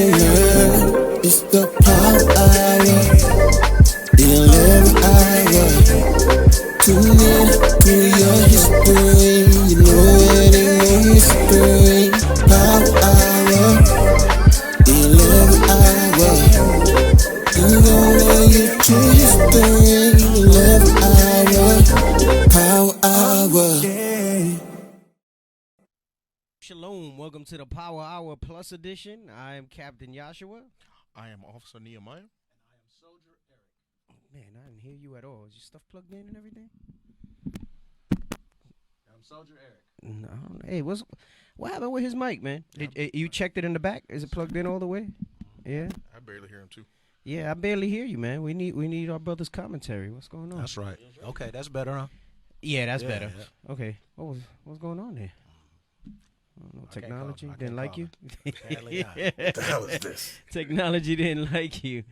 never learn. It's the power hour, the 11th hour. Tune in to your history, you know it ain't no mystery. Power hour, the 11th hour. You gon' learn your true history, 11th hour. Power hour. Shalom, welcome to the Power Hour Plus edition. I am Captain Joshua. I am Officer Nehemiah. And I am Soldier Eric. Man, I didn't hear you at all. Is your stuff plugged in and everything? I'm Soldier Eric. No. Hey, what happened with his mic, man? You checked it in the back? Is it plugged in all the way? Yeah. I barely hear him too. Yeah, I barely hear you, man. We need our brother's commentary. What's going on? That's right. Okay, that's better, huh? Yeah, that's better. Yeah. Okay. What's going on there? Technology didn't like you? What the hell is this? Technology didn't like you.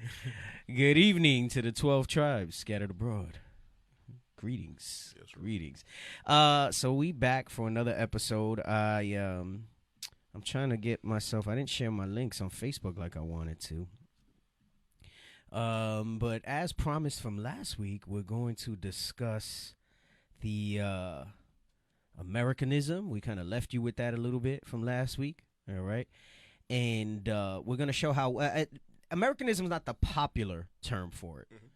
Good evening to the 12 tribes scattered abroad. Greetings. Yes, Greetings. So we back for another episode. I'm trying to get myself, I didn't share my links on Facebook like I wanted to. But as promised from last week, we're going to discuss the Americanism. We kind of left you with that a little bit from last week. All right. And we're going to show how Americanism is not the popular term for it. Mm-hmm.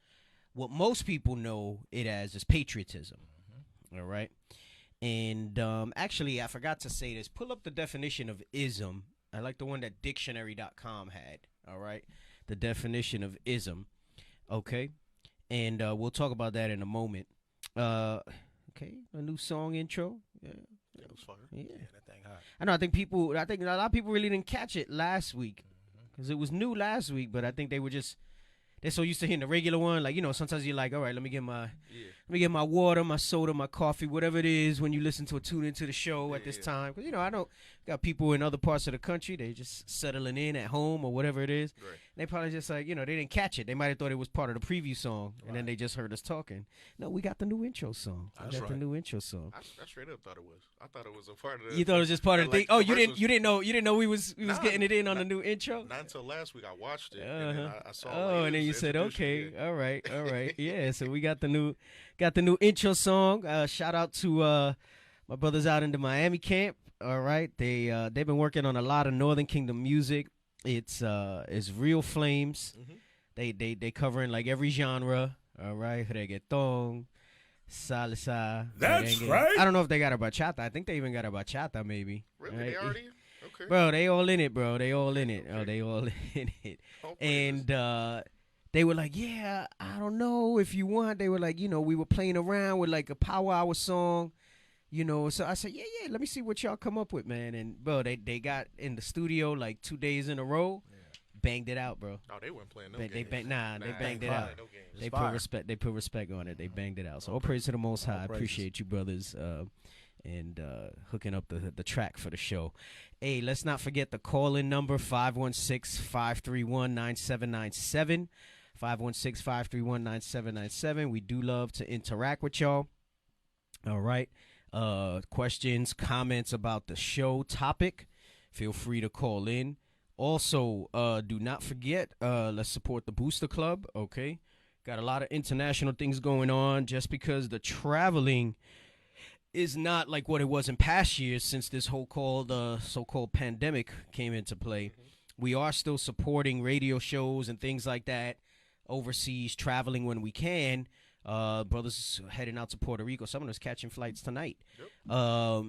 What most people know it as is patriotism. Mm-hmm. All right. And actually, I forgot to say this. Pull up the definition of ism. I like the one that dictionary.com had. All right. The definition of ism. Okay. And we'll talk about that in a moment. Okay, a new song intro. Yeah, that was fire. Yeah, that thing hot. I know. I think a lot of people really didn't catch it last week because it was new last week. But I think they're so used to hearing the regular one. Like, you know, sometimes you're like, all right, let me get my water, my soda, my coffee, whatever it is when you tune into the show at this time. Because, you know, I don't got people in other parts of the country. They just settling in at home or whatever it is. Right. They probably just like, you know, they didn't catch it. They might have thought it was part of the preview song, and then they just heard us talking. No, we got the new intro song. The new intro song. I straight up thought it was. I thought it was a part of the. You thought it was just part of the thing. Oh, you didn't know we was getting it in on the new intro. Not until last week. I watched it. And then I saw. Oh, and then you said, okay, all right. Yeah, so we got the new intro song. Shout out to my brothers out in the Miami camp. All right, they've been working on a lot of Northern Kingdom music. It's real flames. Mm-hmm. They covering like every genre. All right, reggaeton, salsa. That's right. I don't know if they got a bachata. I think they even got a bachata maybe. Really? Right? They already? Okay. Bro, they all in it, bro. They all in it. Okay. Oh, they all in it. Oh, and they were like, yeah, I don't know if you want. They were like, you know, we were playing around with like a Power Hour song. You know, so I said, yeah, let me see what y'all come up with, man. And, bro, they got in the studio like 2 days in a row, banged it out, bro. Oh, they weren't playing no games. They banged it out. No they put respect on it. They banged it out. So all praise to the Most High. I appreciate you, brothers, and hooking up the track for the show. Hey, let's not forget the call-in number, 516-531-9797. 516-531-9797. We do love to interact with y'all. All right. Questions, comments about the show topic, feel free to call in. Also, do not forget, let's support the Booster Club, okay? Got a lot of international things going on. Just because the traveling is not like what it was in past years since this whole so-called pandemic came into play. Mm-hmm. We are still supporting radio shows and things like that overseas, traveling when we can. Brothers wedding out to Puerto Rico. Some of us catching flights tonight. Yep.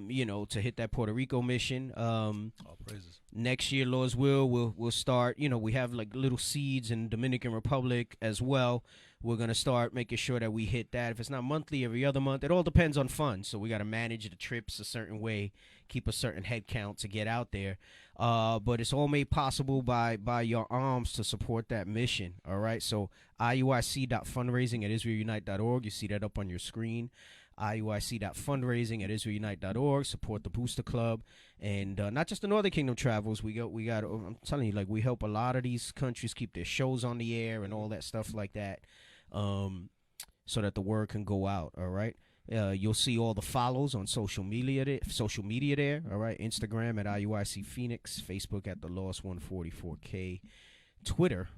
You know, to hit that Puerto Rico mission. All praises. Next year, Lord's will, we'll start. You know, we have like little seeds in Dominican Republic as well. We're gonna start making sure that we hit that. If it's not monthly, every other month. It all depends on funds. So we got to manage the trips a certain way, keep a certain head count to get out there. But it's all made possible by your alms to support that mission. All right. So IUIC.fundraising at IsraelUnite.org. You see that up on your screen. IUIC.fundraising at IsraelUnite.org. Support the Booster Club. And not just the Northern Kingdom travels. We got. I'm telling you, like, we help a lot of these countries keep their shows on the air and all that stuff like that, so that the word can go out. All right. You'll see all the follows on social media there. All right, Instagram at IUIC Phoenix, Facebook at the Lost 144K, Twitter.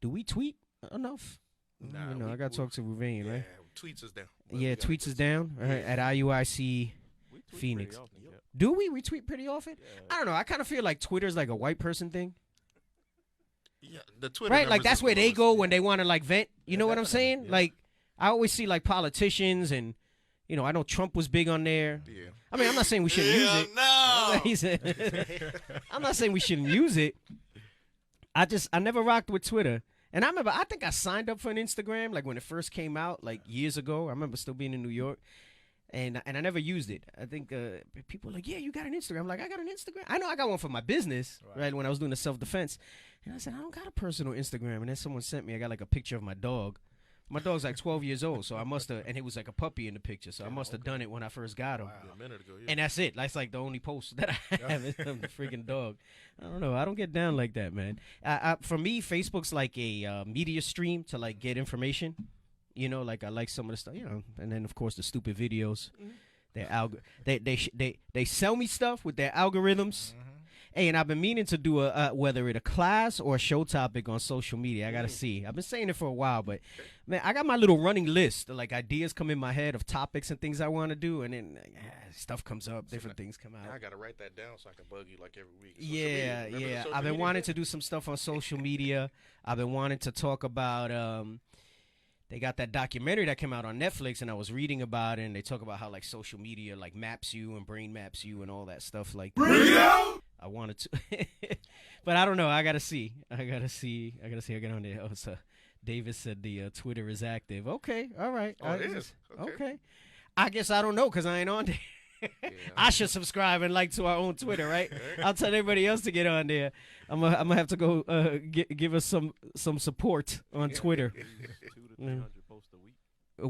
Do we tweet enough? Nah, I got to talk to Ruvain, yeah, right? tweets is down. Yeah, tweets is down. All right, at IUIC Phoenix. Often, yep. Do we tweet pretty often? Yeah. I don't know. I kind of feel like Twitter's like a white person thing, Yeah, the Twitter right? Like numbers that's is where they lowest. go when they want to like vent. You Yeah, know what I'm definitely, saying? yeah. Like I always see like politicians and I know Trump was big on there. Yeah. I mean, I'm not saying we shouldn't use it. No. He said- I'm not saying we shouldn't use it. I never rocked with Twitter. And I think I signed up for an Instagram like when it first came out like years ago. I remember still being in New York. And I never used it. I think people are like, yeah, you got an Instagram. I'm like, I got an Instagram. I know I got one for my business, right, when I was doing the self-defense. And I said, I don't got a personal Instagram. And then someone sent me, I got like a picture of my dog. My dog's like 12 years old, so I must have, and it was like a puppy in the picture, so I must have done it when I first got him. A minute ago, yeah. And that's it. That's like the only post that I have is of the freaking dog. I don't know. I don't get down like that, man. For me, Facebook's like a media stream to like get information. Like I like some of the stuff, and then of course the stupid videos. They sell me stuff with their algorithms. Hey, and I've been meaning to do whether it a class or a show topic on social media. I gotta see. I've been saying it for a while, but man, I got my little running list of like ideas come in my head of topics and things I want to do, and then stuff comes up, different things come out. Now I gotta write that down so I can bug you like every week. Yeah. Social I've been media? wanting to do some stuff on social media. I've been wanting to talk about. They got that documentary that came out on Netflix, and I was reading about it, and they talk about how like social media like maps you and brain maps you and all that stuff like that. I wanted to, but I don't know. I gotta see. I gotta get on there. Oh, so Davis said the Twitter is active. Okay, all right. Oh, it is. Okay. I guess I don't know because I ain't on there. Yeah. I should subscribe and like to our own Twitter, right? I'll tell everybody else to get on there. I'm gonna have to go give us some support on Twitter. 2 to 300 posts a week.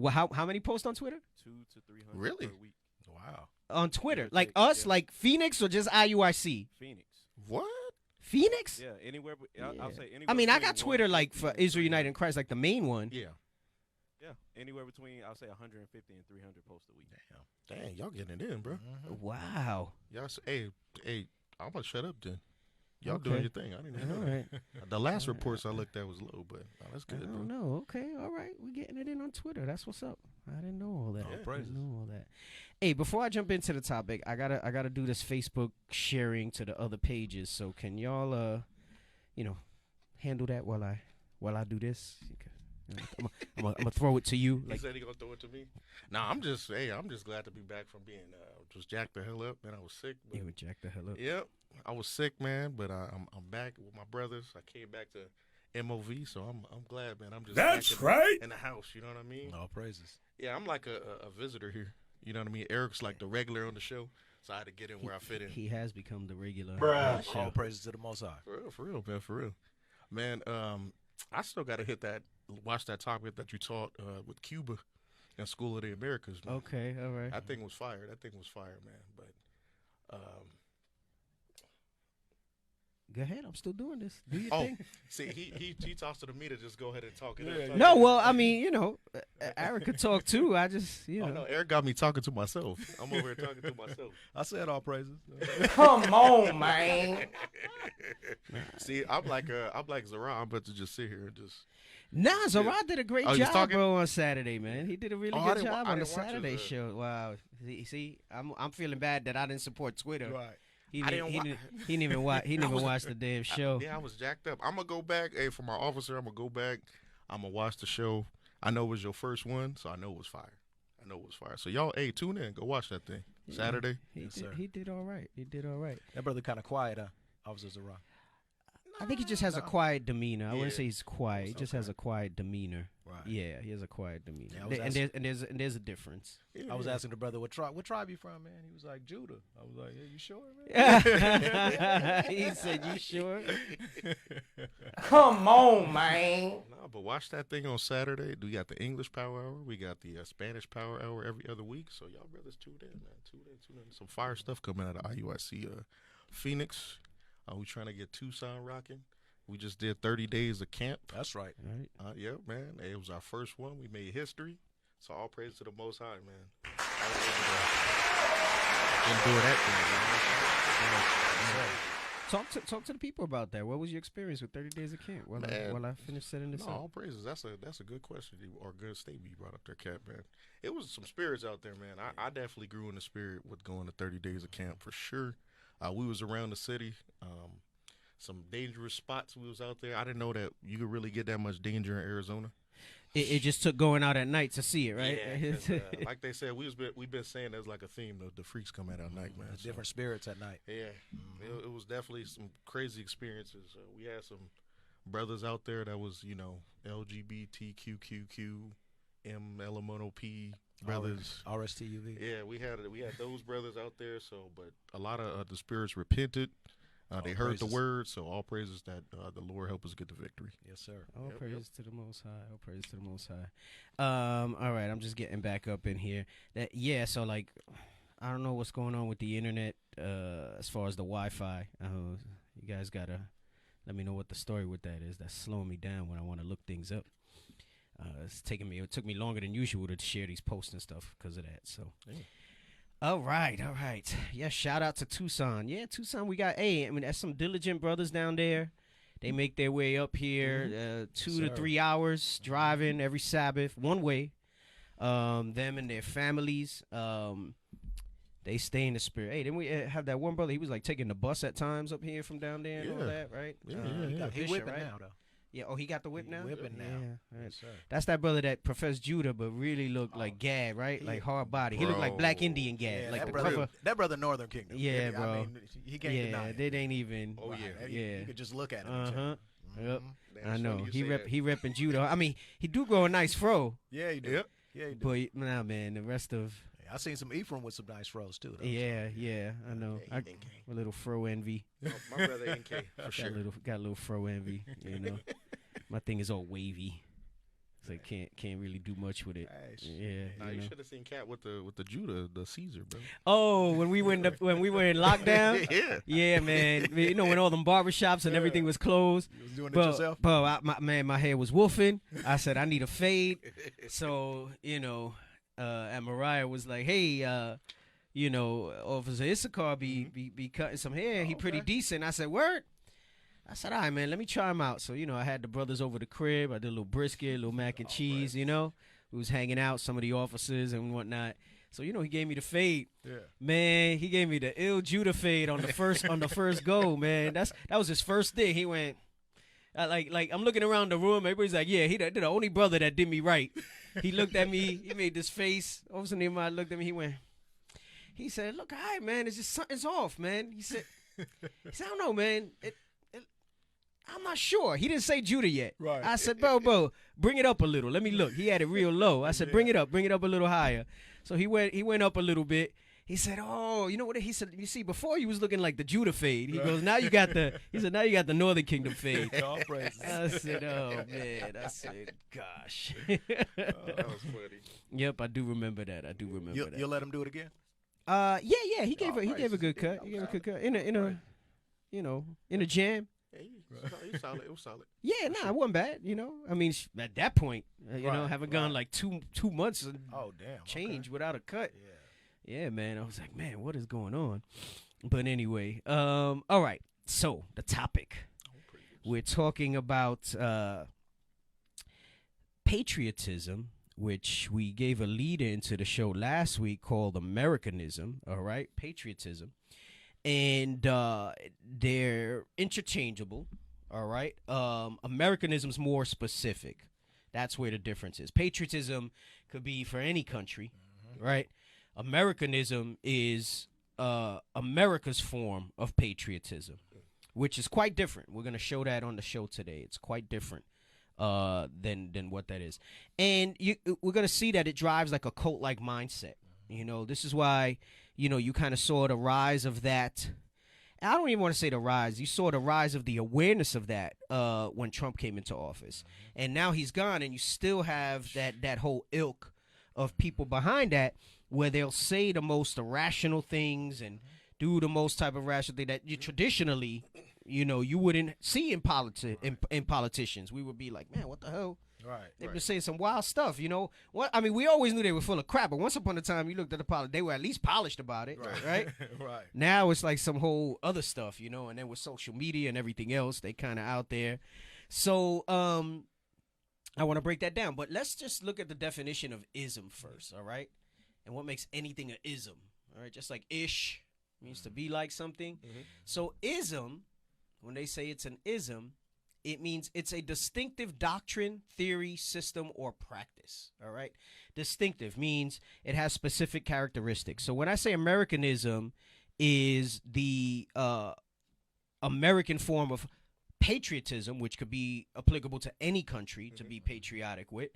Well, how many posts on Twitter? 2 to 300 Really? per week. Wow. On Twitter, Give or like take, us, yeah. like Phoenix, or just IUIC? Phoenix. What? Phoenix? Yeah, anywhere. I'll say anywhere. I mean, I between got Twitter 150 like for and Israel United 300. in Christ, like the main one. Yeah. Yeah, anywhere between I'll say 150 and 300 posts a week. Dang, y'all getting it in, bro. Wow. Y'all say, hey, I'm gonna shut up then. Y'all Okay. doing your thing. I didn't even All know. right. The last reports I looked at was low, but that's I good, bro. don't know. Okay. All right. We're getting it in on Twitter. That's what's up. I didn't know all that. Oh, I praises. didn't know all that. Hey, before I jump into the topic, I gotta do this Facebook sharing to the other pages. So can y'all handle that while I do this? I'm gonna throw it to you. He said he gonna throw it to me. Nah, I'm just glad to be back from being just jacked the hell up, man. I was sick. But, You would jack the hell up. yep, I was sick, man. But I'm back with my brothers. I came back to MOV, so I'm glad, man. I'm just That's back right. in the house. You know what I mean? All praises. Yeah, I'm like a visitor here. You know what I mean? Eric's like the regular on the show, so I had to get in where I fit in. He has become the regular. All praises to the Most High. For real, man, for real. Man, I still got to watch that topic that you taught with Cuba and School of the Americas, man. Okay. All right. That thing was fire. Man. But, Go ahead. I'm still doing this. Do your oh, thing. see, he tossed it to me to just go ahead and talk it. No, well, I mean, Eric could talk too. I just, Oh, no, Eric got me talking to myself. I'm over here talking to myself. I said all praises. Come on, man. See, I'm like Zara. I'm about to just sit here and just. Nah, Zarad did a great Oh, he's job, talking? bro, on Saturday, man. He did a really Oh, I good didn't wa- job I on the didn't watch his, Saturday show. Wow. See, I'm feeling bad that I didn't support Twitter. Right. He I didn't, didn't he, wa- didn't, he didn't even watch. He didn't even watch the damn show. I was jacked up. I'm gonna go back. Hey, for my officer, I'm gonna go back. I'm gonna watch the show. I know it was your first one, so I know it was fire. So y'all, hey, tune in. Go watch that thing. Saturday. Yes, sir. He did all right. That brother kind of quiet, huh? Officer Zara. I think he just has a quiet demeanor. I wouldn't Yeah. say he's quiet. He just Okay. has a quiet demeanor. Right. Yeah, he has a quiet demeanor. Yeah, I was and there's a difference. I was asking the brother what tribe you from, man. He was like Judah. I was like, yeah, you sure, man? He said, "You sure?" Come on, man. No, but watch that thing on Saturday. We got the English Power Hour. We got the Spanish Power Hour every other week. So y'all brothers tune in, man. Tune in. Some fire stuff coming out of IUIC Phoenix. We trying to get Tucson rocking. We just did 30 days of camp. That's right. Right. Yeah, man. It was our first one. We made history. So all praise to the Most High, man. I was able to endure that thing. Talk to the people about that. What was your experience with 30 Days of Camp? While I finish setting this No, up. all praises. That's a good question or good statement you brought up there, Cap, man. It was some spirits out there, man. I definitely grew in the spirit with going to 30 Days of Camp for sure. We was around the city. Some dangerous spots we was out there. I didn't know that you could really get that much danger in Arizona. It just took going out at night to see it, right? Yeah, 'cause, like they said, we've been saying there's like a theme of the freaks come out at night, man. So, Different spirits at night. yeah, it was definitely some crazy experiences. We had some brothers out there that was, LGBTQQQ, MLMNOP brothers. RSTUV. Yeah, we had those brothers out there. So, but a lot of the spirits repented. They heard the word, so all praises that the Lord help us get the victory. Yes, sir. All praises to the Most High. All praises to the Most High. All right, I'm just getting back up in here. So like, I don't know what's going on with the internet as far as the Wi-Fi. You guys gotta let me know what the story with that is. That's slowing me down when I want to look things up. It took me longer than usual to share these posts and stuff because of that. So. Yeah. All right. Yeah, shout out to Tucson. Yeah, Tucson, we got, that's some diligent brothers down there. They make their way up here 2 to 3 hours driving every Sabbath, one way. Them and their families, they stay in the spirit. Hey, then we have that one brother, he was like taking the bus at times up here from down there and all that, right? He whipping now, though. Yeah, he got the whip now? Whipping now. Yeah, right. Yes, sir. That's that brother that professed Judah, but really looked like Gad, right? Like hard body. He looked like Black Indian Gad. Yeah, like that brother Northern Kingdom. Yeah, bro. I mean, he can't deny it. They ain't even. Oh, yeah. Yeah. You could just look at him. Yep. Damn, I know. he repping Judah. I mean, he do grow a nice fro. Yeah, he do. Yep. Yeah, he do. But nah, man, the rest of. I seen some Ephraim with some nice frows, too. Yeah, I know. Yeah, A little fro envy. Oh, my brother NK, for sure. Got a little fro envy, My thing is all wavy. So can't really do much with it. Yeah. Nah, you should have seen Cat with the Judah, the Caesar, bro. Oh, when we were in lockdown. Yeah, man. When all them barbershops and everything was closed. You was doing it yourself? Bro, my hair was woofing. I said I need a fade. So and Mariah was like, hey, Officer Issachar be cutting some hair. He pretty decent. I said, word. I said, all right, man, let me try him out. So, I had the brothers over the crib. I did a little brisket, a little mac and cheese, We was hanging out, some of the officers and whatnot. So, he gave me the fade. Yeah. Man, he gave me the ill Judah fade on the first go, man. That was his first thing. He went, like I'm looking around the room. Everybody's like, yeah, they're the only brother that did me right. He looked at me. He made this face. All of a sudden, Nehemiah looked at me. He said, look, all right, man, it's just something's off, man. He said, I don't know, man. I'm not sure. He didn't say Judah yet. Right. I said, bro, bring it up a little. Let me look. He had it real low. I said, bring it up a little higher. So he went up a little bit. He said, oh, you know what? He said, you see, before you was looking like the Judah fade. He goes, now you got the Northern Kingdom fade. I said, oh, man. I said, gosh. That was funny. Yep, I do remember that. You'll let him do it again? Yeah. He gave a good cut. He gave a good cut in a jam. Yeah, he solid. It was solid. Yeah, it wasn't bad. I mean, at that point, haven't gone like 2 months and change without a cut. Yeah, man. I was like, man, what is going on? But anyway, all right. So the topic we're talking about patriotism, which we gave a lead into the show last week called Americanism. All right, patriotism. And they're interchangeable, all right? Americanism's more specific. That's where the difference is. Patriotism could be for any country, right? Americanism is America's form of patriotism, which is quite different. We're going to show that on the show today. It's quite different than what that is. And we're going to see that it drives like a cult-like mindset. This is why... you kind of saw the rise of that. I don't even want to say the rise. You saw the rise of the awareness of that when Trump came into office. And now he's gone, and you still have that whole ilk of people behind that where they'll say the most irrational things and do the most type of rational thing that you traditionally, you wouldn't see in politicians. We would be like, man, what the hell? Right. They've been saying some wild stuff, you know. What I mean, we always knew they were full of crap, but once upon a time, you looked at the politics, they were at least polished about it, right? Right. Now it's like some whole other stuff, you know. And then with social media and everything else, they kind of out there. So, I want to break that down, but let's just look at the definition of ism first, all right? And what makes anything an ism, all right? Just like ish means to be like something. So ism, when they say it's an ism, it means it's a distinctive doctrine, theory, system, or practice, all right? Distinctive means it has specific characteristics. So when I say Americanism is the American form of patriotism, which could be applicable to any country to be patriotic with,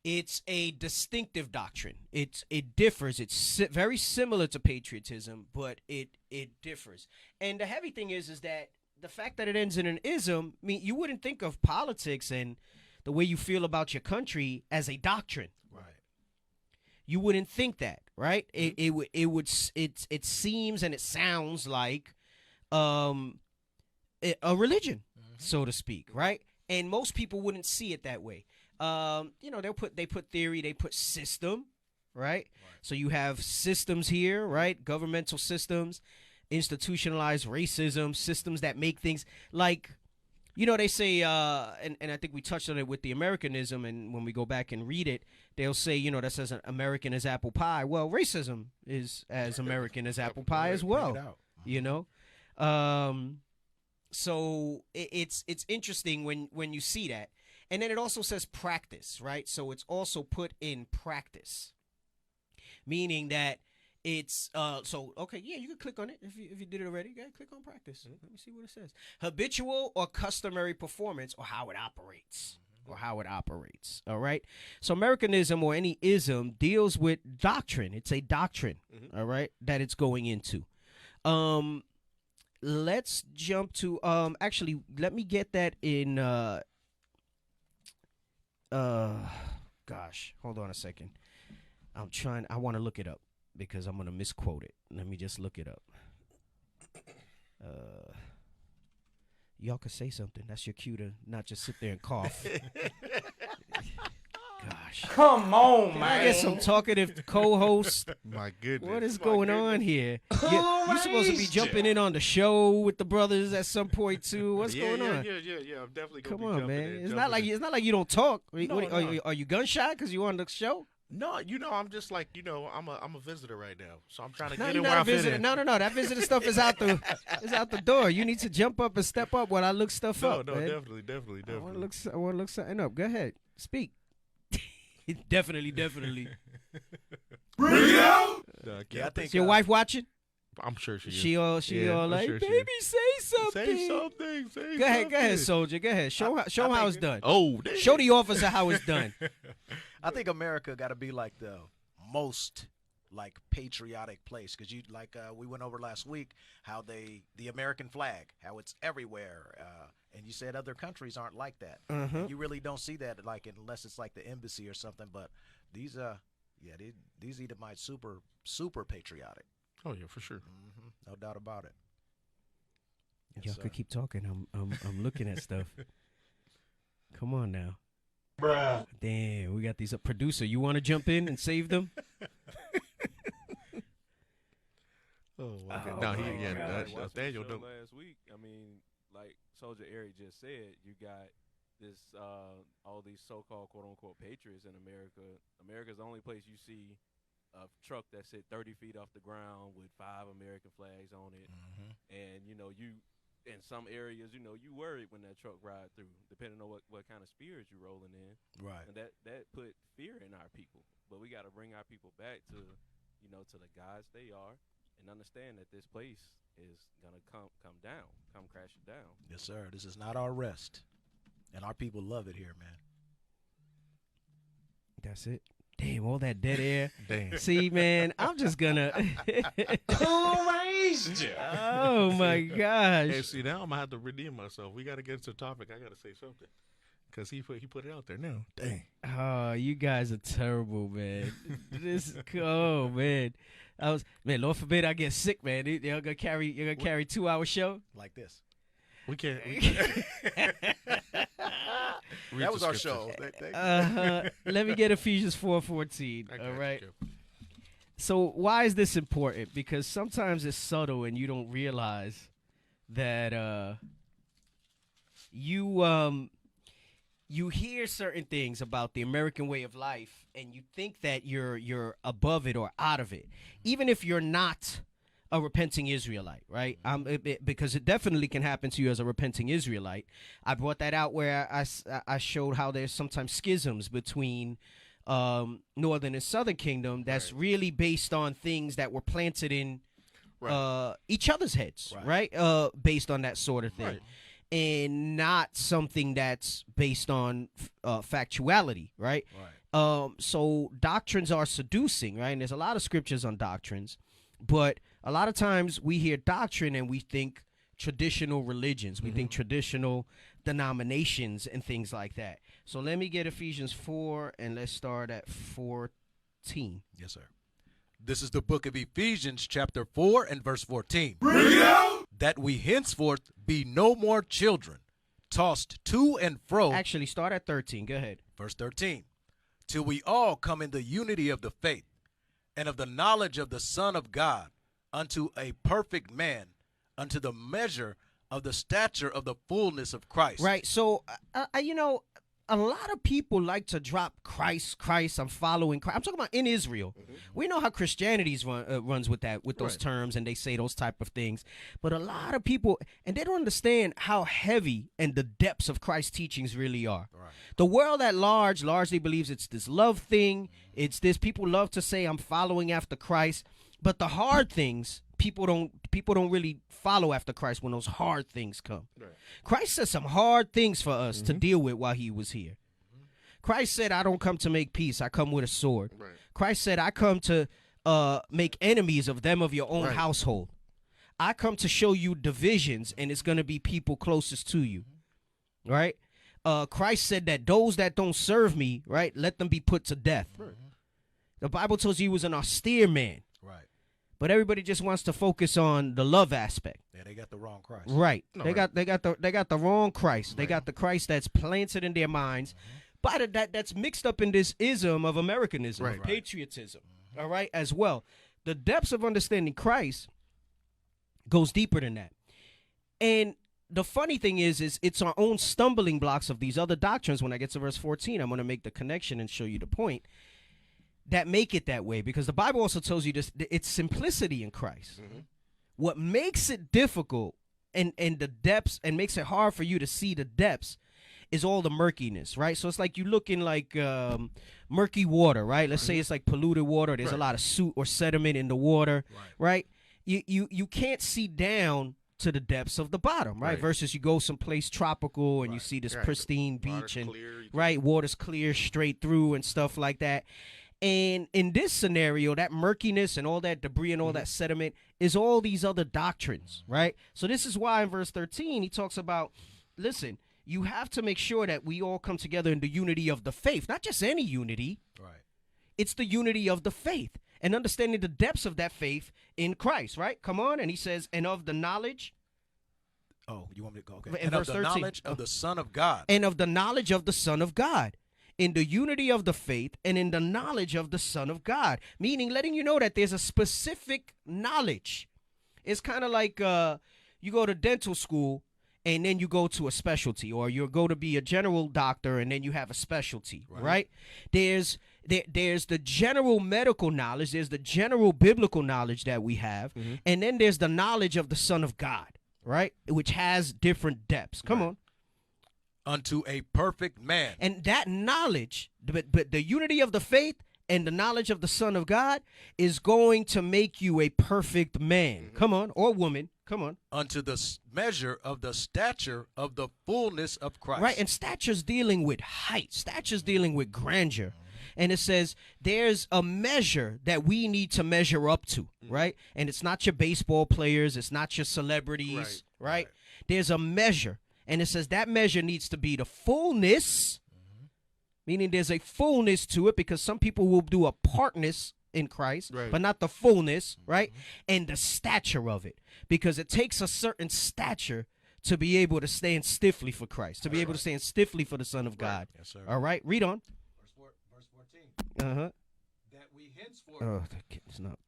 it's a distinctive doctrine. It differs. It's very similar to patriotism, but it differs. And the heavy thing is that the fact that it ends in an ism, I mean, you wouldn't think of politics and the way you feel about your country as a doctrine. Right. You wouldn't think that, right? It seems and it sounds like a religion, so to speak, right? And most people wouldn't see it that way. You know, they put theory, they put system, right? So you have systems here, right? Governmental systems, institutionalized racism, systems that make things like, you know, they say, and I think we touched on it with the Americanism, and when we go back and read it, they'll say, you know, that says American as apple pie. Well, racism is as American as apple pie as well, you know? So it's interesting when you see that. And then it also says practice, right? So it's also put in practice, meaning that it's so okay. Yeah, you can click on it if you did it already. Yeah, click on practice. Let me see what it says. Habitual or customary performance, or how it operates, All right. So Americanism or any ism deals with doctrine. It's a doctrine. All right, that it's going into. Let's jump to actually let me get that in gosh, hold on a second. I want to look it up because I'm going to misquote it. Let me just look it up. Y'all could say something. That's your cue to not just sit there and cough. Gosh. Come on, Can man. I get some talkative co-host? My goodness. What is going on here? You're supposed to be jumping in on the show with the brothers at some point too. What's going on? Yeah. I'm definitely Come gonna be on, jumping man. in, It's jumping not like you don't talk. No. Are you gun shy because you on the show? No, you know, I'm just like, you know, I'm a visitor right now, so I'm trying to No, get you're in where not I a fit visitor. in. No. That visitor stuff is out the door. You need to jump up and step up while I look stuff No, up. Man. definitely. I want to look something up. Go ahead, speak. Definitely. No, I Yeah, I think Is your wife watching? I'm sure she is. She all I'm like, sure she baby, say something. Say something. Say Go ahead, something. soldier. Go ahead. Show how it's done. Oh, damn. Show the officer how it's done. I think America got to be like the most like patriotic place, because you like we went over last week how the American flag, how it's everywhere, and you said other countries aren't like that. You really don't see that like unless it's like the embassy or something. But these these Edomites super patriotic. Oh yeah, for sure. No doubt about it. Y'all could keep talking. I'm looking at stuff. Come on now. Bruh. Damn, we got these. Producer, you want to jump in and save them? Oh, wow. Oh, no, my that's Watched Daniel. the show Don't. last week. I mean, like Soldier Eric just said, you got this all these so-called quote-unquote patriots in America. America's the only place you see a truck that's sit 30 feet off the ground with 5 American flags on it, and you know you. In some areas, you know, you worried when that truck ride through, depending on what kind of spirit you're rolling in. Right. And that put fear in our people. But we got to bring our people back to, you know, to the gods they are, and understand that this place is going to come down, come crashing down. Yes, sir. This is not our rest, and our people love it here, man. That's it. Damn, all that dead air. Damn. See, man, I'm just gonna. Oh my gosh. Hey, see, now I'm gonna have to redeem myself. We gotta get into the topic. I gotta say something, cause he put it out there now. Dang. Oh, you guys are terrible, man. Man. Lord forbid I get sick, man. You're gonna carry 2-hour show Like this. We can't. Read That the was our scriptures. show. Let me get Ephesians 4:14. I got All you, right. Kip. So why is this important? Because sometimes it's subtle and you don't realize that you hear certain things about the American way of life and you think that you're above it or out of it, even if you're not a repenting Israelite, right? Because it definitely can happen to you as a repenting Israelite. I brought that out where I showed how there's sometimes schisms between northern and southern kingdom that's really based on things that were planted in each other's heads, right? Based on that sort of thing. Right. And not something that's based on factuality, right? So doctrines are seducing, right? And there's a lot of scriptures on doctrines, but a lot of times we hear doctrine and we think traditional religions. We think traditional denominations and things like that. So let me get Ephesians 4 and let's start at 14. Yes, sir. This is the book of Ephesians, chapter 4 and verse 14. That we henceforth be no more children, tossed to and fro. Actually, start at 13. Go ahead. Verse 13. Till we all come in the unity of the faith and of the knowledge of the Son of God, unto a perfect man, unto the measure of the stature of the fullness of Christ. Right. So, a lot of people like to drop Christ, I'm following Christ. I'm talking about in Israel. We know how Christianity runs with that, with those terms, and they say those type of things. But a lot of people, and they don't understand how heavy and the depths of Christ's teachings really are. Right. The world at large largely believes it's this love thing. It's this, people love to say, I'm following after Christ. But the hard things, people don't really follow after Christ when those hard things come. Right. Christ said some hard things for us to deal with while he was here. Christ said, I don't come to make peace, I come with a sword. Right. Christ said, I come to make enemies of them of your own household. I come to show you divisions, and it's going to be people closest to you. Right? Christ said that those that don't serve me, right, let them be put to death. Right. The Bible tells you he was an austere man. Right. But everybody just wants to focus on the love aspect. Yeah, they got the wrong Christ. Right. No, they got the wrong Christ. Right. They got the Christ that's planted in their minds. But that's mixed up in this ism of Americanism, of patriotism. All right, as well. The depths of understanding Christ goes deeper than that. And the funny thing is it's our own stumbling blocks of these other doctrines. When I get to verse 14, I'm going to make the connection and show you the point that make it that way, because the Bible also tells you this, it's simplicity in Christ. What makes it difficult and the depths, and makes it hard for you to see the depths, is all the murkiness, right? So it's like you look in like murky water, right? Let's say it's like polluted water. There's a lot of soot or sediment in the water, right? You can't see down to the depths of the bottom, right? Versus you go someplace tropical and you see this pristine beach and water's clear straight through and stuff like that. And in this scenario, that murkiness and all that debris and all that sediment is all these other doctrines, right? So this is why in verse 13, he talks about, listen, you have to make sure that we all come together in the unity of the faith, not just any unity. Right. It's the unity of the faith and understanding the depths of that faith in Christ, right? Come on. And he says, and of the knowledge. Oh, you want me to go? Okay. And of the 13, knowledge of the Son of God. And of the knowledge of the Son of God. In the unity of the faith and in the knowledge of the Son of God. Meaning letting you know that there's a specific knowledge. It's kind of like you go to dental school and then you go to a specialty, or you go to be a general doctor and then you have a specialty, right? There's the general medical knowledge, there's the general biblical knowledge that we have, and then there's the knowledge of the Son of God, right? Which has different depths. Come on. Unto a perfect man. And that knowledge, but the unity of the faith and the knowledge of the Son of God is going to make you a perfect man. Come on, or woman. Come on. Unto the measure of the stature of the fullness of Christ. Right, and stature's dealing with height. Stature's dealing with grandeur. And it says there's a measure that we need to measure up to, right? And it's not your baseball players. It's not your celebrities, right? There's a measure. And it says that measure needs to be the fullness, meaning there's a fullness to it, because some people will do a partness in Christ, but not the fullness, right? And the stature of it, because it takes a certain stature to be able to stand stiffly for Christ, to be able to stand stiffly for the Son of God. Yes, sir. All right, read on. Verse 14. Uh-huh. That we henceforth. Oh, it's not.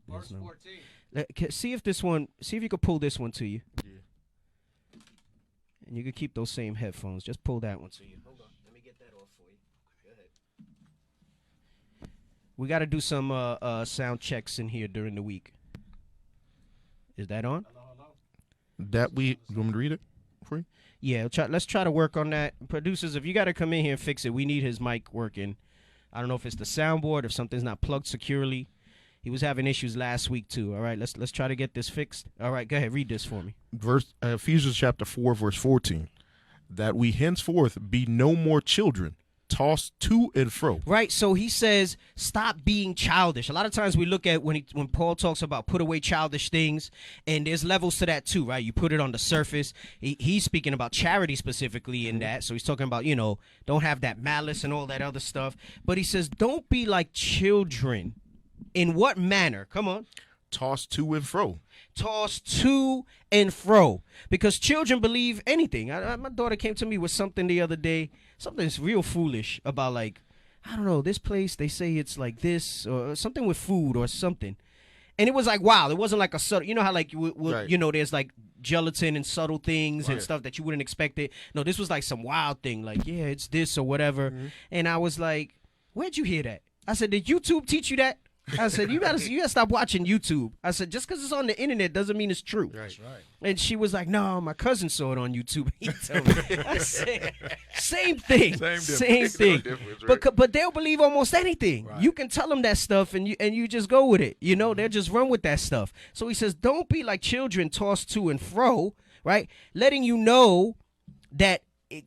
Verse It's not. 14. See if this one, see if you could pull this one to you. Yeah. And you could keep those same headphones. Just pull that one to you. Hold on. Let me get that off for you. Go ahead. We got to do some sound checks in here during the week. Is that on? That you want me to read it for you? Yeah, let's try to work on that. Producers, if you got to come in here and fix it, we need his mic working. I don't know if it's the soundboard, if something's not plugged securely. He was having issues last week too. All right, let's try to get this fixed. All right, go ahead, read this for me. Ephesians chapter 4, verse 14. That we henceforth be no more children, tossed to and fro. Right, so he says, stop being childish. A lot of times we look at when Paul talks about put away childish things, and there's levels to that too, right? You put it on the surface. He's speaking about charity specifically in that, so he's talking about, don't have that malice and all that other stuff. But he says, don't be like children. In what manner? Come on. Tossed to and fro. Tossed to and fro. Because children believe anything. My daughter came to me with something the other day. Something's real foolish about, like, I don't know, this place, they say it's like this, or something with food or something. And it was like, wow, it wasn't like a subtle, you know how like, Right. there's like gelatin and subtle things and Right. stuff that you wouldn't expect it. No, this was like some wild thing, like, yeah, it's this or whatever. Mm-hmm. And I was like, where'd you hear that? I said, did YouTube teach you that? I said, you gotta stop watching YouTube. I said, just because it's on the internet doesn't mean it's true. Right. And she was like, no, my cousin saw it on YouTube. He told me. I said, same thing. Same thing. But they'll believe almost anything. Right. You can tell them that stuff and you just go with it. They'll just run with that stuff. So he says, don't be like children tossed to and fro, right? Letting you know that,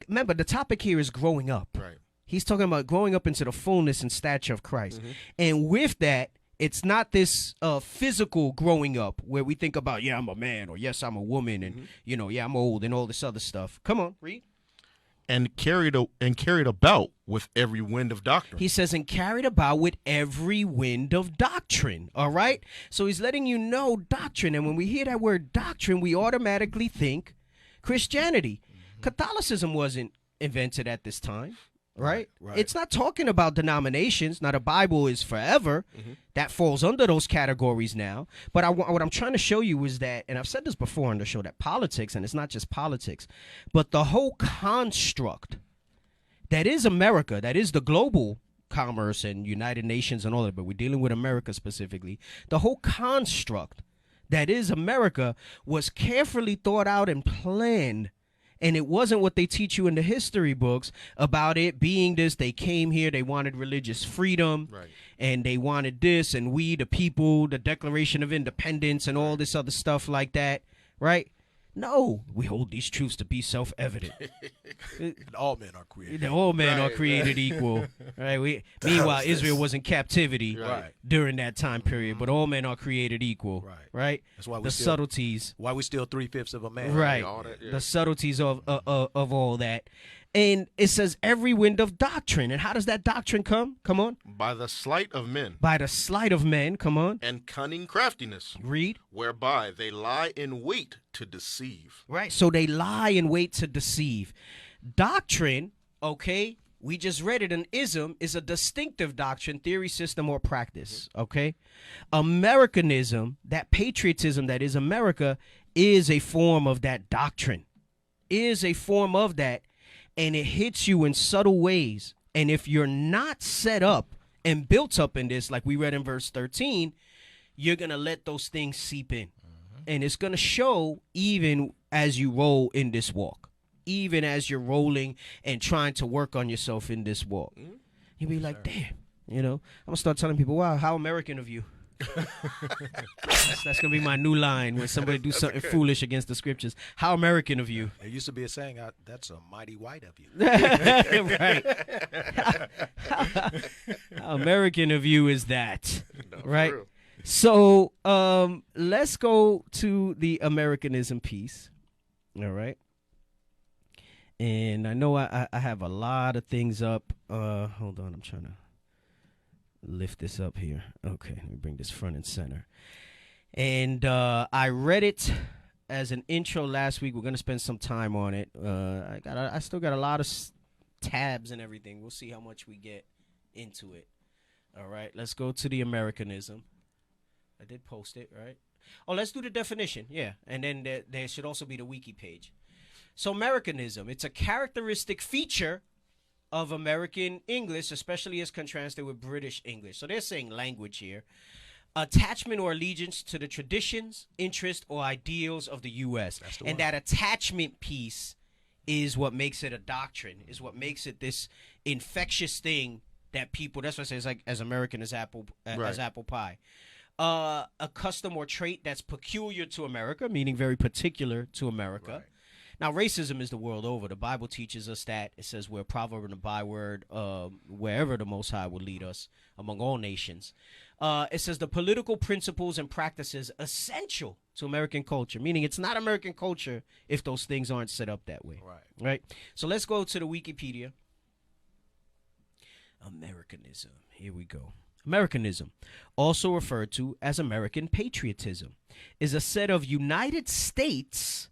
remember, the topic here is growing up. Right. He's talking about growing up into the fullness and stature of Christ. And with that, it's not this physical growing up where we think about, yeah, I'm a man, or yes, I'm a woman, and, yeah, I'm old, and all this other stuff. Come on, read. And carried about with every wind of doctrine. He says, and carried about with every wind of doctrine. All right? So he's letting you know doctrine. And when we hear that word doctrine, we automatically think Christianity. Catholicism wasn't invented at this time. Right? It's not talking about denominations. Now, the Bible is forever. That falls under those categories now. But what I'm trying to show you is that, and I've said this before on the show, that politics, and it's not just politics, but the whole construct that is America, that is the global commerce and United Nations and all that, but we're dealing with America specifically, the whole construct that is America was carefully thought out and planned. And it wasn't what they teach you in the history books about it being this. They came here, they wanted religious freedom, Right. and they wanted this, and we, the people, the Declaration of Independence, and all this other stuff like that, right? No, we hold these truths to be self-evident. And all men are created. All men are created equal, right? Meanwhile, Israel was in captivity Right. during that time period, but all men are created equal, Right. That's why the subtleties. Why we still 3/5 of a man. Right. all that, yeah. The subtleties of all that. And it says every wind of doctrine. And how does that doctrine come? Come on. By the sleight of men By the sleight of men. Come on. and cunning craftiness, Read. whereby they lie in wait to deceive. Right. So they lie in wait to deceive. Doctrine, okay, we just read it. An ism is a distinctive doctrine, theory, system, or practice. Okay. Americanism, that patriotism that is America, is a form of that doctrine, is a form of that. And it hits you in subtle ways. And if you're not set up and built up in this, like we read in verse 13, you're going to let those things seep in. And it's going to show even as you roll in this walk, even as you're rolling and trying to work on yourself in this walk. You'll be like, damn, I'm going to start telling people, wow, how American of you. That's gonna be my new line when somebody do something foolish against the scriptures. How American of you. There used to be a saying, that's a mighty white of you. Right. How American of you is that. No, for Right. real. So let's go to the Americanism piece. All right. And I know I have a lot of things up. Hold on, I'm trying to lift this up here. Okay, let me bring this front and center. And I read it as an intro last week. We're gonna spend some time on it. I still got a lot of tabs and everything. We'll see how much we get into it. All right, let's go to the Americanism. I did post it, right? Oh, let's do the definition, yeah. And then there should also be the wiki page. So Americanism, it's a characteristic feature of American English, especially as contrasted with British English. So they're saying language here. Attachment or allegiance to the traditions, interests, or ideals of the U.S. And that attachment piece is what makes it a doctrine, is what makes it this infectious thing that people, that's what I say, it's like as American as apple pie. A custom or trait that's peculiar to America, meaning very particular to America. Right. Now, racism is the world over. The Bible teaches us that. It says we're a proverb and a byword wherever the Most High will lead us among all nations. It says the political principles and practices essential to American culture, meaning it's not American culture if those things aren't set up that way. Right? So let's go to the Wikipedia. Americanism. Here we go. Americanism, also referred to as American patriotism, is a set of United States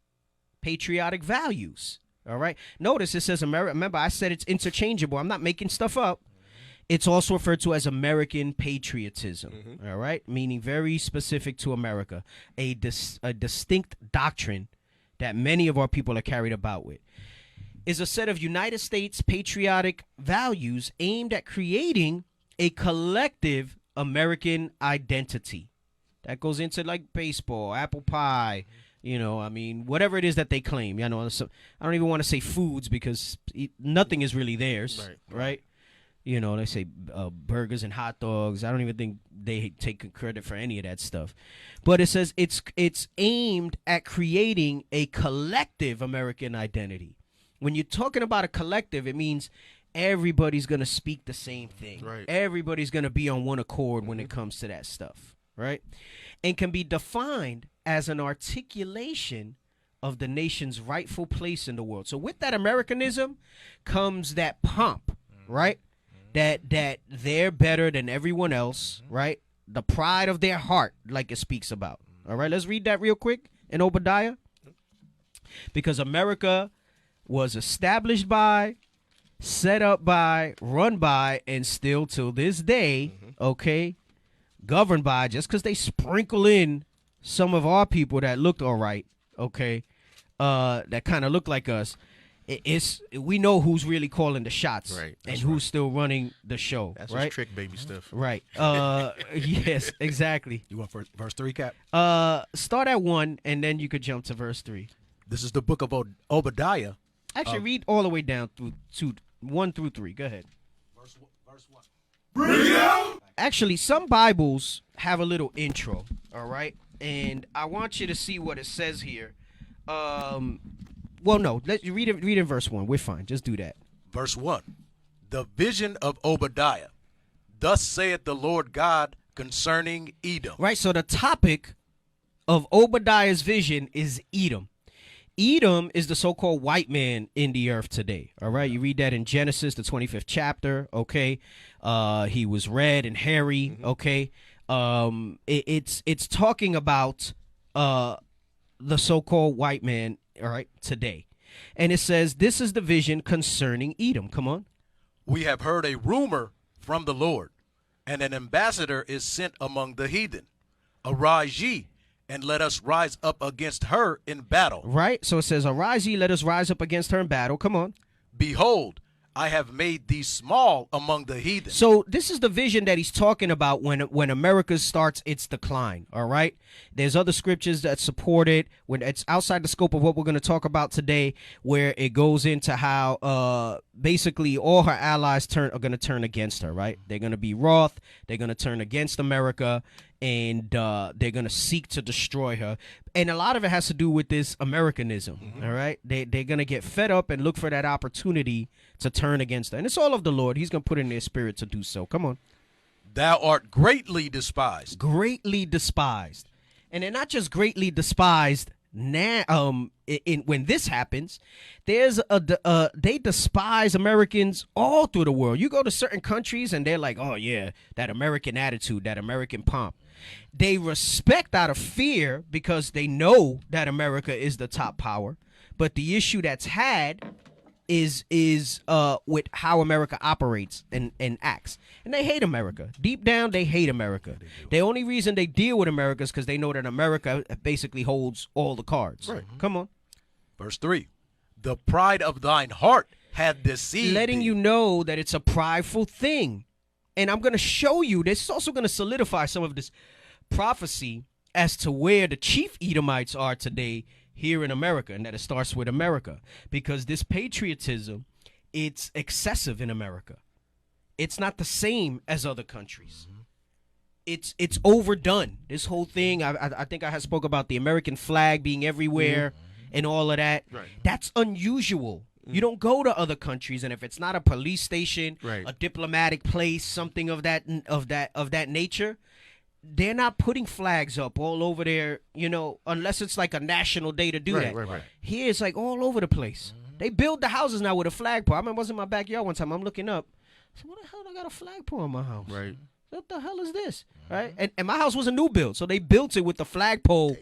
patriotic values. All right. Notice it says America. Remember, I said it's interchangeable. I'm not making stuff up. It's also referred to as American patriotism. All right. Meaning very specific to America, a distinct doctrine that many of our people are carried about with. Is a set of United States patriotic values aimed at creating a collective American identity. That goes into like baseball, apple pie, you know, I mean, whatever it is that they claim. You know, so I don't even want to say foods because nothing is really theirs, right? You know, they say burgers and hot dogs. I don't even think they take credit for any of that stuff. But it says it's aimed at creating a collective American identity. When you're talking about a collective, it means everybody's going to speak the same thing. Right. Everybody's going to be on one accord when it comes to that stuff, right? And can be defined as an articulation of the nation's rightful place in the world. So with that Americanism comes that pomp, right? That they're better than everyone else, right? The pride of their heart, like it speaks about. All right, let's read that real quick in Obadiah. Because America was established by, set up by, run by, and still till this day, okay, governed by, just because they sprinkle in some of our people that looked all right, okay, that kind of look like us, we know who's really calling the shots, right, and who's still running the show. That's right? Trick baby stuff. Right. Yes, exactly. You want verse 3, Cap? Start at 1, and then you could jump to verse 3. This is the book of Obadiah. Actually, read all the way down through 1 through 3. Go ahead. Verse 1. Bring it out! Actually, some Bibles have a little intro, all right? And I want you to see what it says here. Well, no, let's read in verse 1. We're fine. Just do that. Verse 1. The vision of Obadiah. Thus saith the Lord God concerning Edom. Right, so the topic of Obadiah's vision is Edom. Edom is the so-called white man in the earth today. All right, you read that in Genesis, the 25th chapter. Okay, he was red and hairy. Okay, it's talking about the so-called white man. All right, today, and it says this is the vision concerning Edom. Come on, we have heard a rumor from the Lord, and an ambassador is sent among the heathen. Arise ye, and let us rise up against her in battle. Right? So it says, arise ye, let us rise up against her in battle. Come on. Behold, I have made thee small among the heathen. So this is the vision that he's talking about when America starts its decline, all right? There's other scriptures that support it when it's outside the scope of what we're going to talk about today, where it goes into how basically all her allies are going to turn against her, right? They're going to be wroth. They're going to turn against America, and they're going to seek to destroy her. And a lot of it has to do with this Americanism, all right? They're going to get fed up and look for that opportunity to turn against her. And it's all of the Lord. He's going to put in their spirit to do so. Come on. Thou art greatly despised. Greatly despised. And they're not just greatly despised now, when this happens, there's they despise Americans all through the world. You go to certain countries and they're like, oh yeah, that American attitude, that American pomp. They respect out of fear because they know that America is the top power. But the issue that's had is with how America operates and acts. And they hate America. Deep down, they hate America. The only reason they deal with America is because they know that America basically holds all the cards. Right. Come on. Verse 3. The pride of thine heart hath deceived Letting thee. you know that it's a prideful thing. And I'm going to show you, this is also going to solidify some of this prophecy as to where the chief Edomites are today here in America, and that it starts with America, because this patriotism, it's excessive in America. It's not the same as other countries. It's overdone. This whole thing, I think I had spoke about the American flag being everywhere and all of that. Right. That's unusual. You don't go to other countries, and if it's not a police station, a diplomatic place, something of that nature, they're not putting flags up all over there, unless it's like a national day to do that. Right. Here it's like all over the place. They build the houses now with a flagpole. I remember I was in my backyard one time. I'm looking up. I said, what the hell I got a flagpole in my house? Right. What the hell is this? Right? And my house was a new build, so they built it with the flagpole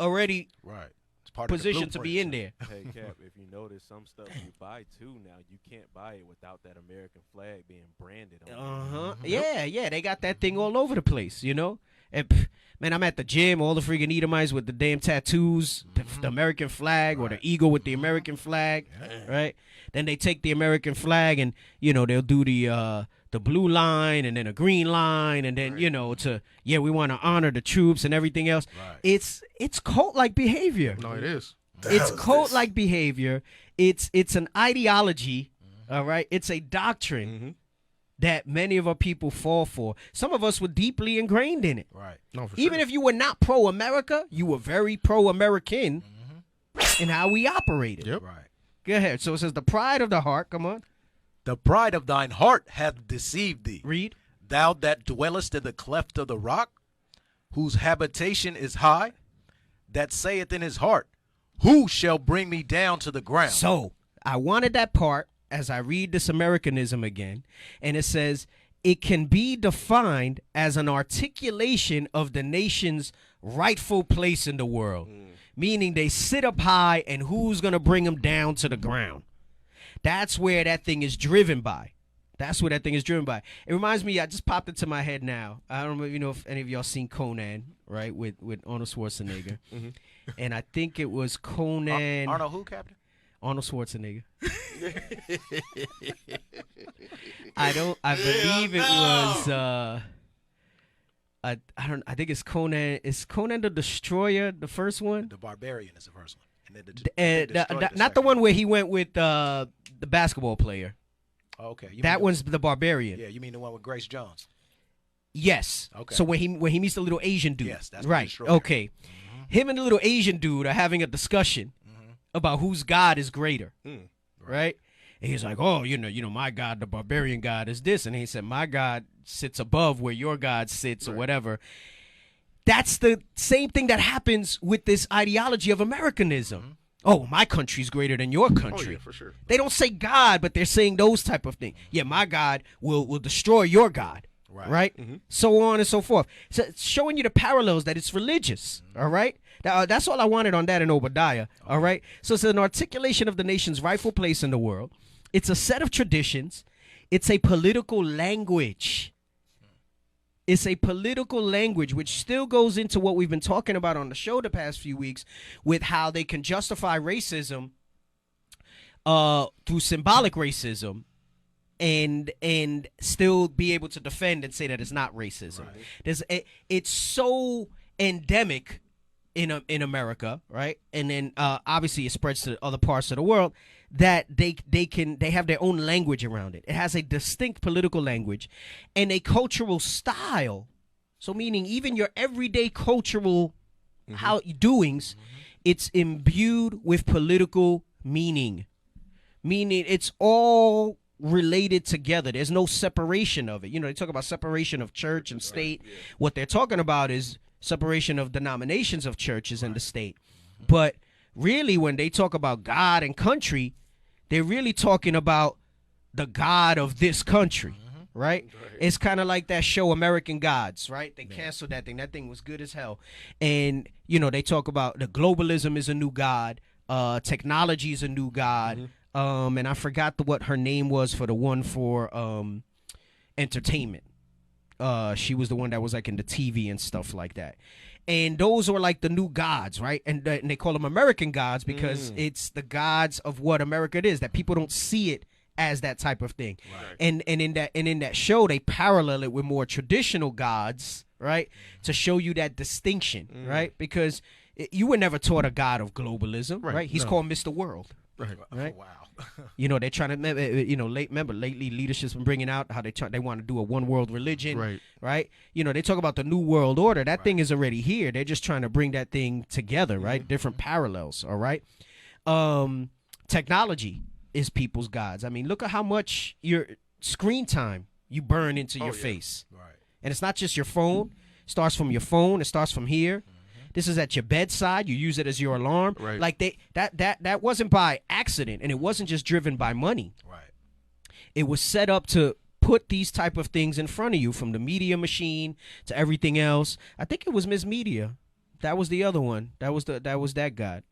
already Right. It's part of the positioned to be in there. Hey, Cap, if you notice, some stuff you buy too now, you can't buy it without that American flag being branded on it. Yeah, they got that thing all over the place, And man, I'm at the gym, all the freaking Edomites with the damn tattoos, the American flag or the eagle with the American flag, right? Then they take the American flag and they'll do the blue line and then a green line and then we want to honor the troops and everything else. Right. It's cult-like behavior. No, it is. It's cult-like behavior. It's an ideology, all right? It's a doctrine that many of our people fall for. Some of us were deeply ingrained in it. Right. No, for Even sure. if you were not pro-America, you were very pro-American in how we operated. Yep. Right. Go ahead. So it says the pride of the heart. Come on. The pride of thine heart hath deceived thee. Read. Thou that dwellest in the cleft of the rock, whose habitation is high, that saith in his heart, who shall bring me down to the ground? So I wanted that part as I read this Americanism again, and it says it can be defined as an articulation of the nation's rightful place in the world, meaning they sit up high and who's going to bring them down to the ground. That's where that thing is driven by. It reminds me, I just popped into my head now. I don't know if any of y'all seen Conan, right, with Arnold Schwarzenegger. And I think it was Conan. Arnold who, Captain? Arnold Schwarzenegger. I believe it was I think it's Conan. Is Conan the Destroyer the first one? The Barbarian is the first one. And then Not the one where he went with the basketball player. Oh, okay. That one's the Barbarian. Yeah, you mean the one with Grace Jones? Yes. Okay. So when he meets the little Asian dude. Yes, that's the right. Destroyer. Okay. Him and the little Asian dude are having a discussion about whose God is greater. Right? And he's like, oh, my God, the barbarian God is this. And he said, my God sits above where your God sits or whatever. That's the same thing that happens with this ideology of Americanism. Oh, my country's greater than your country. Oh, yeah, for sure. They don't say God, but they're saying those type of things. Yeah, my God will destroy your God. Right? So on and so forth. So it's showing you the parallels that it's religious. All right? That's all I wanted on that in Obadiah. All right? So it's an articulation of the nation's rightful place in the world. It's a set of traditions. It's a political language. It's a political language which still goes into what we've been talking about on the show the past few weeks with how they can justify racism through symbolic racism and still be able to defend and say that it's not racism. It's so endemic in America, right? And then obviously it spreads to other parts of the world that they have their own language around it. It has a distinct political language and a cultural style. So meaning even your everyday cultural doings, it's imbued with political meaning. Meaning it's all related together. There's no separation of it. They talk about separation of church and state. What they're talking about is separation of denominations of churches and the state. But really, when they talk about God and country, they're really talking about the God of this country, right? It's kind of like that show American Gods, right? They canceled that thing. That thing was good as hell. And, you know, they talk about the globalism is a new God. Technology is a new God. And I forgot what her name was for the one for entertainment. She was the one that was like in the TV and stuff like that. And those are like the new gods, right? And they call them American gods because it's the gods of what America is, that people don't see it as that type of thing. Right. And in that show, they parallel it with more traditional gods, right? To show you that distinction, right? Because you were never taught a god of globalism, right? He's called Mr. World. Right. Wow. You know, they're trying to, remember lately leadership's been bringing out how they want to do a one world religion, right? You know, they talk about the new world order. That thing is already here. They're just trying to bring that thing together, right? Different parallels, all right? Technology is people's gods. I mean, look at how much your screen time you burn into your face. Right. And it's not just your phone. It starts from your phone. It starts from here. This is at your bedside. You use it as your alarm. Right. Like that wasn't by accident, and it wasn't just driven by money. Right. It was set up to put these type of things in front of you, from the media machine to everything else. I think it was Miss Media. That was the other one. That was that god.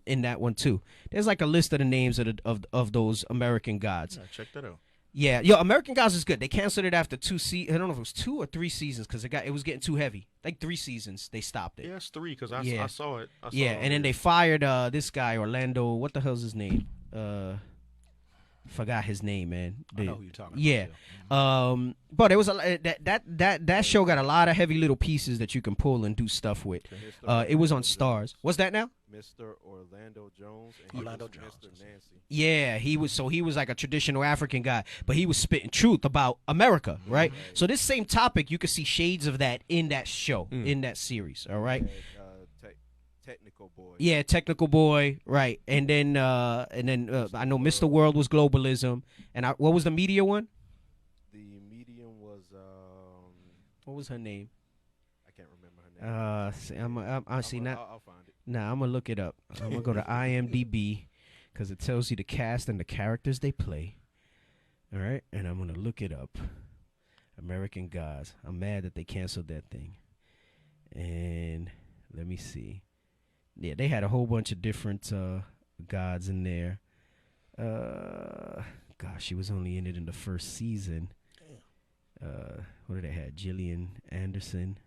In that one too. There's like a list of the names of those American gods. Yeah, check that out. Yeah, yo, American Gods is good. They canceled it after I don't know if it was 2 or 3 seasons because it was getting too heavy. Like 3 seasons, they stopped it. Yeah, it's 3 because I saw it. And then they fired this guy Orlando. What the hell's his name? Forgot his name, man. I know who you're talking about. Yeah, but it was that show got a lot of heavy little pieces that you can pull and do stuff with. It was on Stars. What's that now? Mr. Orlando Jones and Orlando Jones. Mr. Nancy. Yeah, he was like a traditional African guy, but he was spitting truth about America, right? So this same topic, you could see shades of that in that show, in that series, all right? Technical Boy. Yeah, Technical Boy, right? And then I know Mr. World was globalism, and what was the media one? The medium was what was her name? I can't remember her name. I'll find it. Nah, I'm gonna look it up. I'm gonna go to IMDb because it tells you the cast and the characters they play. All right, and I'm gonna look it up. American Gods. I'm mad that they canceled that thing. And let me see. Yeah, they had a whole bunch of different gods in there. Gosh, she was only in it in the first season. What did they have? Gillian Anderson.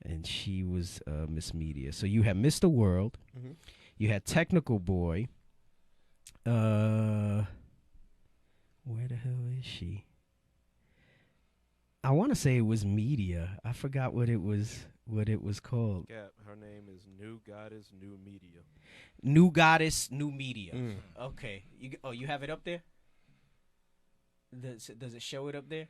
And she was Miss Media. So you had Mr. World. You had Technical Boy. Where the hell is she? I want to say it was Media. I forgot what it was called. Yeah, her name is New Goddess, New Media. New Goddess, New Media. Okay. You have it up there? Does it show it up there?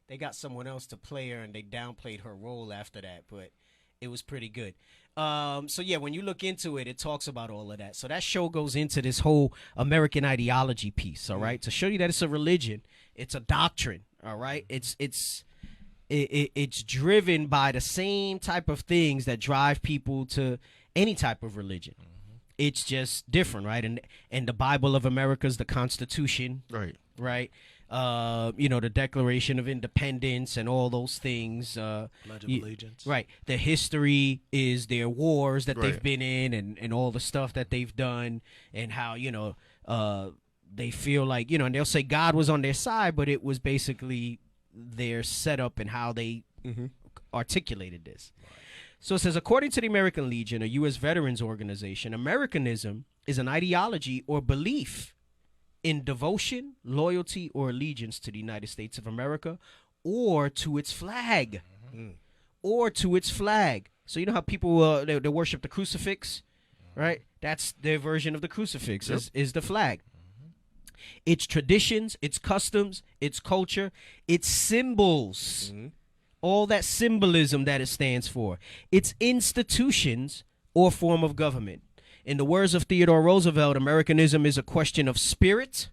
They got someone else to play her, and they downplayed her role after that, but it was pretty good. So yeah, when you look into it, it talks about all of that. So that show goes into this whole American ideology piece, all right, to show you that it's a religion, it's a doctrine, all right. It's driven by the same type of things that drive people to any type of religion. It's just different, right? And the Bible of America is the Constitution, right? The Declaration of Independence and all those things. Pledge of Allegiance. Right. The history is their wars that they've been in and all the stuff that they've done and how, they feel like, and they'll say God was on their side, but it was basically their setup and how they articulated this. So it says, according to the American Legion, a U.S. veterans organization, Americanism is an ideology or belief in devotion, loyalty, or allegiance to the United States of America or to its flag. Or to its flag. So you know how people, they worship the crucifix, right? That's their version of the crucifix, is the flag. Its traditions, its customs, its culture, its symbols, all that symbolism that it stands for, its institutions or form of government. In the words of Theodore Roosevelt, Americanism is a question of spirit,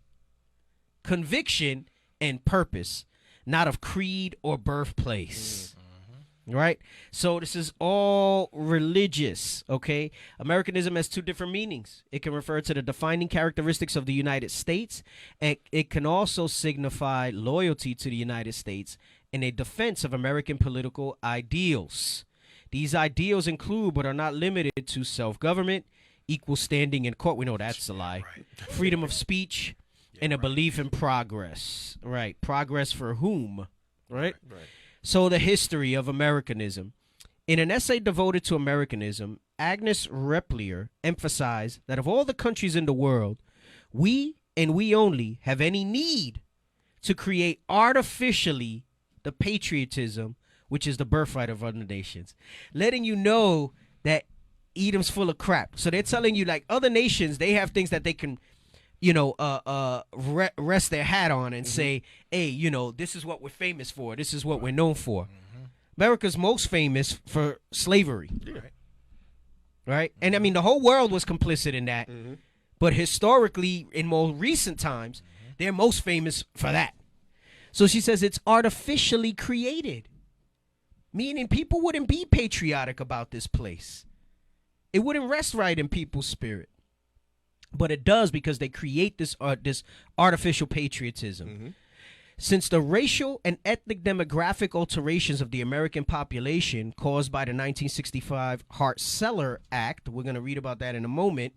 conviction, and purpose, not of creed or birthplace. Right? So this is all religious, okay? Americanism has two different meanings. It can refer to the defining characteristics of the United States, and it can also signify loyalty to the United States and a defense of American political ideals. These ideals include, but are not limited to, self-government, equal standing in court. We know that's a lie. Freedom of speech, and a belief in progress. Right. Progress for whom? Right? So the history of Americanism. In an essay devoted to Americanism, Agnes Repplier emphasized that of all the countries in the world, we and we only have any need to create artificially the patriotism which is the birthright of other nations. Letting you know that Edom's full of crap. So they're telling you, like, other nations, they have things that they can, rest their hat on and say, hey, this is what we're famous for. This is what we're known for. America's most famous for slavery. Right? And I mean, the whole world was complicit in that. But historically, in more recent times, they're most famous for that. So she says it's artificially created, meaning people wouldn't be patriotic about this place. It wouldn't rest right in people's spirit. But it does, because they create this artificial patriotism. Since the racial and ethnic demographic alterations of the American population caused by the 1965 Hart-Celler Act, we're going to read about that in a moment,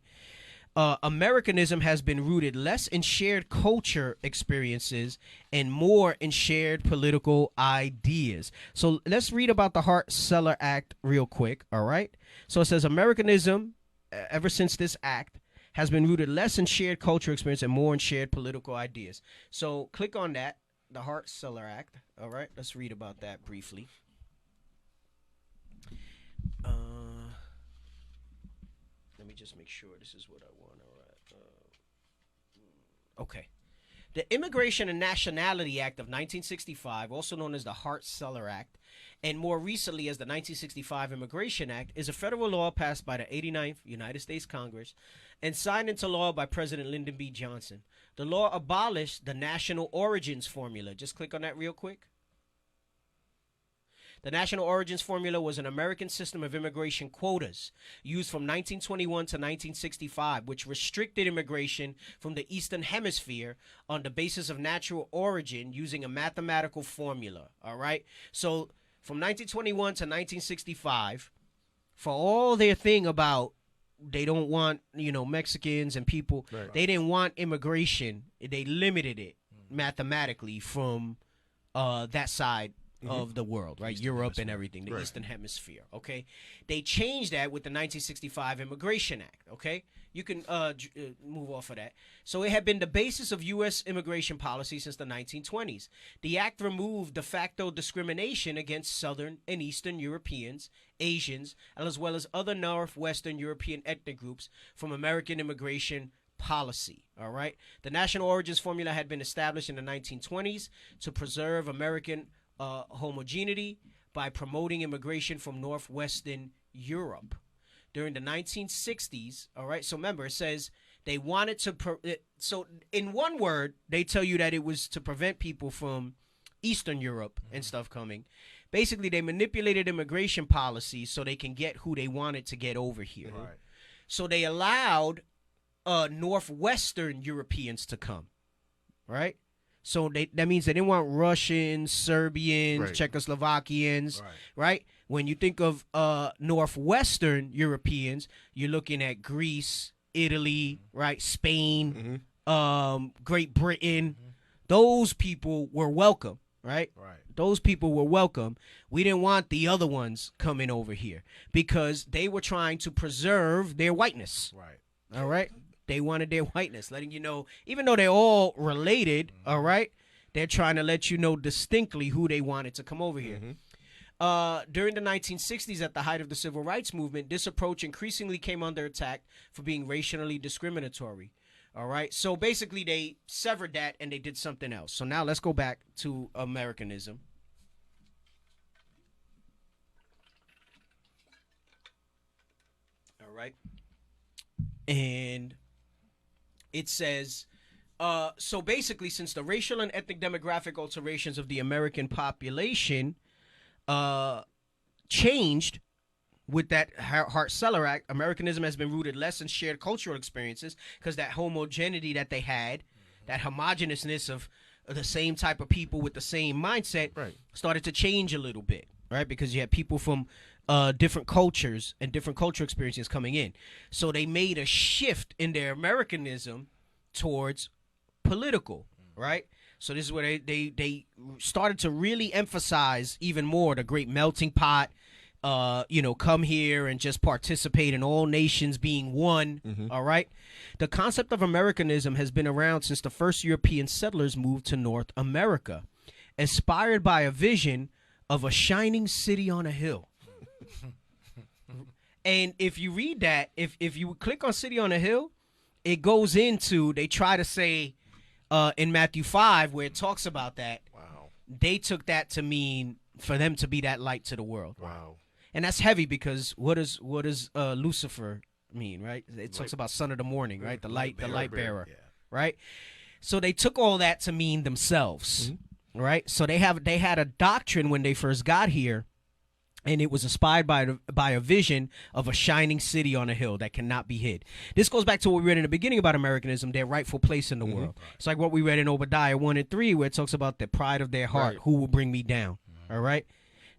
Americanism has been rooted less in shared culture experiences and more in shared political ideas. So let's read about the Hart-Celler Act real quick, all right? So it says Americanism, ever since this act, has been rooted less in shared culture experience and more in shared political ideas. So click on that, the Hart-Celler Act, all right? Let's read about that briefly. Let me just make sure this is what I want. All right. Okay. The Immigration and Nationality Act of 1965, also known as the Hart-Celler Act, and more recently as the 1965 Immigration Act, is a federal law passed by the 89th United States Congress and signed into law by President Lyndon B. Johnson. The law abolished the national origins formula. Just click on that real quick. The national origins formula was an American system of immigration quotas used from 1921 to 1965, which restricted immigration from the Eastern Hemisphere on the basis of natural origin using a mathematical formula. All right. So from 1921 to 1965, for all their thing about they don't want, Mexicans and people, they didn't want immigration. They limited it mathematically from that side of the world, right? Europe and everything, the Eastern Hemisphere, okay? They changed that with the 1965 Immigration Act, okay? You can move off of that. So it had been the basis of U.S. immigration policy since the 1920s. The act removed de facto discrimination against Southern and Eastern Europeans, Asians, as well as other Northwestern European ethnic groups from American immigration policy, all right? The national origins formula had been established in the 1920s to preserve American homogeneity by promoting immigration from Northwestern Europe. During the 1960s, all right, so remember, it says they wanted to, so in one word, they tell you that it was to prevent people from Eastern Europe and stuff coming. Basically, they manipulated immigration policies so they can get who they wanted to get over here. Right. So they allowed Northwestern Europeans to come, right? So that means they didn't want Russians, Serbians, Czechoslovakians, right? When you think of Northwestern Europeans, you're looking at Greece, Italy, right? Spain, Great Britain. Those people were welcome, right? Those people were welcome. We didn't want the other ones coming over here because they were trying to preserve their whiteness. All right? They wanted their whiteness, letting you know, even though they're all related, all right, they're trying to let you know distinctly who they wanted to come over here. During the 1960s, at the height of the civil rights movement, this approach increasingly came under attack for being racially discriminatory. All right, so basically they severed that and they did something else. So now let's go back to Americanism. All right, and it says, so basically, since the racial and ethnic demographic alterations of the American population changed with that Hart-Celler Act. Americanism has been rooted less in shared cultural experiences because that homogeneity that they had, that homogeneousness of the same type of people with the same mindset, started to change a little bit, right? Because you had people from different cultures and different cultural experiences coming in. So they made a shift in their Americanism towards political, right? So this is where they started to really emphasize even more the great melting pot, come here and just participate in all nations being one, all right? The concept of Americanism has been around since the first European settlers moved to North America, inspired by a vision of a shining city on a hill. And if you read that, if you click on City on a Hill, it goes into, they try to say in Matthew 5, where it talks about that, they took that to mean for them to be that light to the world. Wow. And that's heavy because what does Lucifer mean, right? It talks about son of the morning, right? The light bearer, right? So they took all that to mean themselves, right? So they had a doctrine when they first got here, and it was inspired by a vision of a shining city on a hill that cannot be hid. This goes back to what we read in the beginning about Americanism, their rightful place in the world. It's like what we read in Obadiah 1 and 3, where it talks about the pride of their heart, who will bring me down, all right?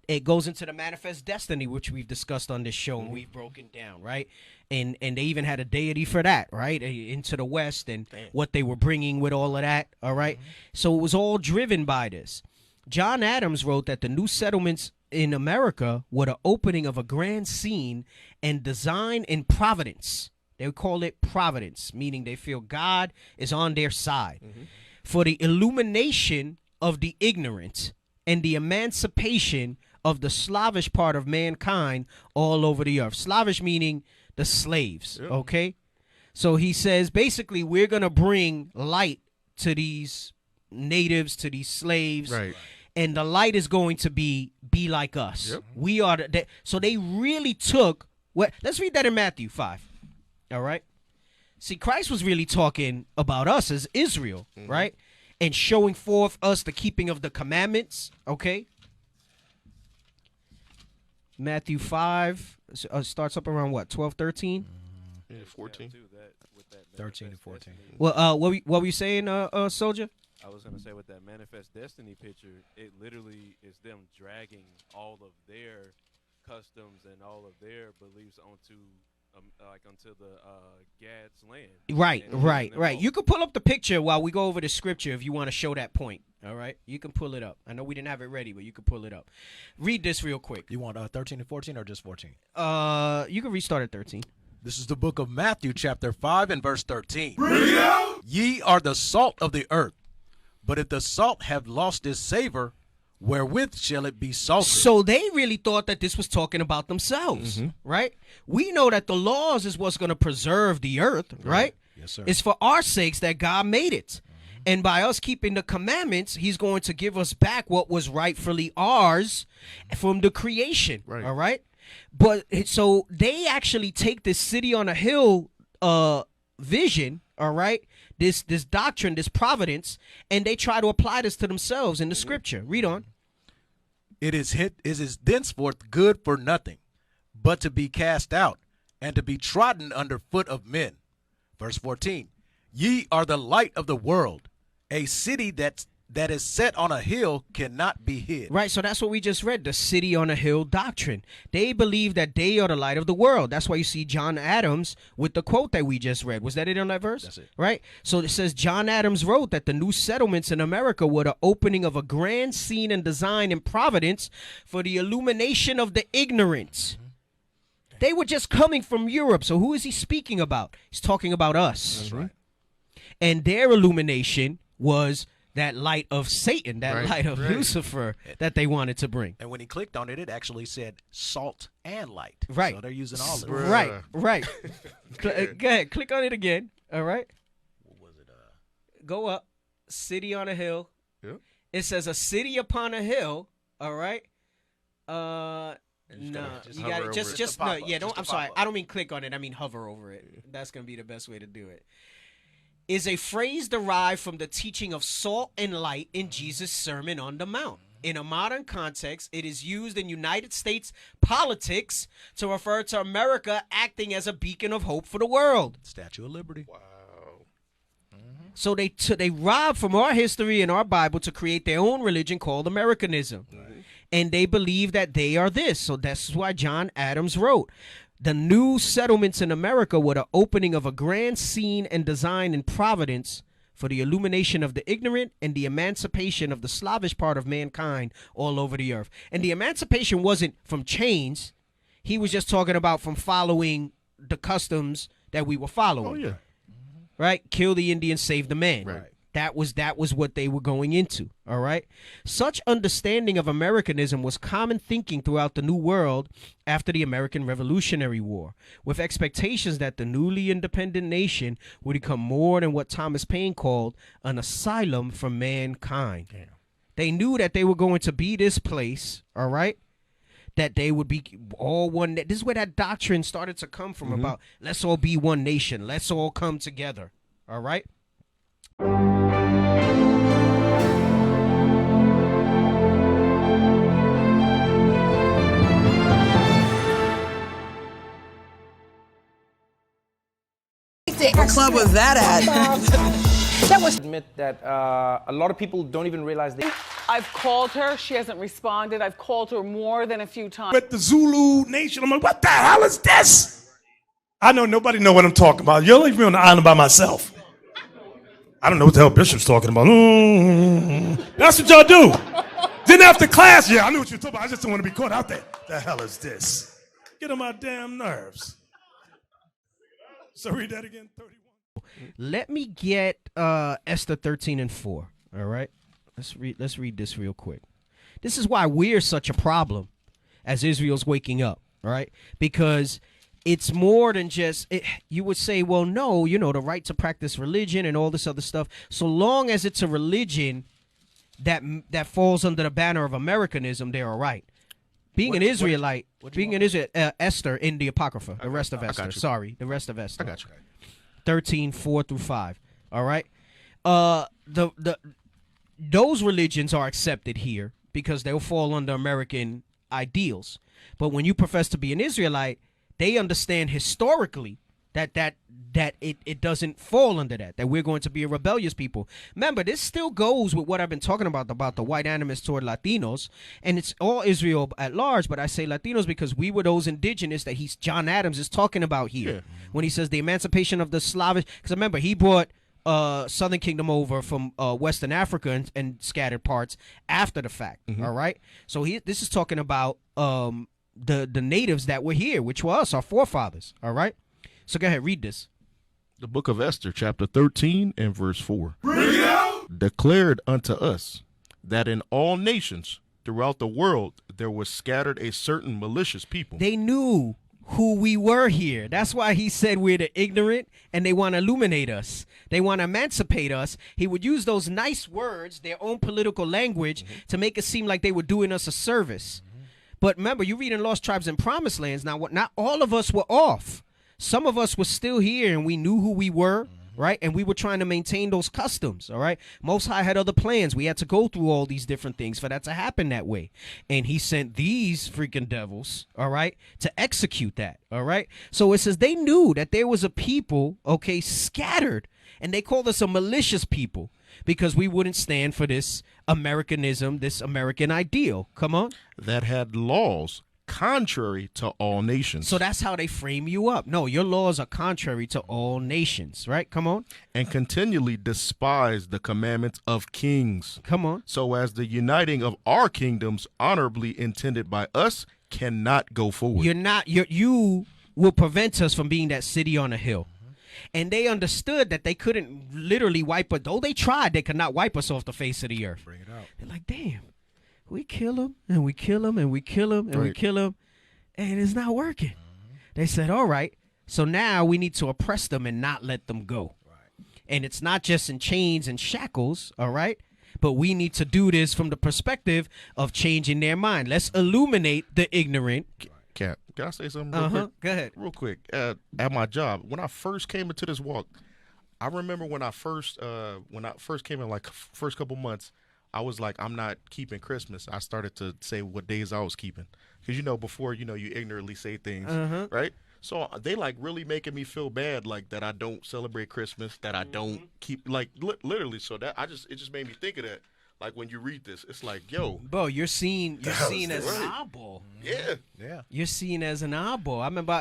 It goes into the manifest destiny, which we've discussed on this show and we've broken down, right? And they even had a deity for that, right? Into the West and what they were bringing with all of that, all right? So it was all driven by this. John Adams wrote that the new settlements in America were the opening of a grand scene and design in providence. They would call it providence, meaning they feel God is on their side. For the illumination of the ignorant and the emancipation of the Slavish part of mankind all over the earth. Slavish meaning the slaves, okay? So he says, basically, we're going to bring light to these natives, to these slaves. Right. And the light is going to be like us. We are so they really took what. Let's read that in Matthew 5. All right. See, Christ was really talking about us as Israel, right? And showing forth us the keeping of the commandments. Okay. Matthew 5 starts up around what, 12, 13? Yeah, 14. 13 and 14. Well, what were you saying, Soldier? I was going to say with that manifest destiny picture, it literally is them dragging all of their customs and all of their beliefs onto the Gad's land. Right. You can pull up the picture while we go over the scripture if you want to show that point. All right, you can pull it up. I know we didn't have it ready, but you can pull it up. Read this real quick. You want 13 and 14 or just 14? You can restart at 13. This is the book of Matthew, chapter 5 and verse 13. Ye are the salt of the earth. But if the salt have lost its savor, wherewith shall it be salted? So they really thought that this was talking about themselves, right? We know that the laws is what's going to preserve the earth, right? Yes, sir. It's for our sakes that God made it. And by us keeping the commandments, he's going to give us back what was rightfully ours from the creation, all right? But so they actually take this city on a hill vision, all right? This doctrine, this providence, and they try to apply this to themselves in the scripture. Read on. It is thenceforth good for nothing, but to be cast out, and to be trodden under foot of men. Verse 14. Ye are the light of the world. A city that is set on a hill cannot be hid. Right, so that's what we just read, the city on a hill doctrine. They believe that they are the light of the world. That's why you see John Adams with the quote that we just read. Was that it on that verse? That's it. Right? So it says John Adams wrote that the new settlements in America were the opening of a grand scene and design in providence for the illumination of the ignorant. They were just coming from Europe. So who is he speaking about? He's talking about us. That's right. And their illumination was that light of Satan, that light of Lucifer that they wanted to bring. And when he clicked on it, it actually said salt and light. Right. So they're using all of it. Right. Go ahead. Click on it again. All right. What was it? Go up. City on a hill. Yep. It says a city upon a hill. All right. No, you got it. Just no. Yeah. Don't. I'm sorry. I don't mean click on it. I mean hover over it. That's gonna be the best way to do it. Is a phrase derived from the teaching of salt and light in Jesus' Sermon on the Mount. In a modern context, it is used in United States politics to refer to America acting as a beacon of hope for the world. Statue of Liberty. Wow. So they rob from our history and our Bible to create their own religion called Americanism. And they believe that they are this. So that's why John Adams wrote, the new settlements in America were the opening of a grand scene and design in Providence for the illumination of the ignorant and the emancipation of the Slavish part of mankind all over the earth. And the emancipation wasn't from chains. He was just talking about from following the customs that we were following. Oh yeah. Right? Kill the Indian, save the man. Right. That was what they were going into. All right. Such understanding of Americanism was common thinking throughout the New World after the American Revolutionary War, with expectations that the newly independent nation would become more than what Thomas Paine called an asylum for mankind. Damn. They knew that they were going to be this place. All right. That they would be all one. This is where that doctrine started to come from about let's all be one nation. Let's all come together. All right. What club was that at? That was admit that a lot of people don't even realize they. I've called her. She hasn't responded. I've called her more than a few times. But the Zulu Nation, I'm like, what the hell is this? I know nobody know what I'm talking about. You'll leave me on the island by myself. I don't know what the hell Bishop's talking about. That's what y'all do. Then after class, yeah, I knew what you were talking about. I just don't want to be caught out there. The hell is this? Get on my damn nerves. So read that again, 31. Let me get Esther 13:4. All right. Let's read this real quick. This is why we're such a problem as Israel's waking up. All right. Because it's more than just you would say, well, no, the right to practice religion and all this other stuff. So long as it's a religion that falls under the banner of Americanism, they're all right. Being an Israelite, Esther in the Apocrypha, the rest of Esther. Sorry, the rest of Esther. I got you. 13:4-5. All right. Those religions are accepted here because they'll fall under American ideals. But when you profess to be an Israelite, they understand historically that it doesn't fall under that we're going to be a rebellious people. Remember, this still goes with what I've been talking about the white animus toward Latinos, and it's all Israel at large, but I say Latinos because we were those indigenous that John Adams is talking about here when he says the emancipation of the Slavish, because remember, he brought Southern Kingdom over from Western Africa and scattered parts after the fact. All right, so this is talking about the natives that were here, which were us, our forefathers. All right, so go ahead, read this. The book of Esther, chapter 13 and verse 4. Declared unto us that in all nations throughout the world there was scattered a certain malicious people. They knew who we were here. That's why he said we're the ignorant, and they want to illuminate us. They want to emancipate us. He would use those nice words, their own political language, to make it seem like they were doing us a service. But remember, you read in Lost Tribes and Promised Lands, now not all of us were off. Some of us were still here, and we knew who we were, right? And we were trying to maintain those customs, all right? Most High had other plans. We had to go through all these different things for that to happen that way. And he sent these freaking devils, all right, to execute that, all right? So it says they knew that there was a people, okay, scattered, and they called us a malicious people because we wouldn't stand for this Americanism, this American ideal. Come on. That had laws contrary to all nations. So that's how they frame you up. No, your laws are contrary to all nations, right? Come on. And continually despise the commandments of kings. Come on. So as the uniting of our kingdoms honorably intended by us cannot go forward. You will prevent us from being that city on a hill. And they understood that they couldn't literally wipe us. Though they tried, they could not wipe us off the face of the earth. Bring it out. They're like, damn. We kill him, and we kill him, and we kill him, and we kill him, and it's not working. They said, all right, so now we need to oppress them and not let them go. Right. And it's not just in chains and shackles, all right, but we need to do this from the perspective of changing their mind. Let's illuminate the ignorant. Cap, can I say something real quick? Go ahead. Real quick. At my job, when I first came into this walk, I remember when I first came in, like first couple months, I was like, I'm not keeping Christmas. I started to say what days I was keeping. Because, before, you ignorantly say things, right? So they like really making me feel bad, like that I don't celebrate Christmas, that I don't keep, like literally. So that it just made me think of that. Like when you read this, it's like, yo, bro, you're seen as an oddball. Yeah. You're seen as an oddball. I remember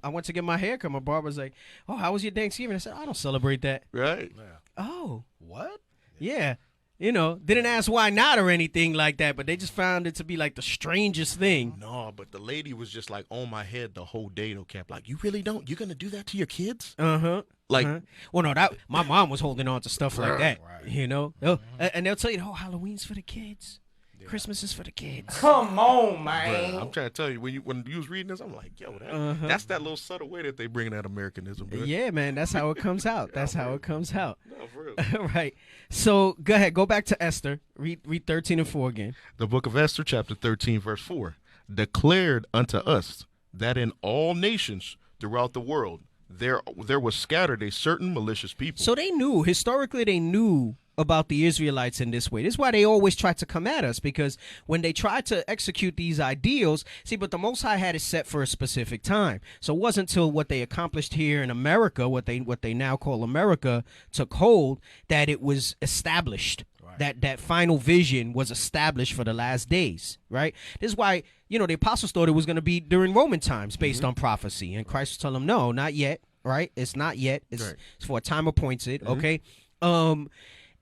I went to get my hair cut. My barber was like, "Oh, how was your Thanksgiving?" I said, "I don't celebrate that." Right. Yeah. Oh, What? yeah. Didn't ask why not or anything like that, but they just found it to be like the strangest thing. No, but the lady was just like on my head the whole day, though, Cap. Like, you really don't? You're gonna do that to your kids? Like, well, no, that my mom was holding on to stuff like that. Right. And they'll tell you, "Oh, Halloween's for the kids, Christmas is for the kids." Come on, man. I'm trying to tell you, when you was reading this, I'm like, yo, that's that little subtle way that they bring that Americanism. Bro. Yeah, man, that's how it comes out. That's how it comes out. No, for real. Right. So go ahead, go back to Esther. Read 13 and 4 again. The book of Esther, chapter 13, verse 4, declared unto us that in all nations throughout the world there was scattered a certain malicious people. So they knew, historically they knew about the Israelites in this way. This is why they always try to come at us, because when they try to execute these ideals, but the Most High had it set for a specific time. So it wasn't until what they accomplished here in America, what they now call America, took hold, that it was established. Right. That final vision was established for the last days, right? This is why, the apostles thought it was going to be during Roman times based on prophecy. And Christ was telling them, no, not yet, right? It's not yet. It's for a time appointed, okay?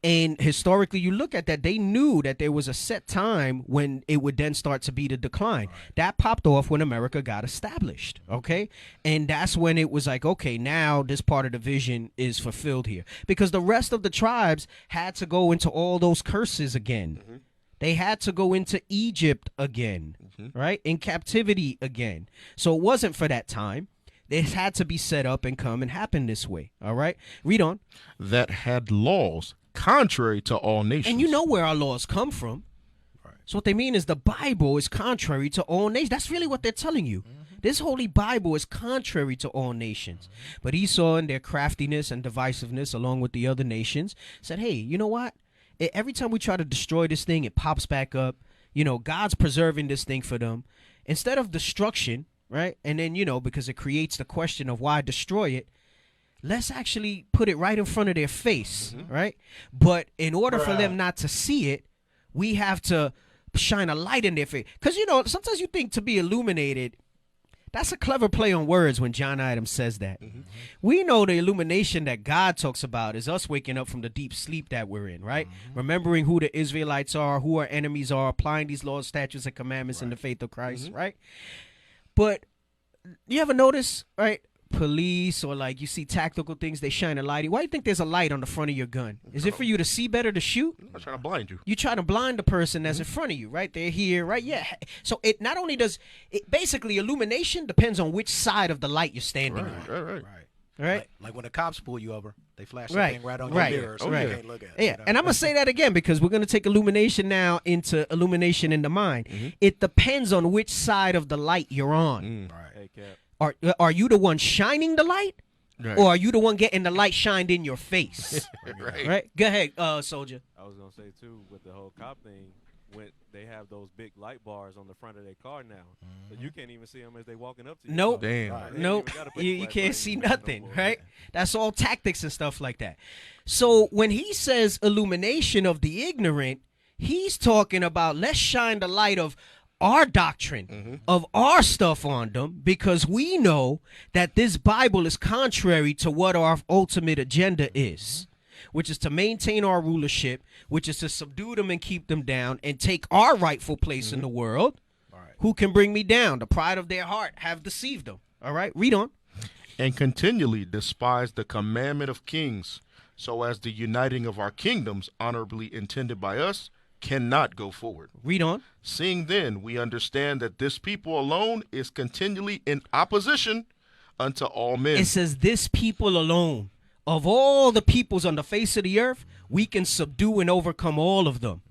And historically, you look at that, they knew that there was a set time when it would then start to be the decline. Right. That popped off when America got established, okay? And that's when it was like, okay, now this part of the vision is fulfilled here. Because the rest of the tribes had to go into all those curses again. They had to go into Egypt again, right? In captivity again. So it wasn't for that time. It had to be set up and come and happen this way, all right? Read on. That had laws contrary to all nations. And you know where our laws come from. Right. So what they mean is the Bible is contrary to all nations. That's really what they're telling you. This Holy Bible is contrary to all nations. But Esau, in their craftiness and divisiveness, along with the other nations, said, hey, you know what? Every time we try to destroy this thing, it pops back up. God's preserving this thing for them. Instead of destruction, right? And then, because it creates the question of why destroy it, let's actually put it right in front of their face, right? But in order for them not to see it, we have to shine a light in their face. Because, sometimes you think to be illuminated, that's a clever play on words when John Adams says that. We know the illumination that God talks about is us waking up from the deep sleep that we're in, right? Remembering who the Israelites are, who our enemies are, applying these laws, statutes, and commandments in the faith of Christ, right? But you ever notice, right? Police or like you see tactical things, they shine a light. Why do you think there's a light on the front of your gun? Is it for you to see better to shoot? I'm trying to blind you. You try to blind the person that's in front of you, right? They're here, right? Yeah. So it not only does it basically illumination depends on which side of the light you're standing on. Right. Like when the cops pull you over, they flash Right. something right on Right. your mirror so Right. you can't look at it. Yeah, and I'm going to say that again because we're going to take illumination now into illumination in the mind. It depends on which side of the light you're on. Right. Hey, Cap. Are you the one shining the light? Right. Or are you the one getting the light shined in your face? Right? Go ahead, soldier. I was gonna say too, with the whole cop thing, when they have those big light bars on the front of their car now, so you can't even see them as they walking up to you. Nope. Damn. Right. Nope. They ain't even gotta put You flash can't lights see in there nothing, no more. right? That's all tactics and stuff like that. So when he says illumination of the ignorant, he's talking about let's shine the light of our doctrine, of our stuff on them, because we know that this Bible is contrary to what our ultimate agenda is, which is to maintain our rulership, which is to subdue them and keep them down and take our rightful place in the world. Who can bring me down? The pride of their heart have deceived them. All right, read on. And continually despise the commandment of kings, so as the uniting of our kingdoms honorably intended by us cannot go forward. Read on. Seeing then we understand that this people alone is continually in opposition unto all men. It says this people alone. Of all the peoples on the face of the earth, we can subdue and overcome all of them.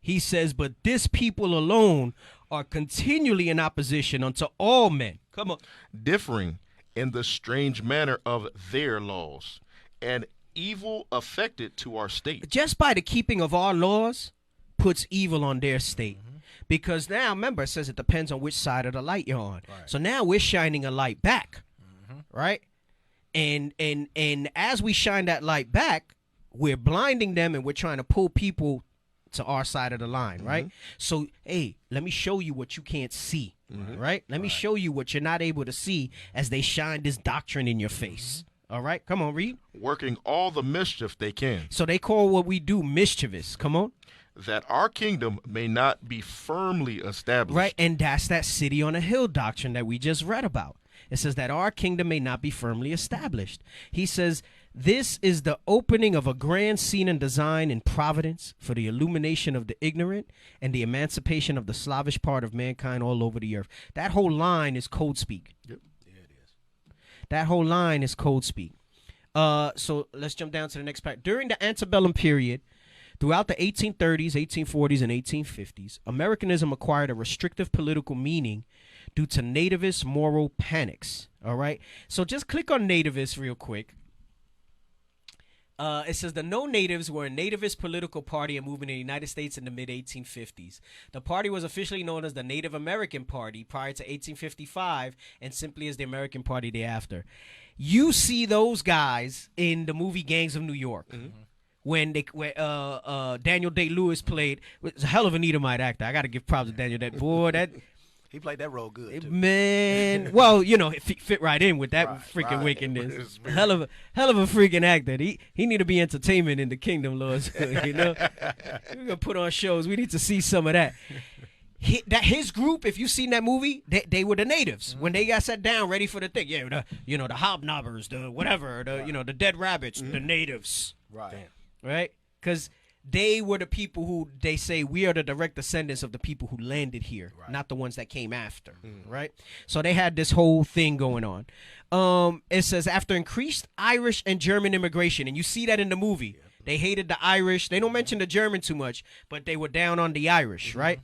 He says, but this people alone are continually in opposition unto all men. Come on. Differing in the strange manner of their laws, and evil affected to our state. Just by the keeping of our laws puts evil on their state. Because now, remember, it says it depends on which side of the light you're on. Right. So now we're shining a light back, right? And as we shine that light back, we're blinding them and we're trying to pull people to our side of the line, right? So, hey, let me show you what you can't see, right? Let me show you what you're not able to see as they shine this doctrine in your face. All right, come on, read. Working all the mischief they can, So they call what we do mischievous. Come on. that our kingdom may not be firmly established. Right, and that's that city on a hill doctrine that we just read about. It says that our kingdom may not be firmly established. He says, this is the opening of a grand scene and design in providence for the illumination of the ignorant and the emancipation of the slavish part of mankind all over the earth. That whole line is code speak. Yep. Yeah, it is. That whole line is code speak. So let's jump down to the next part. During the antebellum period, throughout the 1830s, 1840s, and 1850s, Americanism acquired a restrictive political meaning due to nativist moral panics. All right? So just click on nativist real quick. It says the No Natives were a nativist political party and movement in the United States in the mid-1850s. The party was officially known as the Native American Party prior to 1855 and simply as the American Party thereafter. You see those guys in the movie Gangs of New York. When Daniel Day-Lewis played, was a hell of an Edomite actor. I got to give props to Daniel Day. Boy, that He played that role good, too. man. Well, you know, it fit right in with that freaking right. wickedness. Hell of a freaking actor. He need to be entertainment in the kingdom, Lord. You know, we're gonna put on shows. We need to see some of that. His group, if you've seen that movie, they were the natives when they got sat down ready for the thing. Yeah, the hobnobbers, the whatever, the dead rabbits, the natives. Right. Right? Because they were the people who they say we are the direct descendants of the people who landed here, not the ones that came after. Right? So they had this whole thing going on. It says after increased Irish and German immigration, and you see that in the movie. They hated the Irish. They don't mention the German too much, but they were down on the Irish, right?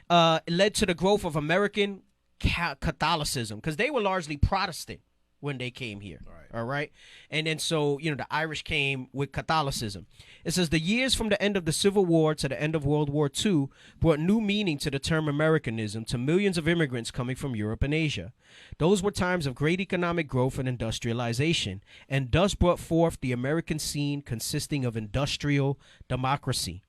It led to the growth of American Catholicism because they were largely Protestant when they came here. All right. And then so, the Irish came with Catholicism. It says the years from the end of the Civil War to the end of World War II brought new meaning to the term Americanism to millions of immigrants coming from Europe and Asia. Those were times of great economic growth and industrialization, and thus brought forth the American scene consisting of industrial democracy.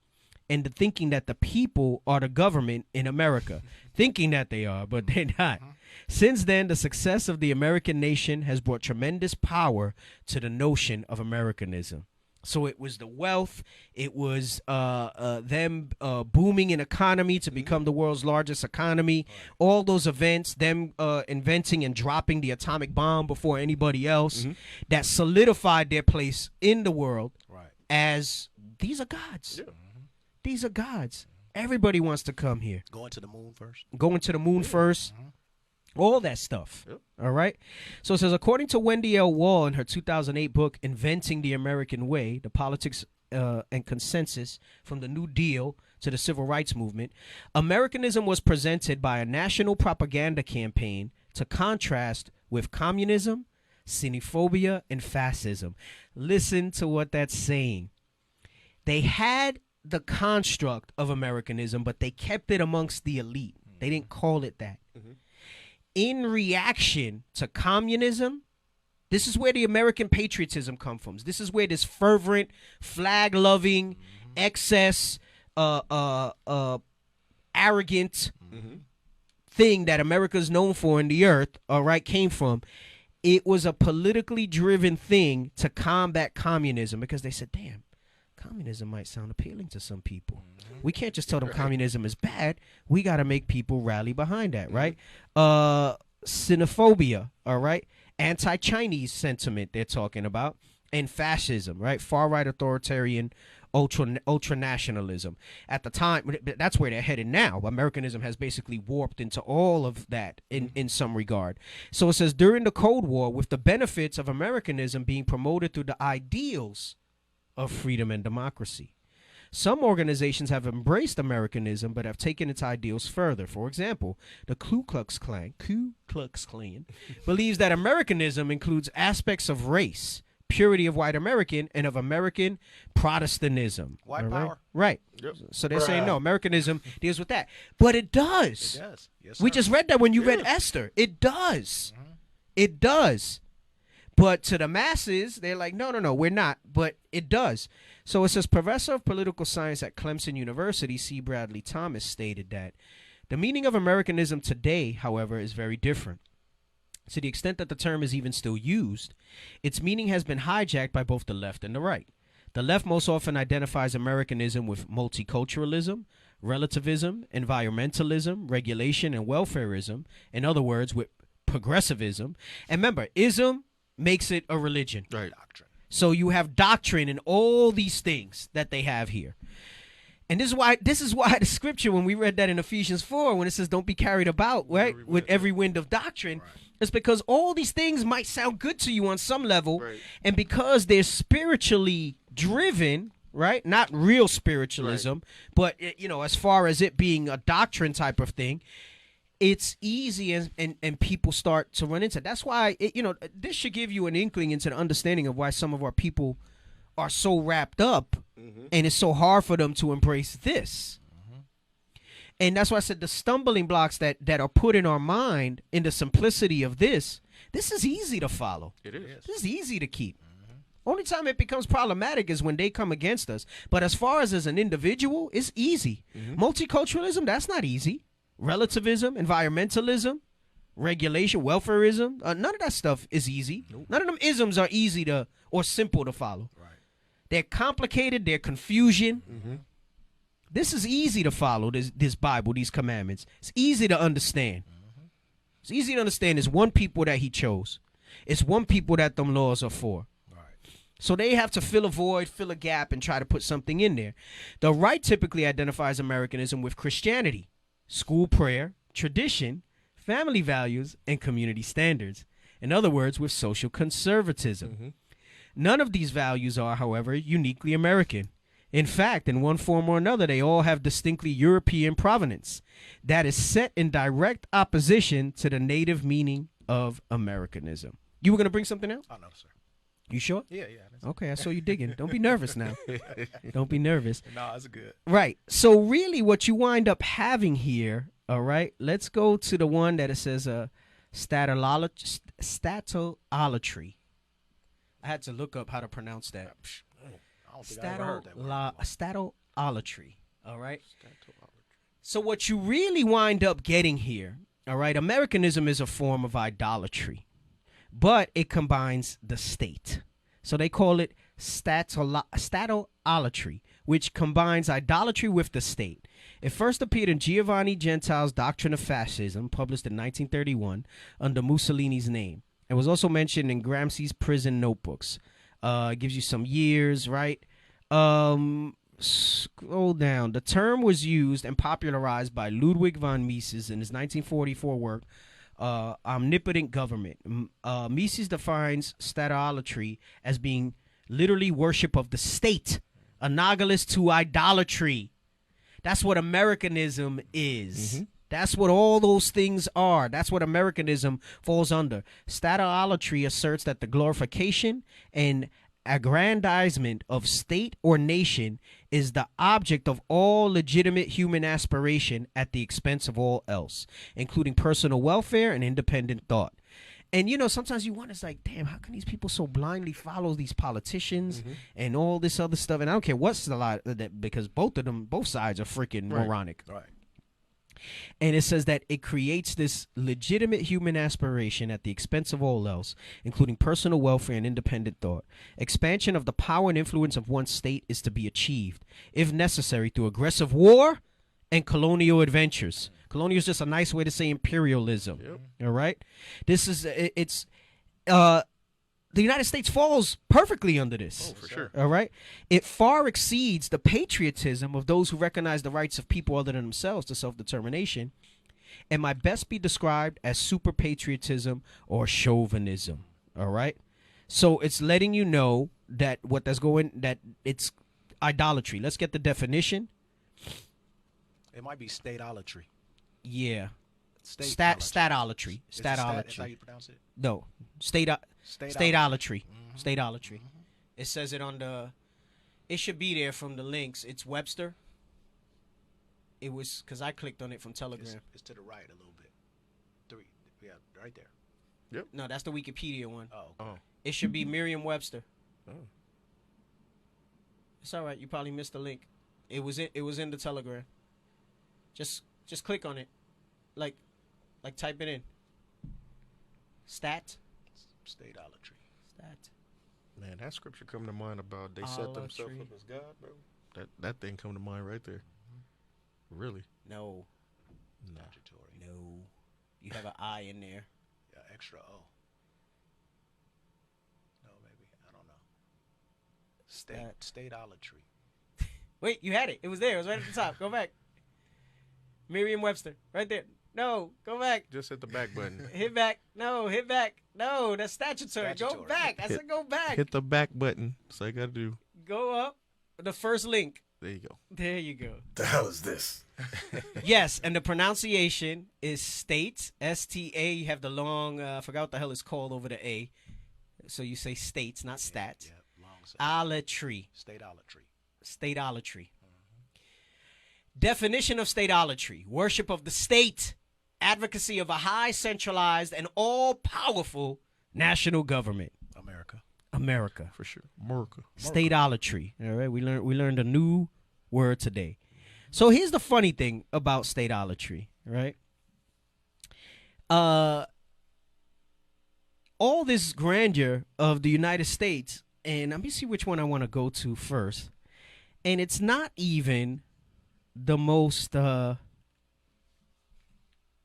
And the thinking that the people are the government in America. Thinking that they are, but they're not. Since then, the success of the American nation has brought tremendous power to the notion of Americanism. So it was the wealth, it was them booming in economy to become the world's largest economy, all those events, them inventing and dropping the atomic bomb before anybody else, that solidified their place in the world as these are gods. These are gods. Everybody wants to come here. Going to the moon first. Going to the moon first. All that stuff. All right. So it says, according to Wendy L. Wall in her 2008 book, Inventing the American Way, the politics and consensus from the New Deal to the Civil Rights Movement, Americanism was presented by a national propaganda campaign to contrast with communism, xenophobia, and fascism. Listen to what that's saying. They had the construct of Americanism, but they kept it amongst the elite. They didn't call it that. In reaction to communism, this is where the American patriotism comes from. This is where this fervent, flag-loving, excess, arrogant thing that America is known for in the earth, all right, came from. It was a politically driven thing to combat communism because they said, damn, communism might sound appealing to some people. We can't just tell them communism is bad. We got to make people rally behind that, right? Xenophobia, all right? Anti-Chinese sentiment they're talking about. And fascism, right? Far-right authoritarian ultra-nationalism. At the time, that's where they're headed now. Americanism has basically warped into all of that in some regard. So it says, during the Cold War, with the benefits of Americanism being promoted through the ideals of freedom and democracy. Some organizations have embraced Americanism but have taken its ideals further. For example, the Ku Klux Klan believes that Americanism includes aspects of race, purity of white American and of American Protestantism. White all right? power. Right. Yep. So they're saying no, Americanism deals with that. But it does. It does. Yes, We sir. just read that when you read Esther. It does. It does. But to the masses, they're like, no, we're not. But it does. So it says, Professor of Political Science at Clemson University, C. Bradley Thomas, stated that the meaning of Americanism today, however, is very different. To the extent that the term is even still used, its meaning has been hijacked by both the left and the right. The left most often identifies Americanism with multiculturalism, relativism, environmentalism, regulation, and welfareism. In other words, with progressivism. And remember, ism makes it a religion. Right. So you have doctrine and all these things that they have here. And this is why the scripture, when we read that in Ephesians 4, when it says don't be carried about, right, with every wind of doctrine, it's because all these things might sound good to you on some level, and because they're spiritually driven, right, not real spiritualism, but as far as it being a doctrine type of thing, it's easy and people start to run into it. That's why this should give you an inkling into the understanding of why some of our people are so wrapped up, and it's so hard for them to embrace this. And that's why I said the stumbling blocks that are put in our mind in the simplicity of this is easy to follow. It is. This is easy to keep. Only time it becomes problematic is when they come against us. But as far as an individual, it's easy. Multiculturalism, that's not easy. Relativism, environmentalism, regulation, welfareism, none of that stuff is easy. None of them isms are easy to or simple to follow. They're complicated. They're confusion. This is easy to follow, this Bible, these commandments. It's easy to understand. It's easy to understand. It's one people that he chose. It's one people that them laws are for. So they have to fill a void, fill a gap, and try to put something in there. The right typically identifies Americanism with Christianity, school prayer, tradition, family values, and community standards. In other words, with social conservatism. None of these values are, however, uniquely American. In fact, in one form or another, they all have distinctly European provenance that is set in direct opposition to the native meaning of Americanism. You were going to bring something else? Oh, no, sir. You sure? Yeah. Okay, I saw you digging. Don't be nervous now. Don't be nervous. No, that's good. Right. So really what you wind up having here, all right, let's go to the one that it says Stadolatry. I had to look up how to pronounce that. I don't think I ever heard that word. Stadolatry. All right. So what you really wind up getting here, all right, Americanism is a form of idolatry, but it combines the state. So they call it Stadolatry, which combines idolatry with the state. It first appeared in Giovanni Gentile's Doctrine of Fascism, published in 1931 under Mussolini's name. It was also mentioned in Gramsci's prison notebooks. It gives you some years, right? Scroll down. The term was used and popularized by Ludwig von Mises in his 1944 work, Omnipotent Government. Mises defines Stadolatry as being literally worship of the state, analogous to idolatry. That's what Americanism is. That's what all those things are. That's what Americanism falls under. Stadolatry asserts that the glorification and aggrandizement of state or nation is the object of all legitimate human aspiration at the expense of all else, including personal welfare and independent thought. And, sometimes you wonder, it's like, damn, how can these people so blindly follow these politicians and all this other stuff? And I don't care what's the lie, because both sides are freaking moronic. Right. And it says that it creates this legitimate human aspiration at the expense of all else, including personal welfare and independent thought. Expansion of the power and influence of one state is to be achieved, if necessary, through aggressive war and colonial adventures. Colonial is just a nice way to say imperialism. All right? The United States falls perfectly under this. Oh, for sure. All right? It far exceeds the patriotism of those who recognize the rights of people other than themselves to self-determination, and might best be described as super patriotism or chauvinism. All right? So it's letting you know that that it's idolatry. Let's get the definition. It might be stateolatry. Yeah. Stadolatry. Is it That's how Stadolatry. you pronounce it? No, Stadolatry. Stadolatry. It says it on the. It should be there from the links. It's Webster. It was because I clicked on it from Telegram. It's to the right a little bit. Yeah, right there. Yep. No, that's the Wikipedia one. Oh, okay. It should be Merriam-Webster. Oh. It's all right. You probably missed the link. It was in the Telegram. Just click on it, like type it in. Stadolatry. Man, that scripture come to mind about they set themselves up as God, bro. That thing come to mind right there. Really? No. Statutory. No. You have an I in there. Yeah, extra O. No, maybe. I don't know. Stadolatry. Wait, you had it. It was there. It was right at the top. Go back. Merriam-Webster. Right there. No, go back. Just hit the back button. Hit back. No, hit back. No, that's statutory. Go back. I said go back. Hit the back button. That's all you got to do. Go up. The first link. There you go. There you go. The hell is this? Yes, and the pronunciation is states, S-T-A. You have the long, I forgot what the hell it's called over the A. So you say states, not stats. Yeah, long Alatry. Stadolatry. Stadolatry. Definition of stadolatry: worship of the state, advocacy of a high, centralized, and all-powerful national government. America. For sure. America. Stadolatry. All right, we learned a new word today. So here's the funny thing about stadolatry, right? All this grandeur of the United States, and let me see which one I want to go to first. And it's not even the most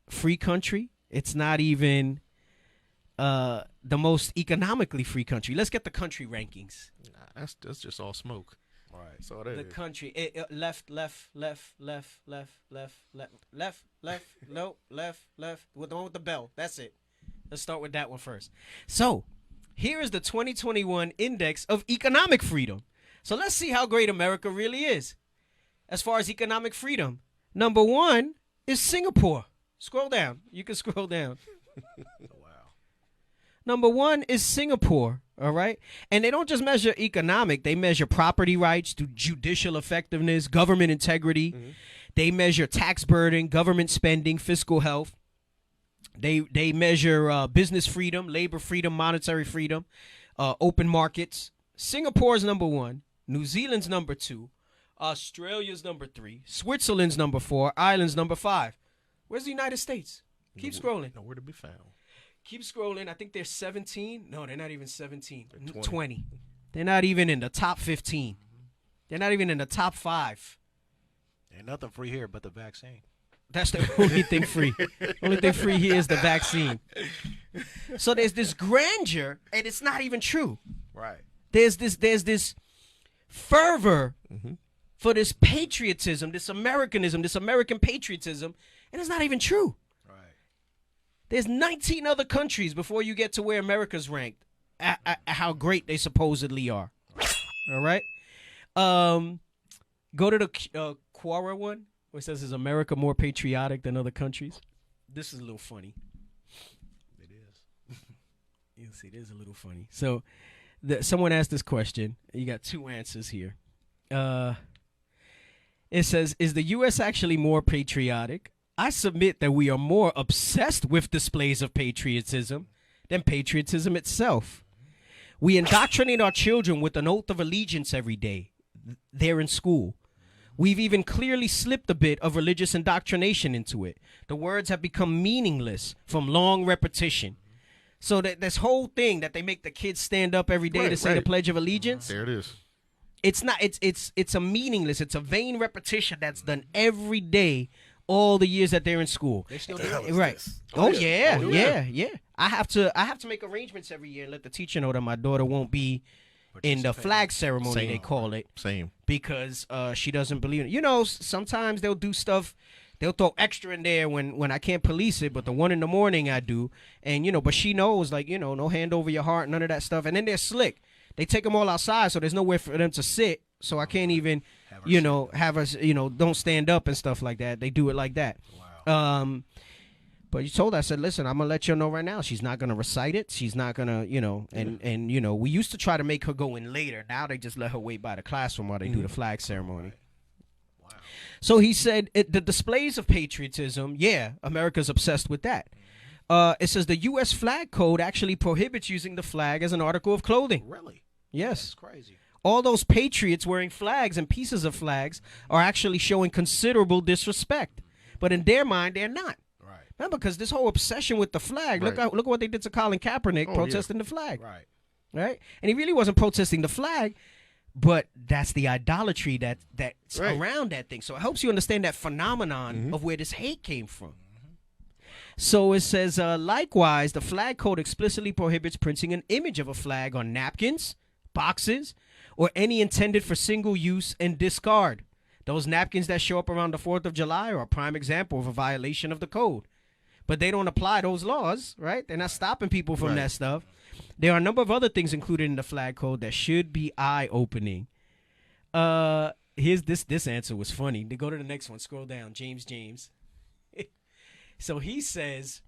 free country. It's not even the most economically free country. Let's get the country rankings. Nah, that's just all smoke. All right. So that The is. country, left, with the one with the bell. That's it. Let's start with that one first. So, here is the 2021 Index of Economic Freedom. So let's see how great America really is. As far as economic freedom, number 1 is Singapore. Scroll down. You can scroll down. Number 1 is Singapore, all right? And they don't just measure economic. They measure property rights, judicial effectiveness, government integrity. Mm-hmm. They measure tax burden, government spending, fiscal health. They measure business freedom, labor freedom, monetary freedom, open markets. Singapore's number 1. New Zealand's number 2. Australia's number 3. Switzerland's number 4. Ireland's number 5. Where's the United States? Keep scrolling. Nowhere to be found. Keep scrolling. I think they're 17. No, they're not even 17. They're 20. They're not even in the top 15. They're not even in the top 5. Ain't nothing free here but the vaccine. That's the only thing free. Only thing free here is the vaccine. So there's this grandeur, and it's not even true. Right. There's this fervor for this patriotism, this Americanism, this American patriotism, and it's not even true. There's 19 other countries before you get to where America's ranked at how great they supposedly are. All right? Go to the Quora one, where it says, is America more patriotic than other countries? This is a little funny. It is. You'll see, it is a little funny. So someone asked this question. You got 2 answers here. It says, is the U.S. actually more patriotic? I submit that we are more obsessed with displays of patriotism than patriotism itself. We indoctrinate our children with an oath of allegiance every day. They're in school. We've even clearly slipped a bit of religious indoctrination into it. The words have become meaningless from long repetition. So that this whole thing that they make the kids stand up every day to say the Pledge of Allegiance. There it is. It's not. It's a meaningless. It's a vain repetition that's done every day. All the years that they're in school. They still do it. it. Right. Oh yeah. I have to make arrangements every year and let the teacher know that my daughter won't be in the flag ceremony, they call it. Same. Because she doesn't believe in it. You know, sometimes they'll do stuff, they'll throw extra in there when I can't police it, but the 1 a.m. I do. And, but she knows, like, no hand over your heart, none of that stuff. And then they're slick. They take them all outside, so there's nowhere for them to sit. So I can't even, have us, don't stand up and stuff like that. They do it like that. Wow. But you told her, I said, listen, I'm going to let you know right now. She's not going to recite it. She's not going to, and we used to try to make her go in later. Now they just let her wait by the classroom while they do the flag ceremony. Wow. So he said the displays of patriotism, America's obsessed with that. It says the U.S. flag code actually prohibits using the flag as an article of clothing. Really? Yes. That's crazy. All those patriots wearing flags and pieces of flags are actually showing considerable disrespect. But in their mind, they're not. Remember, because this whole obsession with the flag, look at what they did to Colin Kaepernick protesting the flag. Right? And he really wasn't protesting the flag, but that's the idolatry that's around that thing. So it helps you understand that phenomenon of where this hate came from. So it says, likewise, the flag code explicitly prohibits printing an image of a flag on napkins, boxes, or any intended for single use and discard. Those napkins that show up around the 4th of July are a prime example of a violation of the code. But they don't apply those laws, right? They're not stopping people from that stuff. There are a number of other things included in the flag code that should be eye-opening. Here's this answer was funny. They go to the next one. Scroll down. James. So he says,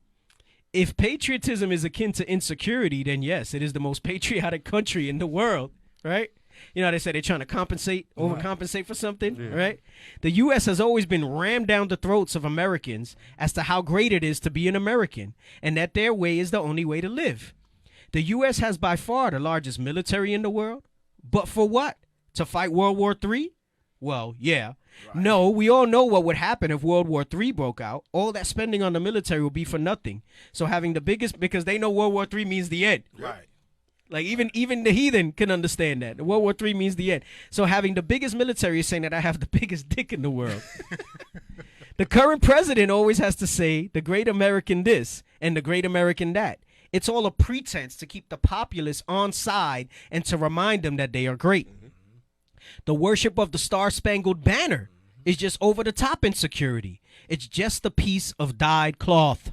if patriotism is akin to insecurity, then yes, it is the most patriotic country in the world, right? You know, they say they're trying to overcompensate for something, right? The U.S. has always been rammed down the throats of Americans as to how great it is to be an American and that their way is the only way to live. The U.S. has by far the largest military in the world. But for what? To fight World War III? Well, yeah. Right. No, we all know what would happen if World War III broke out. All that spending on the military will be for nothing. So having the biggest, because they know World War III means the end. Right. Like even the heathen can understand that. World War III means the end. So having the biggest military is saying that I have the biggest dick in the world. The current president always has to say the great American this and the great American that. It's all a pretense to keep the populace on side and to remind them that they are great. The worship of the Star-Spangled Banner is just over-the-top insecurity. It's just a piece of dyed cloth.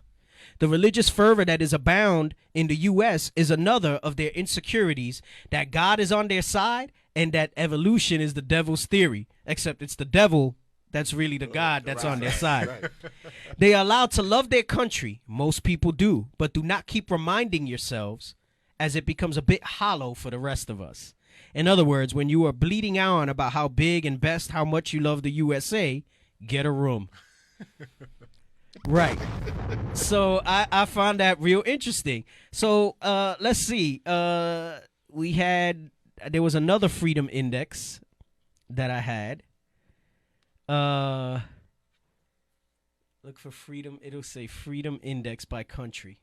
The religious fervor that is abound in the U.S. is another of their insecurities, that God is on their side and that evolution is the devil's theory, except it's the devil that's really the God that's on their side. They are allowed to love their country. Most people do, but do not keep reminding yourselves as it becomes a bit hollow for the rest of us. In other words, when you are bleating on about how big and best, how much you love the USA, get a room. Right. So I found that real interesting. So let's see. There was another freedom index that I had. Look for freedom. It'll say freedom index by country.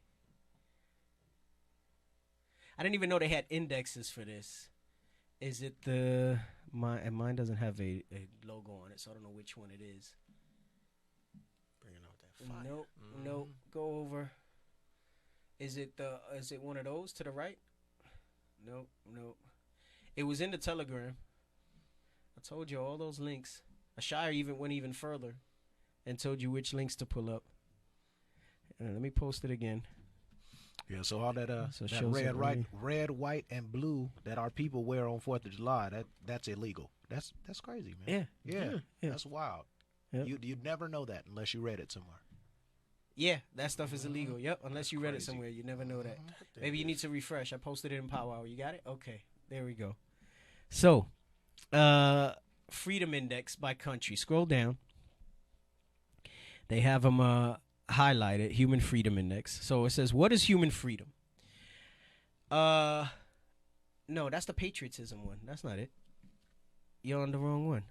I didn't even know they had indexes for this. Is it mine doesn't have a logo on it, so I don't know which one it is. Nope. Go over. Is it one of those to the right? Nope. It was in the Telegram. I told you all those links. Issachar even went even further and told you which links to pull up. Let me post it again. Yeah, so all that that red, white, and blue that our people wear on 4th of July, that's illegal. That's crazy, man. Yeah. That's wild. Yep. You'd never know that unless you read it somewhere. Yeah, that stuff is illegal. Yep, unless you read it somewhere, you never know that. Maybe you need to refresh. I posted it in Power Hour. You got it? Okay, there we go. So, freedom index by country. Scroll down. They have them highlighted, human freedom index. So it says, what is human freedom? No, that's the patriotism one. That's not it. You're on the wrong one.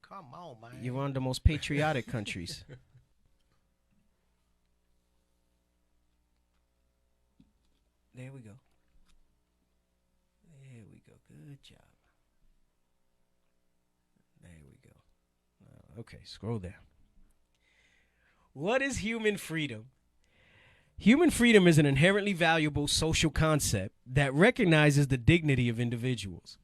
Come on, man. You're on the most patriotic countries. There we go. Good job. There we go. Okay, scroll down. What is human freedom? Human freedom is an inherently valuable social concept that recognizes the dignity of individuals.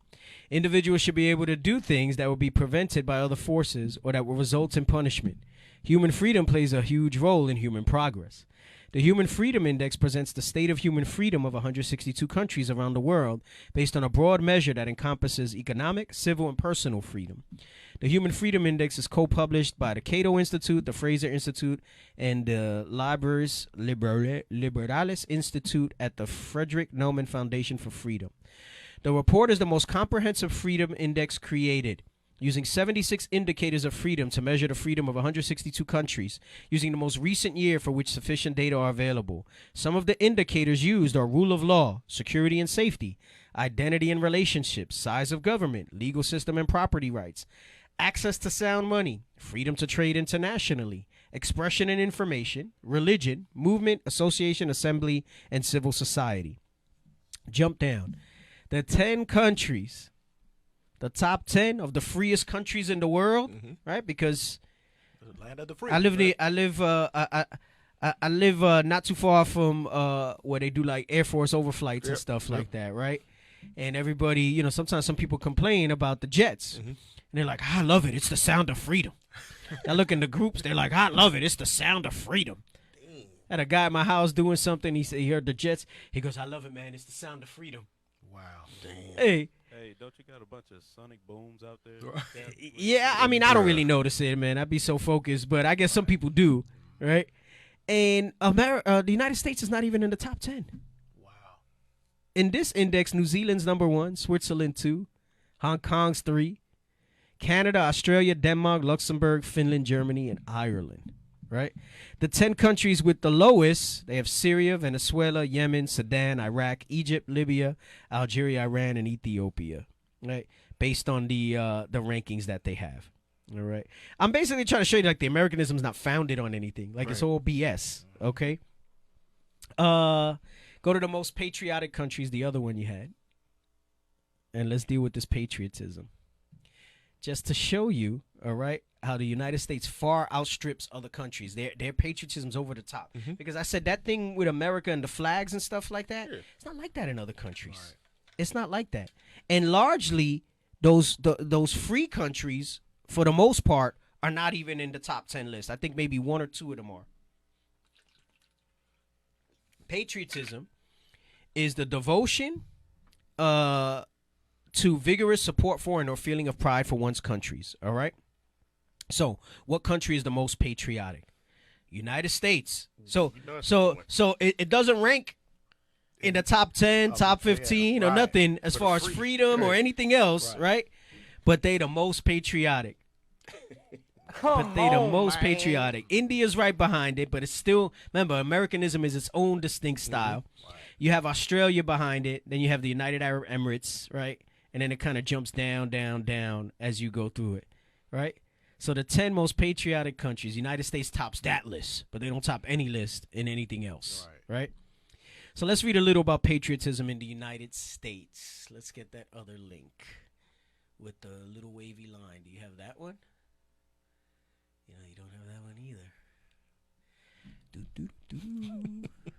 Individuals should be able to do things that will be prevented by other forces or that will result in punishment. Human freedom plays a huge role in human progress. The Human Freedom Index presents the state of human freedom of 162 countries around the world based on a broad measure that encompasses economic, civil, and personal freedom. The Human Freedom Index is co-published by the Cato Institute, the Fraser Institute, and the Liberales Institute at the Frederick Naumann Foundation for Freedom. The report is the most comprehensive freedom index created, using 76 indicators of freedom to measure the freedom of 162 countries, using the most recent year for which sufficient data are available. Some of the indicators used are rule of law, security and safety, identity and relationships, size of government, legal system and property rights, access to sound money, freedom to trade internationally, expression and information, religion, movement, association, assembly, and civil society. Jump down. The 10 countries, the top 10 of the freest countries in the world, right? Because The land of the free. I live right? I live not too far from where they do like Air Force overflights and stuff like that, right? And everybody, you know, sometimes some people complain about the jets, and they're like, "I love it. It's the sound of freedom." I look in the groups, they're like, "I love it. It's the sound of freedom." I had a guy at my house doing something. He said he heard the jets. He goes, "I love it, man. It's the sound of freedom." Wow. Hey. Hey, don't you got a bunch of sonic booms out there? Yeah, I mean, I don't really notice it, man. I'd be so focused, but I guess some people do, right? And the United States is not even in the top 10. Wow. In this index, New Zealand's number 1, Switzerland 2, Hong Kong's 3, Canada, Australia, Denmark, Luxembourg, Finland, Germany, and Ireland, right? The 10 countries with the lowest, they have Syria, Venezuela, Yemen, Sudan, Iraq, Egypt, Libya, Algeria, Iran, and Ethiopia, right? Based on the rankings that they have. All right. I'm basically trying to show you like the Americanism is not founded on anything. Like it's all BS. Okay. Go to the most patriotic countries, the other one you had. And let's deal with this patriotism. Just to show you, all right, how the United States far outstrips other countries. Their patriotism's over the top. Because I said that thing with America and the flags and stuff like that, it's not like that in other countries. Right. It's not like that. And largely, those free countries, for the most part, are not even in the top 10 list. I think maybe 1 or 2 of them are. Patriotism is the devotion to vigorous support for and or feeling of pride for one's countries. All right. So, what country is the most patriotic? United States. So it doesn't rank in the top 10, top 15, or nothing as far as freedom or anything else, right? But they the most patriotic. Patriotic. India's right behind it, but it's still, remember, Americanism is its own distinct style. You have Australia behind it, then you have the United Arab Emirates, right? And then it kind of jumps down, down, down as you go through it, right? So the 10 most patriotic countries, United States tops that list, but they don't top any list in anything else, right? So let's read a little about patriotism in the United States. Let's get that other link with the little wavy line. Do you have that one? You know, you don't have that one either.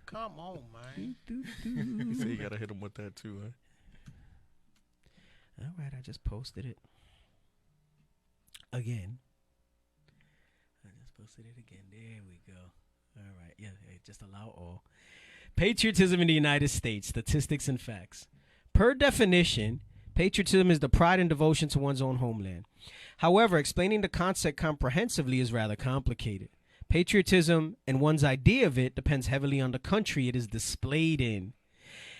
Come on, man. You say you gotta hit him with that too, huh? All right, I just posted it again. There we go. All right, yeah, just allow all. Patriotism in the United States, statistics and facts. Per definition, patriotism is the pride and devotion to one's own homeland. However, explaining the concept comprehensively is rather complicated. Patriotism and one's idea of it depends heavily on the country it is displayed in,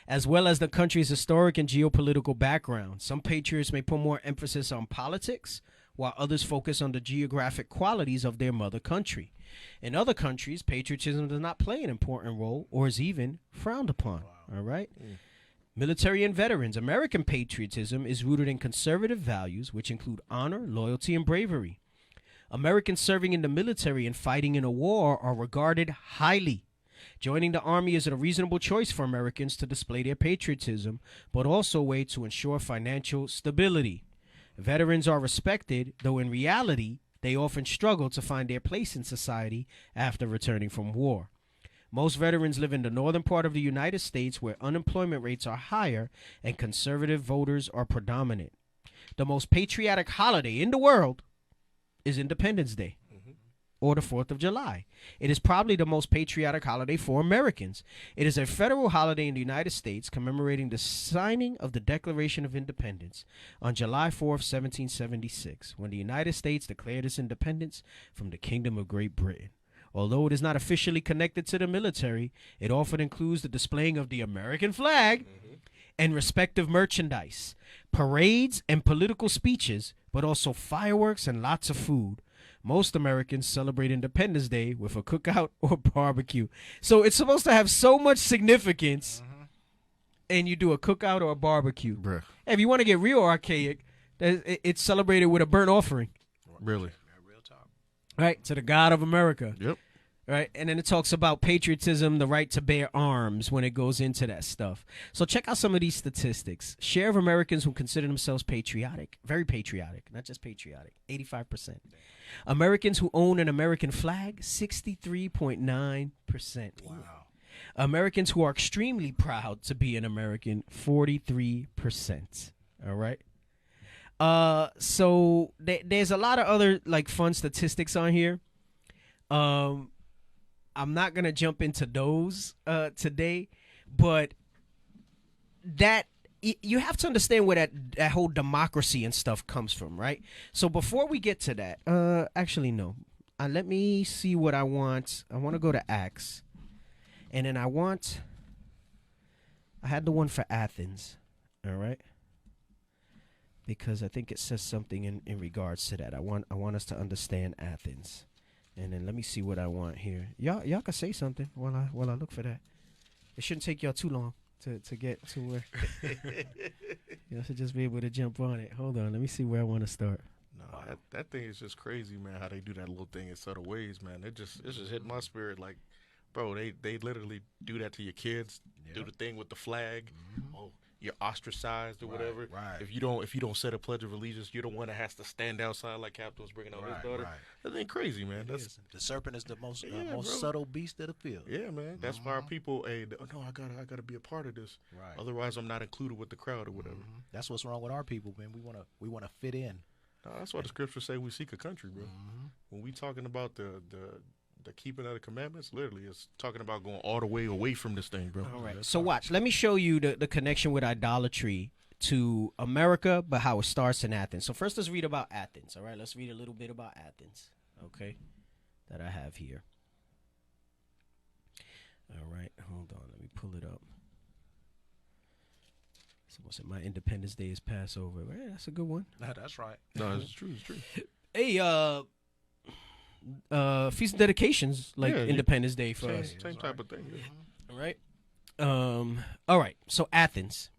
as well as the country's historic and geopolitical background. Some patriots may put more emphasis on politics, while others focus on the geographic qualities of their mother country. In other countries, patriotism does not play an important role or is even frowned upon. All right? Military and veterans. American patriotism is rooted in conservative values, which include honor, loyalty, and bravery. Americans serving in the military and fighting in a war are regarded highly. Joining the Army is a reasonable choice for Americans to display their patriotism, but also a way to ensure financial stability. Veterans are respected, though in reality, they often struggle to find their place in society after returning from war. Most veterans live in the northern part of the United States, where unemployment rates are higher and conservative voters are predominant. The most patriotic holiday in the world is Independence Day. or the 4th of July. It is probably the most patriotic holiday for Americans. It is a federal holiday in the United States commemorating the signing of the Declaration of Independence on July 4th, 1776, when the United States declared its independence from the Kingdom of Great Britain. Although it is not officially connected to the military, it often includes the displaying of the American flag and respective merchandise, parades and political speeches, but also fireworks and lots of food. Most Americans celebrate Independence Day with a cookout or barbecue. So it's supposed to have so much significance, and you do a cookout or a barbecue. Bruh. If you want to get real archaic, it's celebrated with a burnt offering. Really? Real talk. Right, to the God of America. Yep. Right, and then it talks about patriotism, the right to bear arms when it goes into that stuff. So check out some of these statistics. Share of Americans who consider themselves patriotic, very patriotic, not just patriotic, 85%. Americans who own an American flag, 63.9%. Wow. Americans who are extremely proud to be an American, 43%. All right. So there's a lot of other like fun statistics on here. I'm not going to jump into those today, but that you have to understand where that whole democracy and stuff comes from, right? So before we get to that, actually, no. Let me see what I want. I want to go to Acts, and then I had the one for Athens, all right? Because I think it says something in regards to that. I want us to understand Athens. And then let me see what I want here. Y'all can say something while I look for that. It shouldn't take y'all too long to get to where y'all should just be able to jump on it. Hold on, let me see where I want to start. No, that thing is just crazy, man. How they do that little thing in subtle ways, man. It just hit my spirit. Like, bro, they literally do that to your kids. Yep. Do the thing with the flag. Oh, you're ostracized or whatever. Right. If you don't set a pledge of allegiance, you're the one that has to stand outside like Captain was bringing out his daughter. Right. That ain't crazy, man. The serpent is the most bro. subtle beast of the field. Yeah, man. That's why people, I gotta be a part of this. Right. Otherwise, I'm not included with the crowd or whatever. That's what's wrong with our people, man. We wanna fit in. No, that's why the scriptures say we seek a country, bro. When we talking about the keeping of the commandments, literally, it's talking about going all the way away from this thing, bro. All right. So watch. Let me show you the connection with idolatry to America, but how it starts in Athens. So first, let's read about Athens. All right. Let's read a little bit about Athens. Okay. That I have here. All right. Hold on. Let me pull it up. So what's it? My Independence Day is Passover. Right, that's a good one. That's right. No, it's true. It's true. Hey, feast of dedications like Independence Day for us. Same type of thing. Yeah. All right. All right. So Athens.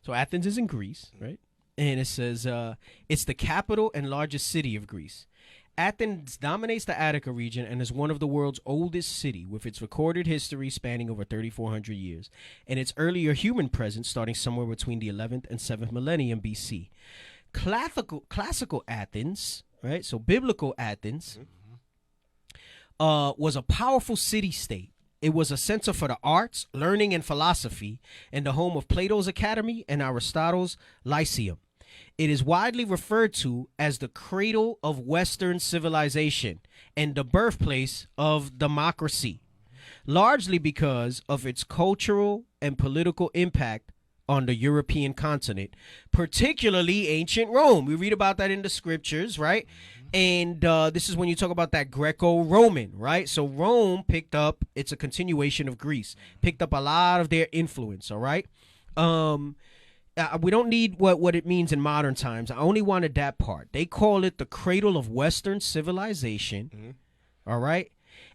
So Athens is in Greece, right? And it says it's the capital and largest city of Greece. Athens dominates the Attica region and is one of the world's oldest city, with its recorded history spanning over 3,400 years, and its earlier human presence starting somewhere between the 11th and 7th millennium BC. Classical Athens, right? So biblical Athens was a powerful city-state. It was a center for the arts, learning, and philosophy, and the home of Plato's Academy and Aristotle's Lyceum. It is widely referred to as the cradle of Western civilization and the birthplace of democracy, largely because of its cultural and political impact on the European continent, particularly ancient Rome. We read about that in the scriptures, right? And this is when you talk about that Greco-Roman, right? So Rome picked up, it's a continuation of Greece, picked up a lot of their influence, all right? We don't need what it means in modern times. I only wanted that part. They call it the cradle of Western civilization, all right?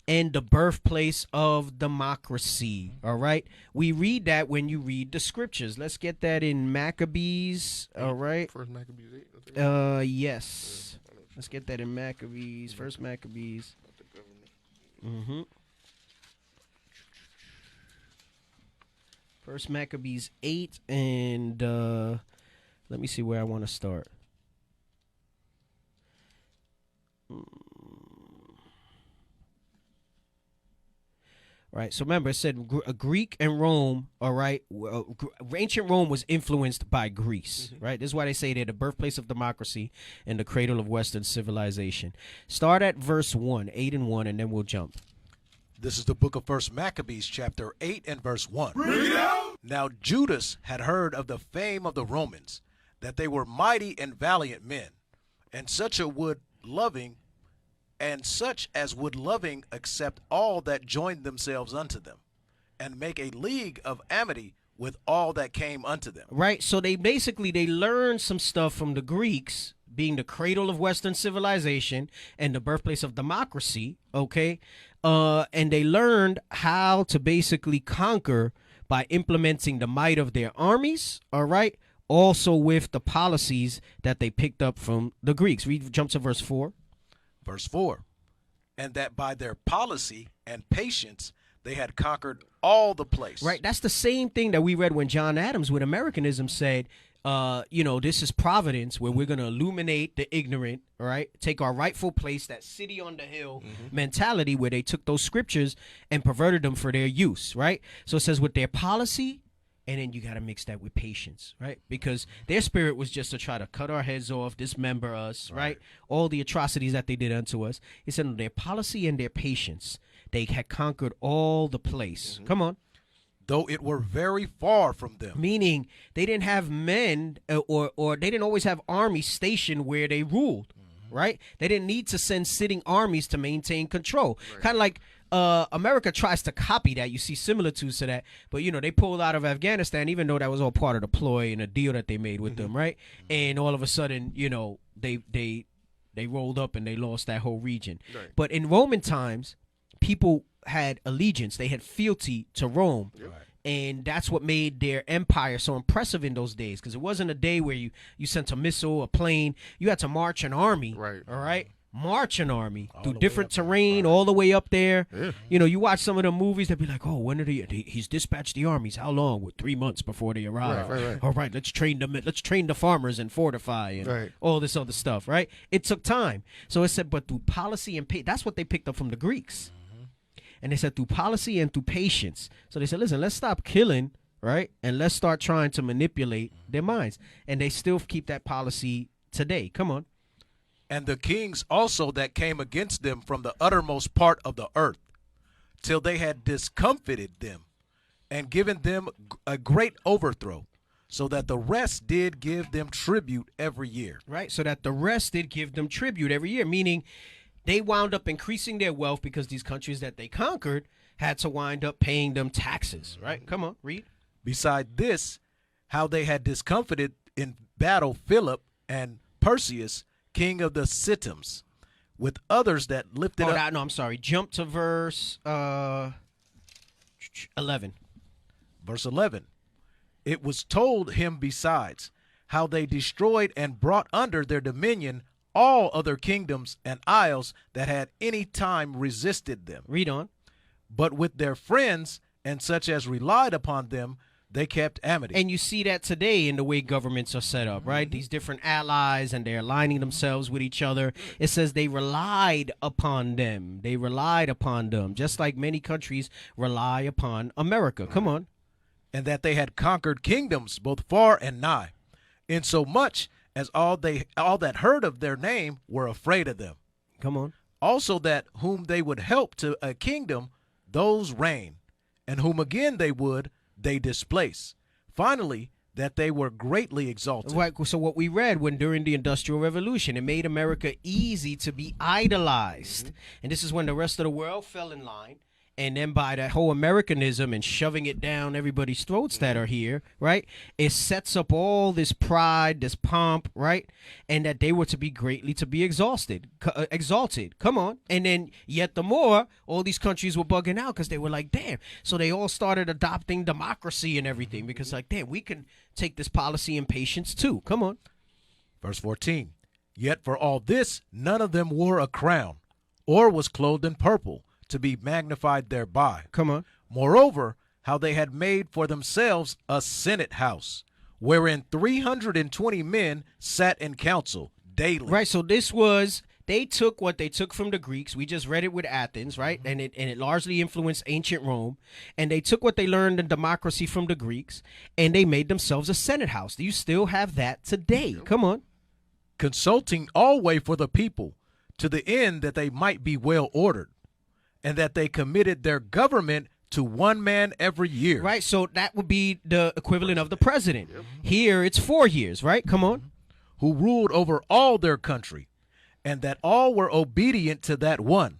And the birthplace of democracy, all right? We read that when you read the scriptures. Let's get that in Maccabees, all right? First Maccabees 8. Yes. Let's get that in Maccabees. First Maccabees. First Maccabees 8, and let me see where I want to start. Right. So remember, it said Greek and Rome. All right. Ancient Rome was influenced by Greece. Right. This is why they say they're the birthplace of democracy and the cradle of Western civilization. Start at verse 1, 8 and 1, and then we'll jump. This is the book of First Maccabees, chapter 8 and verse 1. Now Judas had heard of the fame of the Romans, that they were mighty and valiant men, and such as would loving accept all that joined themselves unto them, and make a league of amity with all that came unto them. Right. So they learned some stuff from the Greeks, being the cradle of Western civilization and the birthplace of democracy. Okay. And they learned how to basically conquer by implementing the might of their armies. All right. Also with the policies that they picked up from the Greeks. Jump to verse 4. Verse 4. And that by their policy and patience they had conquered all the place. Right. That's the same thing that we read when John Adams with Americanism said, this is providence, where we're going to illuminate the ignorant, all right? Take our rightful place, that city on the hill mentality, where they took those scriptures and perverted them for their use, right? So it says with their policy, and then you got to mix that with patience, right? Because their spirit was just to try to cut our heads off, dismember us, right? All the atrocities that they did unto us. He said their policy and their patience, they had conquered all the place. Come on. Though it were very far from them. Meaning they didn't have men or they didn't always have armies stationed where they ruled, right? They didn't need to send sitting armies to maintain control. Kind of like America tries to copy that. You see similitudes to that. But, they pulled out of Afghanistan, even though that was all part of the ploy and a deal that they made with them, right? And all of a sudden, they rolled up and they lost that whole region. Right. But in Roman times, people had allegiance. They had fealty to Rome. Right. And that's what made their empire so impressive in those days, because it wasn't a day where you sent a missile, a plane. You had to march an army, all right? March an army through different terrain all the way up there. Yeah. You watch some of the movies, they'd be like, oh, when did he's dispatched the armies? How long? With 3 months before they arrive. Right. All right, let's train the farmers and fortify and all this other stuff, right? It took time. So it said, but through policy and that's what they picked up from the Greeks. And they said through policy and through patience. So they said, listen, let's stop killing, right? And let's start trying to manipulate their minds. And they still keep that policy today. Come on. And the kings also that came against them from the uttermost part of the earth, till they had discomfited them and given them a great overthrow, so that the rest did give them tribute every year. Right, so that the rest did give them tribute every year, meaning they wound up increasing their wealth because these countries that they conquered had to wind up paying them taxes, right? Come on, read. Beside this, how they had discomfited in battle Philip and Perseus, king of the Scythians, with others that lifted up. No, I'm sorry. Jump to verse 11. Verse 11. It was told him besides, how they destroyed and brought under their dominion all other kingdoms and isles that had any time resisted them. Read on. But with their friends and such as relied upon them, they kept amity. And you see that today in the way governments are set up, right? These different allies, and they're aligning themselves with each other. It says they relied upon them. They relied upon them, just like many countries rely upon America. Come on. And that they had conquered kingdoms both far and nigh, insomuch as all that heard of their name were afraid of them. Come on. Also that whom they would help to a kingdom, those reign, and whom again they displace. Finally, that they were greatly exalted. Right. So what we read during the Industrial Revolution, it made America easy to be idolized. And this is when the rest of the world fell in line. And then by that whole Americanism and shoving it down everybody's throats that are here, right, it sets up all this pride, this pomp, right, and that they were to be greatly exalted. Come on. And then yet the more, all these countries were bugging out because they were like, damn. So they all started adopting democracy and everything because like, damn, we can take this policy and patience too. Come on. Verse 14. Yet for all this, none of them wore a crown or was clothed in purple, to be magnified thereby. Come on. Moreover, how they had made for themselves a senate house, wherein 320 men sat in council daily. Right, so this was They took what they took from the Greeks. We just read it with Athens, right? And it largely influenced ancient Rome. And they took what they learned in democracy from the Greeks, and they made themselves a Senate house. Do you still have that today? Come on. Consulting always for the people, to the end that they might be well ordered, and that they committed their government to one man every year. Right, so that would be the equivalent of the president. Here, it's 4 years, right? Come on. Who ruled over all their country, and that all were obedient to that one,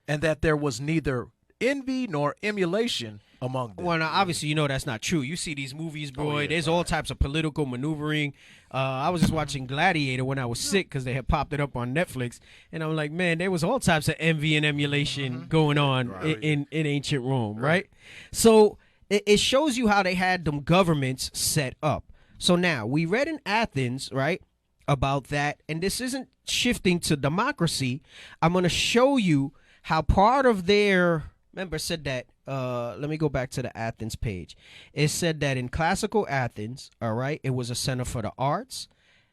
and that there was neither envy nor emulation among them. Well, now, obviously, you know that's not true. You see these movies, boy, there's all types of political maneuvering. I was just watching Gladiator when I was sick because they had popped it up on Netflix. And I'm like, man, there was all types of envy and emulation going on in ancient Rome, right? So it shows you how they had them governments set up. So now, we read in Athens, right, about that. And this isn't shifting to democracy. I'm going to show you how part of their... Remember, it said that, let me go back to the Athens page. It said that in classical Athens, all right, it was a center for the arts,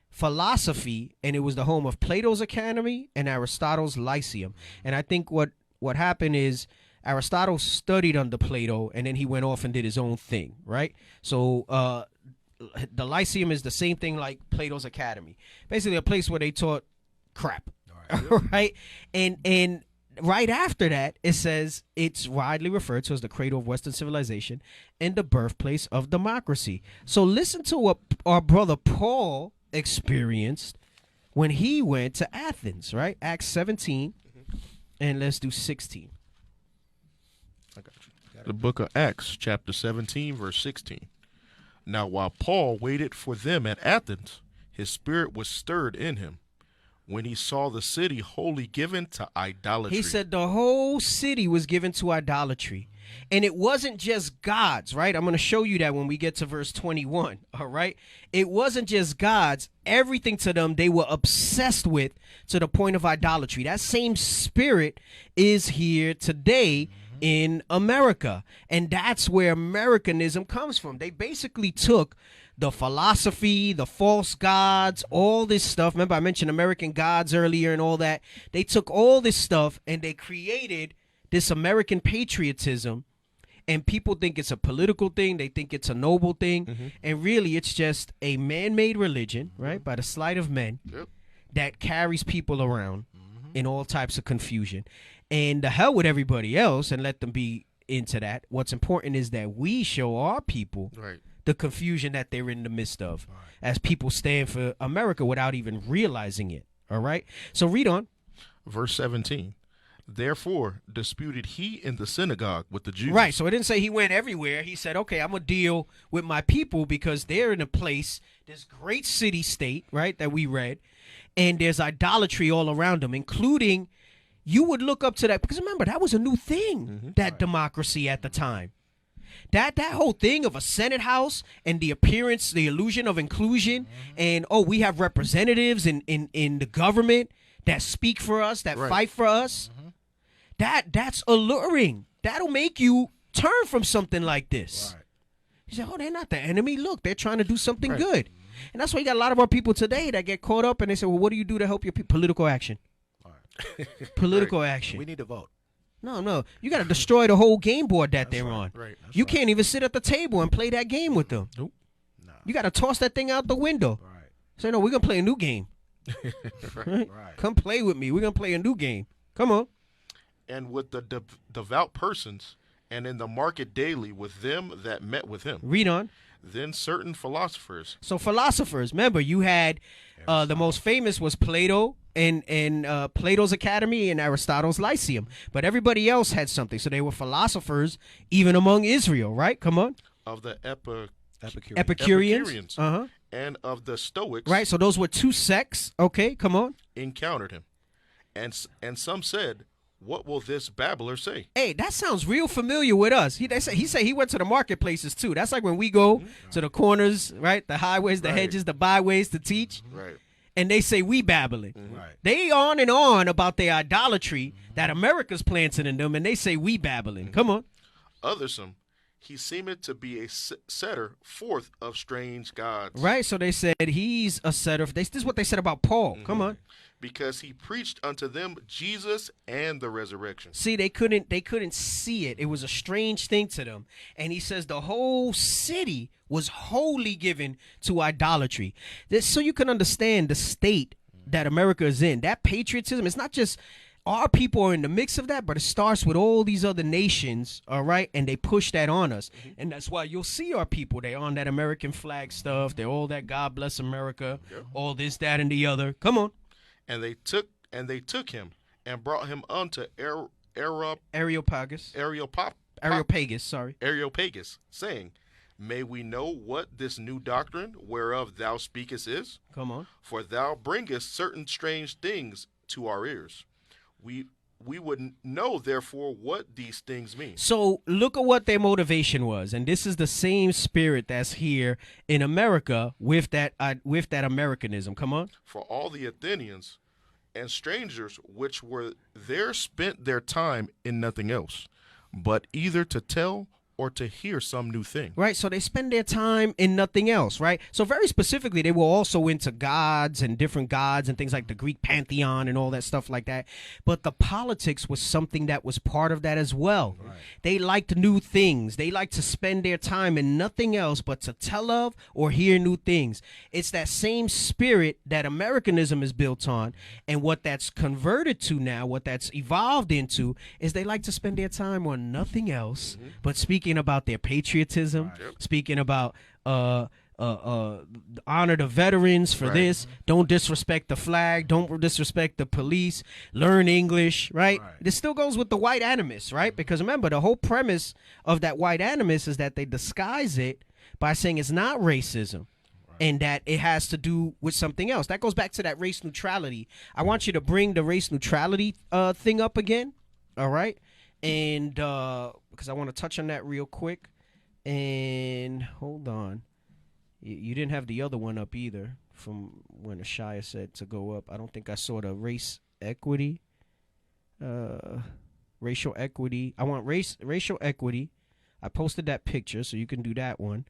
philosophy, and it was the home of Plato's Academy and Aristotle's Lyceum. And I think what happened is Aristotle studied under Plato, and then he went off and did his own thing, right? So the Lyceum is the same thing like Plato's Academy. Basically a place where they taught crap, right? And right after that, it says it's widely referred to as the cradle of Western civilization and the birthplace of democracy. So listen to what our brother Paul experienced when he went to Athens, right? Acts 17, and let's do 16. I got you. The book of Acts, chapter 17, verse 16. Now, while Paul waited for them at Athens, his spirit was stirred in him when he saw the city wholly given to idolatry. He said the whole city was given to idolatry. And it wasn't just gods, right? I'm going to show you that when we get to verse 21, all right? It wasn't just gods. Everything to them they were obsessed with to the point of idolatry. That same spirit is here today in America. And that's where Americanism comes from. They basically took the philosophy, the false gods, all this stuff. Remember, I mentioned American gods earlier and all that. They took all this stuff and they created this American patriotism. And people think it's a political thing. They think it's a noble thing. And really, it's just a man-made religion, right, by the sleight of men that carries people around in all types of confusion. And the hell with everybody else and let them be into that. What's important is that we show our people the confusion that they're in the midst of as people stand for America without even realizing it. All right. So read on. Verse 17. Therefore disputed he in the synagogue with the Jews. Right. So it didn't say he went everywhere. He said, okay, I'm going to deal with my people because they're in a place, this great city state, right, that we read. And there's idolatry all around them, including you would look up to that. Because remember, that was a new thing, that democracy at the time. That whole thing of a Senate house and the appearance, the illusion of inclusion, and we have representatives in the government that speak for us, that fight for us. That's alluring. That'll make you turn from something like this. You say, they're not the enemy. Look, they're trying to do something good. And that's why you got a lot of our people today that get caught up and they say, well, what do you do to help your people? Political action. Political action. We need to vote. No. You got to destroy the whole game board that they're on. You can't even sit at the table and play that game with them. Nope. You got to toss that thing out the window. Say, no, we're going to play a new game. Come play with me. We're going to play a new game. Come on. And with the devout persons, and in the market daily with them that met with him. Read on. Then certain philosophers. So philosophers, remember, you had the most famous was Plato and Plato's Academy and Aristotle's Lyceum. But everybody else had something. So they were philosophers even among Israel, right? Come on. Of the Epicureans. And of the Stoics. Right, so those were two sects. Okay, come on. Encountered him. And some said, what will this babbler say? Hey, that sounds real familiar with us. He said he went to the marketplaces too. That's like when we go to the corners, right? The highways, the hedges, the byways to teach. Right. And they say we babbling. They on and on about their idolatry that America's planted in them, and they say we babbling. Come on. Others he seemeth to be a setter forth of strange gods. Right, so they said he's a setter. This is what they said about Paul. Come on. because he preached unto them Jesus and the resurrection. See, they couldn't see it. It was a strange thing to them. And he says the whole city was wholly given to idolatry. So you can understand the state that America is in. That patriotism, it's not just our people are in the mix of that, but it starts with all these other nations, all right? And they push that on us. And that's why you'll see our people. They're on that American flag stuff. They're all that God bless America, all this, that, and the other. Come on. And they took him and brought him unto Areopagus, saying, May we know what this new doctrine whereof thou speakest is? Come on. For thou bringest certain strange things to our ears. We would know, therefore, what these things mean. So look at what their motivation was, and this is the same spirit that's here in America with that Americanism. Come on. For all the Athenians and strangers which were there spent their time in nothing else, but either to tell or to hear some new thing. Right, so they spend their time in nothing else, right? So very specifically, they were also into gods and different gods and things like the Greek pantheon and all that stuff like that. But the politics was something that was part of that as well. Right. They liked new things. They liked to spend their time in nothing else but to tell of or hear new things. It's that same spirit that Americanism is built on, and what that's converted to now, what that's evolved into, is they like to spend their time on nothing else but speaking about their patriotism, speaking about honor the veterans for this, don't disrespect the flag, don't disrespect the police, learn English, right? This still goes with the white animus, right? Because remember, the whole premise of that white animus is that they disguise it by saying it's not racism. And that it has to do with something else. That goes back to that race neutrality. I want you to bring the race neutrality thing up again, all right? And because I want to touch on that real quick. And hold on. You didn't have the other one up either from when Issachar said to go up. I don't think I saw the race equity. Racial equity. I want racial equity. I posted that picture, so you can do that one.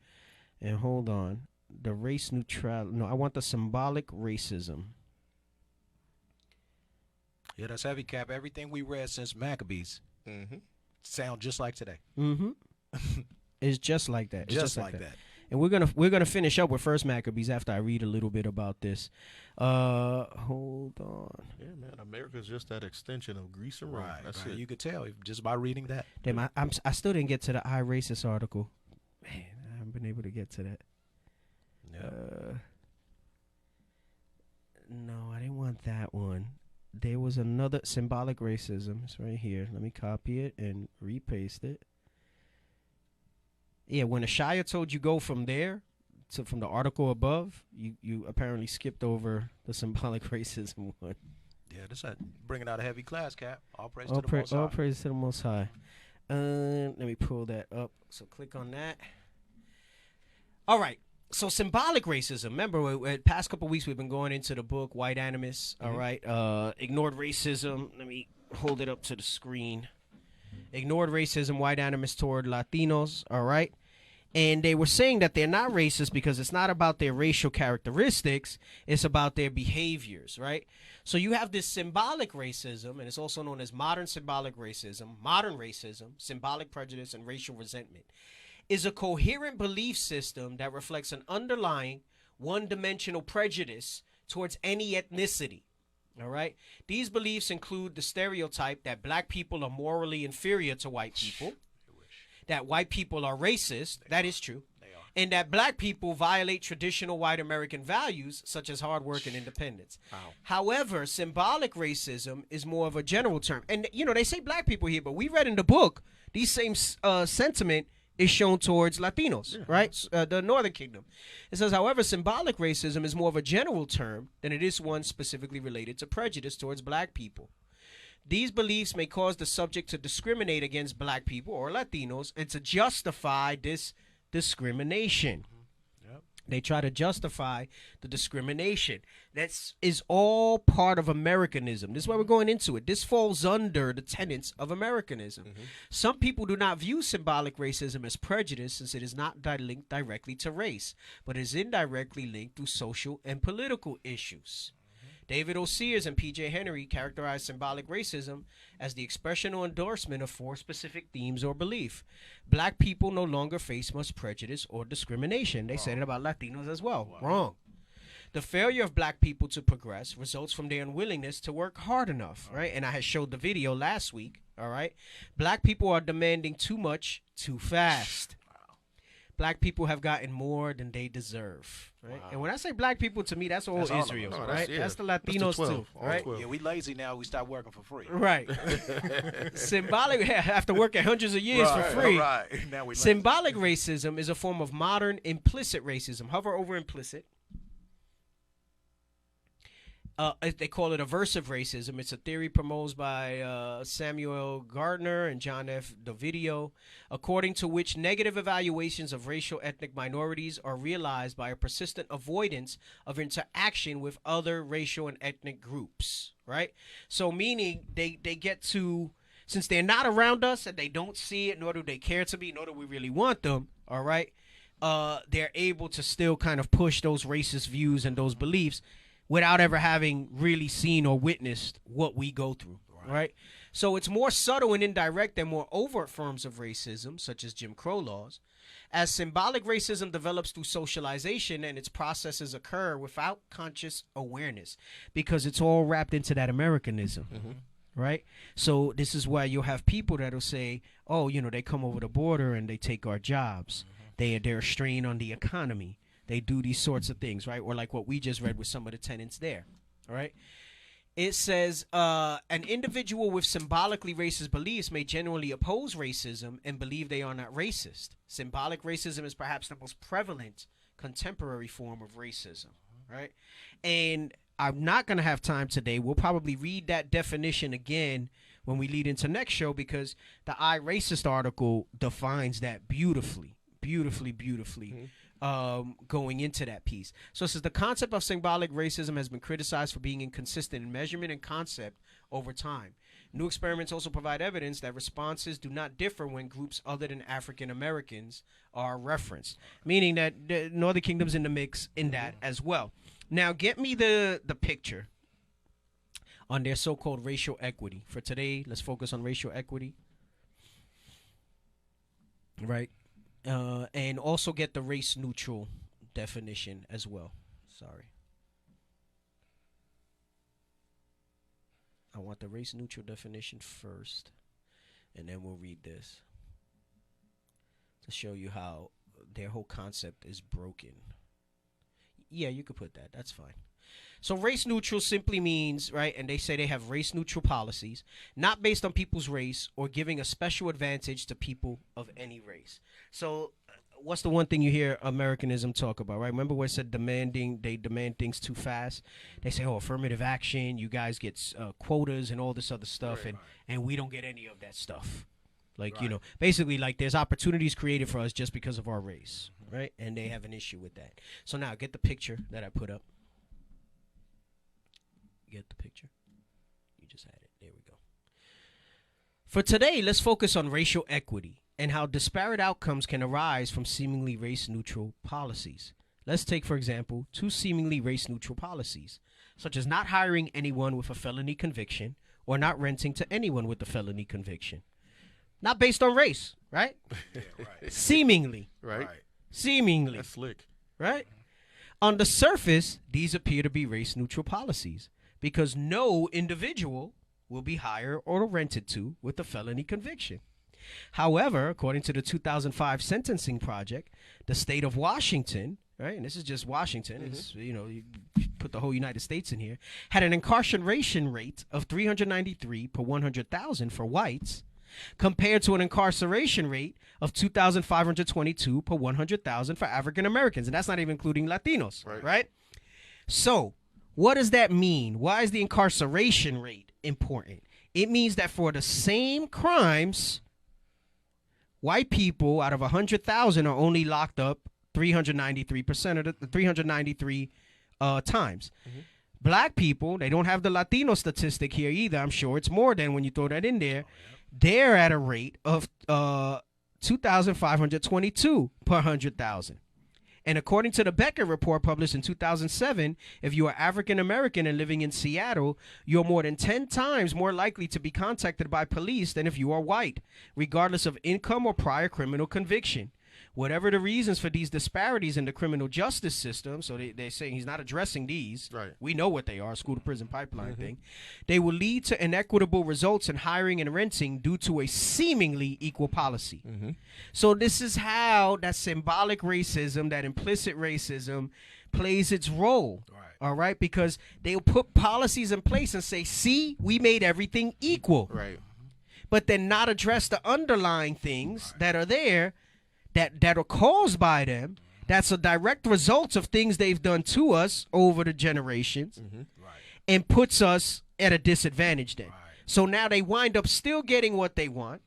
And hold on. The race neutrality. No, I want the symbolic racism. Yeah, that's heavy, Cap. Everything we read since Maccabees sound just like today. It's just like that. It's just like that. And we're gonna finish up with First Maccabees after I read a little bit about this. Hold on. Yeah, man. America's just that extension of Greece and Rome. That's it. You could tell just by reading that. Damn, I still didn't get to the I Racist article. Man, I haven't been able to get to that. No, I didn't want that one. There was another symbolic racism. It's right here. Let me copy it and repaste it. Yeah, when Issachar told you go from there to from the article above, you apparently skipped over the symbolic racism one. Yeah, that's bringing out a heavy class, Cap. All praise to the Most High. All praise to the Most High. Let me pull that up. So click on that. All right. So symbolic racism. Remember, past couple weeks we've been going into the book White Animus. All right, ignored racism. Let me hold it up to the screen. Ignored racism, white animus toward Latinos. All right, and they were saying that they're not racist because it's not about their racial characteristics. It's about their behaviors. Right. So you have this symbolic racism, and it's also known as modern symbolic racism, modern racism, symbolic prejudice, and racial resentment. Is a coherent belief system that reflects an underlying one-dimensional prejudice towards any ethnicity. All right? These beliefs include the stereotype that black people are morally inferior to white people, that white people are racist. That is true. And that black people violate traditional white American values such as hard work and independence. Wow. However, symbolic racism is more of a general term. And, you know, they say black people here, but we read in the book, these same sentiment is shown towards Latinos, right? The Northern Kingdom. It says, however, symbolic racism is more of a general term than it is one specifically related to prejudice towards black people. These beliefs may cause the subject to discriminate against black people or Latinos and to justify this discrimination. They try to justify the discrimination. That is all part of Americanism. This is why we're going into it. This falls under the tenets of Americanism. Some people do not view symbolic racism as prejudice since it is not linked directly to race, but is indirectly linked through social and political issues. David O. Sears and P.J. Henry characterized symbolic racism as the expression or endorsement of 4 specific themes or belief. Black people no longer face much prejudice or discrimination. They said it about Latinos as well. Wrong. The failure of black people to progress results from their unwillingness to work hard enough, right? And I had showed the video last week, all right? Black people are demanding too much too fast. Black people have gotten more than they deserve, right? And when I say black people, to me, that's all Israel, right? That's the Latinos too, right? Yeah, we lazy now. We start working for free. Right. Symbolic, after working hundreds of years for free. Right. Now we Symbolic racism is a form of modern implicit racism. Hover over implicit. They call it aversive racism. It's a theory proposed by Samuel Gardner and John F. Dovidio, according to which negative evaluations of racial ethnic minorities are realized by a persistent avoidance of interaction with other racial and ethnic groups, right? So meaning they get to, since they're not around us and they don't see it, nor do they care to be, nor do we really want them, all right? They're able to still kind of push those racist views and those beliefs without ever having really seen or witnessed what we go through, right? So it's more subtle and indirect than more overt forms of racism, such as Jim Crow laws. As symbolic racism develops through socialization and its processes occur without conscious awareness, because it's all wrapped into that Americanism, right? So this is why you'll have people that'll say, oh, you know, they come over the border and they take our jobs. They're a strain on the economy. They do these sorts of things, right? Or like what we just read with some of the tenants there, all right? It says an individual with symbolically racist beliefs may genuinely oppose racism and believe they are not racist. Symbolic racism is perhaps the most prevalent contemporary form of racism, right? And I'm not going to have time today. We'll probably read that definition again when we lead into next show, because the I Racist article defines that beautifully. Going into that piece. So it says the concept of symbolic racism has been criticized for being inconsistent in measurement and concept over time. New experiments also provide evidence that responses do not differ when groups other than African Americans are referenced, meaning that the Northern Kingdom's in the mix in that as well. Now get me the picture on their so-called racial equity. For today, let's focus on racial equity. Right. And also get the race neutral definition as well. Sorry. I want the race neutral definition first, and then we'll read this to show you how their whole concept is broken. Yeah, you could put that. That's fine. So race neutral simply means, right, and they say they have race neutral policies, not based on people's race or giving a special advantage to people of any race. So what's the one thing you hear Americanism talk about, right? Remember where it said they demand things too fast? They say, oh, affirmative action, you guys get quotas and all this other stuff, and we don't get any of that stuff. Like, you know, basically like there's opportunities created for us just because of our race, right? And they have an issue with that. So now get the picture that I put up. Get the picture. You just had it. There we go. For today, let's focus on racial equity and how disparate outcomes can arise from seemingly race-neutral policies. Let's take, for example, 2 seemingly race-neutral policies, such as not hiring anyone with a felony conviction or not renting to anyone with a felony conviction. Not based on race, right? Yeah, right. Seemingly. Right. Seemingly. That's slick. Right? On the surface, these appear to be race-neutral policies, because no individual will be hired or rented to with a felony conviction. However, according to the 2005 Sentencing Project, the state of Washington, right, and this is just Washington, it's, you know, you put the whole United States in here, had an incarceration rate of 393 per 100,000 for whites, compared to an incarceration rate of 2,522 per 100,000 for African Americans, and that's not even including Latinos, right? So, what does that mean? Why is the incarceration rate important? It means that for the same crimes, white people out of 100,000 are only locked up 393% of the 393 times. Black people, they don't have the Latino statistic here either. I'm sure it's more than when you throw that in there. They're at a rate of 2,522 per 100,000. And according to the Becker report published in 2007, if you are African American and living in Seattle, you're more than 10 times more likely to be contacted by police than if you are white, regardless of income or prior criminal conviction. Whatever the reasons for these disparities in the criminal justice system, so they're saying he's not addressing these. Right. We know what they are, school to prison pipeline thing. They will lead to inequitable results in hiring and renting due to a seemingly equal policy. So this is how that symbolic racism, that implicit racism, plays its role. All right, because they'll put policies in place and say, see, we made everything equal. Right. But then not address the underlying things that are there that are caused by them. That's a direct result of things they've done to us over the generations, and puts us at a disadvantage then. So now they wind up still getting what they want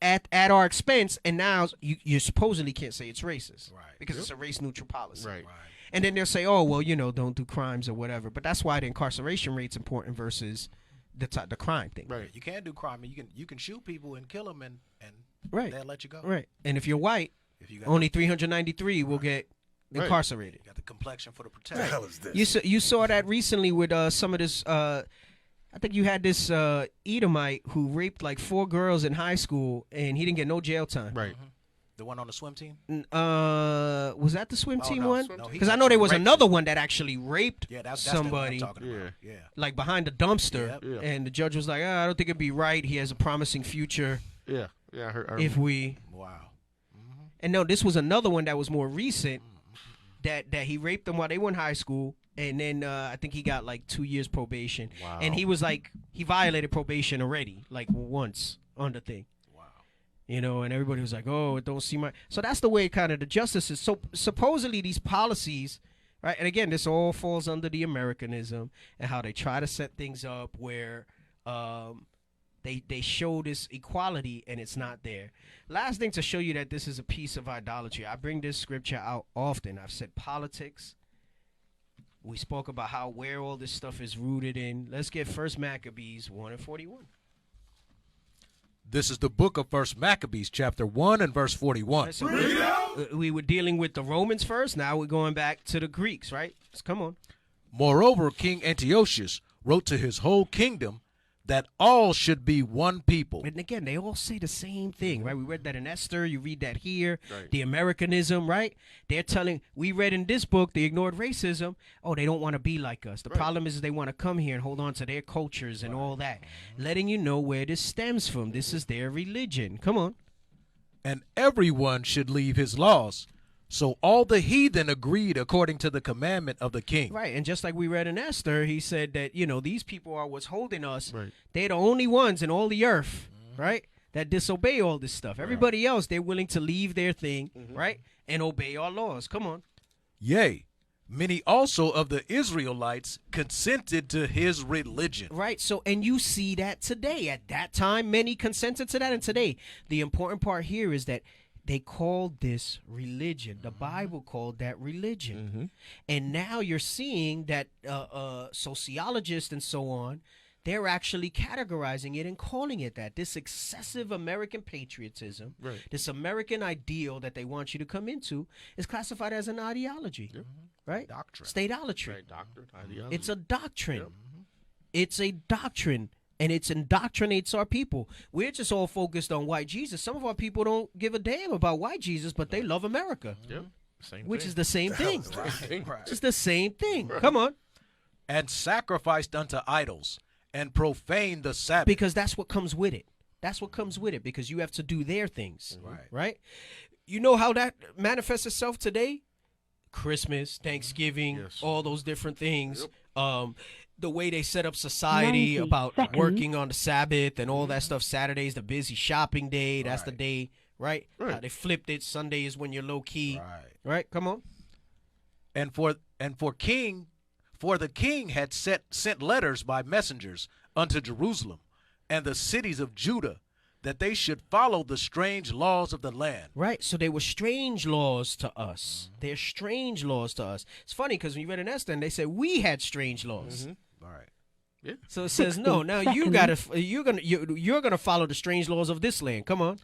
at our expense, and now you supposedly can't say it's racist because it's a race-neutral policy. And then they'll say, oh, well, don't do crimes or whatever. But that's why the incarceration rate's important versus the crime thing. Right. You can't do crime. You can shoot people and kill them and they'll let you go. Right. And if you're white, only 393 will get incarcerated. You got the complexion for the protection. What the hell is this? You saw that recently with some of this. I think you had this Edomite who raped like 4 girls in high school, and he didn't get no jail time. Right. The one on the swim team? Was that the swim team one? No, because I know there was another one that actually raped that's somebody, the one I'm talking about. Yeah. like behind the dumpster, and the judge was like, I don't think it'd be right. He has a promising future. Yeah. I heard. If we and no, this was another one that was more recent that he raped them while they were in high school, and then I think he got like 2 years probation. Wow. And he was like, he violated probation already, like once on the thing. And everybody was like, oh, it don't seem right. So that's the way kind of the justice is. So supposedly these policies, right? And again, this all falls under the Americanism and how they try to set things up where they show this equality and it's not there. Last thing to show you that this is a piece of idolatry. I bring this scripture out often. I've said politics. We spoke about where all this stuff is rooted in. Let's get 1 Maccabees 1:41. This is the book of 1 Maccabees, chapter 1 and verse 41. So we were dealing with the Romans first. Now we're going back to the Greeks, right? Come on. Moreover, King Antiochus wrote to his whole kingdom that all should be one people. And again, they all say the same thing, right? We read that in Esther. You read that here. Right. The Americanism, right? They're telling, we read in this book, they ignored racism. Oh, they don't want to be like us. The problem is they want to come here and hold on to their cultures and all that. Letting you know where this stems from. This is their religion. Come on. And everyone should leave his laws. So all the heathen agreed according to the commandment of the king. Right, and just like we read in Esther, he said that, these people are what's holding us. Right. They're the only ones in all the earth, right, that disobey all this stuff. Everybody else, they're willing to leave their thing, right, and obey our laws. Come on. Yea, many also of the Israelites consented to his religion. Right, so, and you see that today. At that time, many consented to that, and today. The important part here is that they called this religion. The Bible called that religion. And now you're seeing that sociologists and so on, they're actually categorizing it and calling it that. This excessive American patriotism, this American ideal that they want you to come into is classified as an ideology, right? Doctrine. Stadolatry. Right, doctrine, ideology. It's a doctrine. It's a doctrine. And it indoctrinates our people. We're just all focused on white Jesus. Some of our people don't give a damn about white Jesus, but they love America. Which is the same thing. It's the same thing. Come on. And sacrificed unto idols and profaned the Sabbath. Because that's what comes with it. That's what comes with it, because you have to do their things. Right? You know how that manifests itself today? Christmas, Thanksgiving, all those different things. The way they set up society about working on the Sabbath and all that stuff. Saturday's the busy shopping day. That's the day, right? They flipped it. Sunday is when you're low key. Right? Come on. And for the king had sent letters by messengers unto Jerusalem and the cities of Judah, that they should follow the strange laws of the land. Right, so they were strange laws to us. They're strange laws to us. It's funny because when you read in Esther, and they said we had strange laws. All right. Yeah. So it says no. Now you're gonna follow the strange laws of this land. Come on.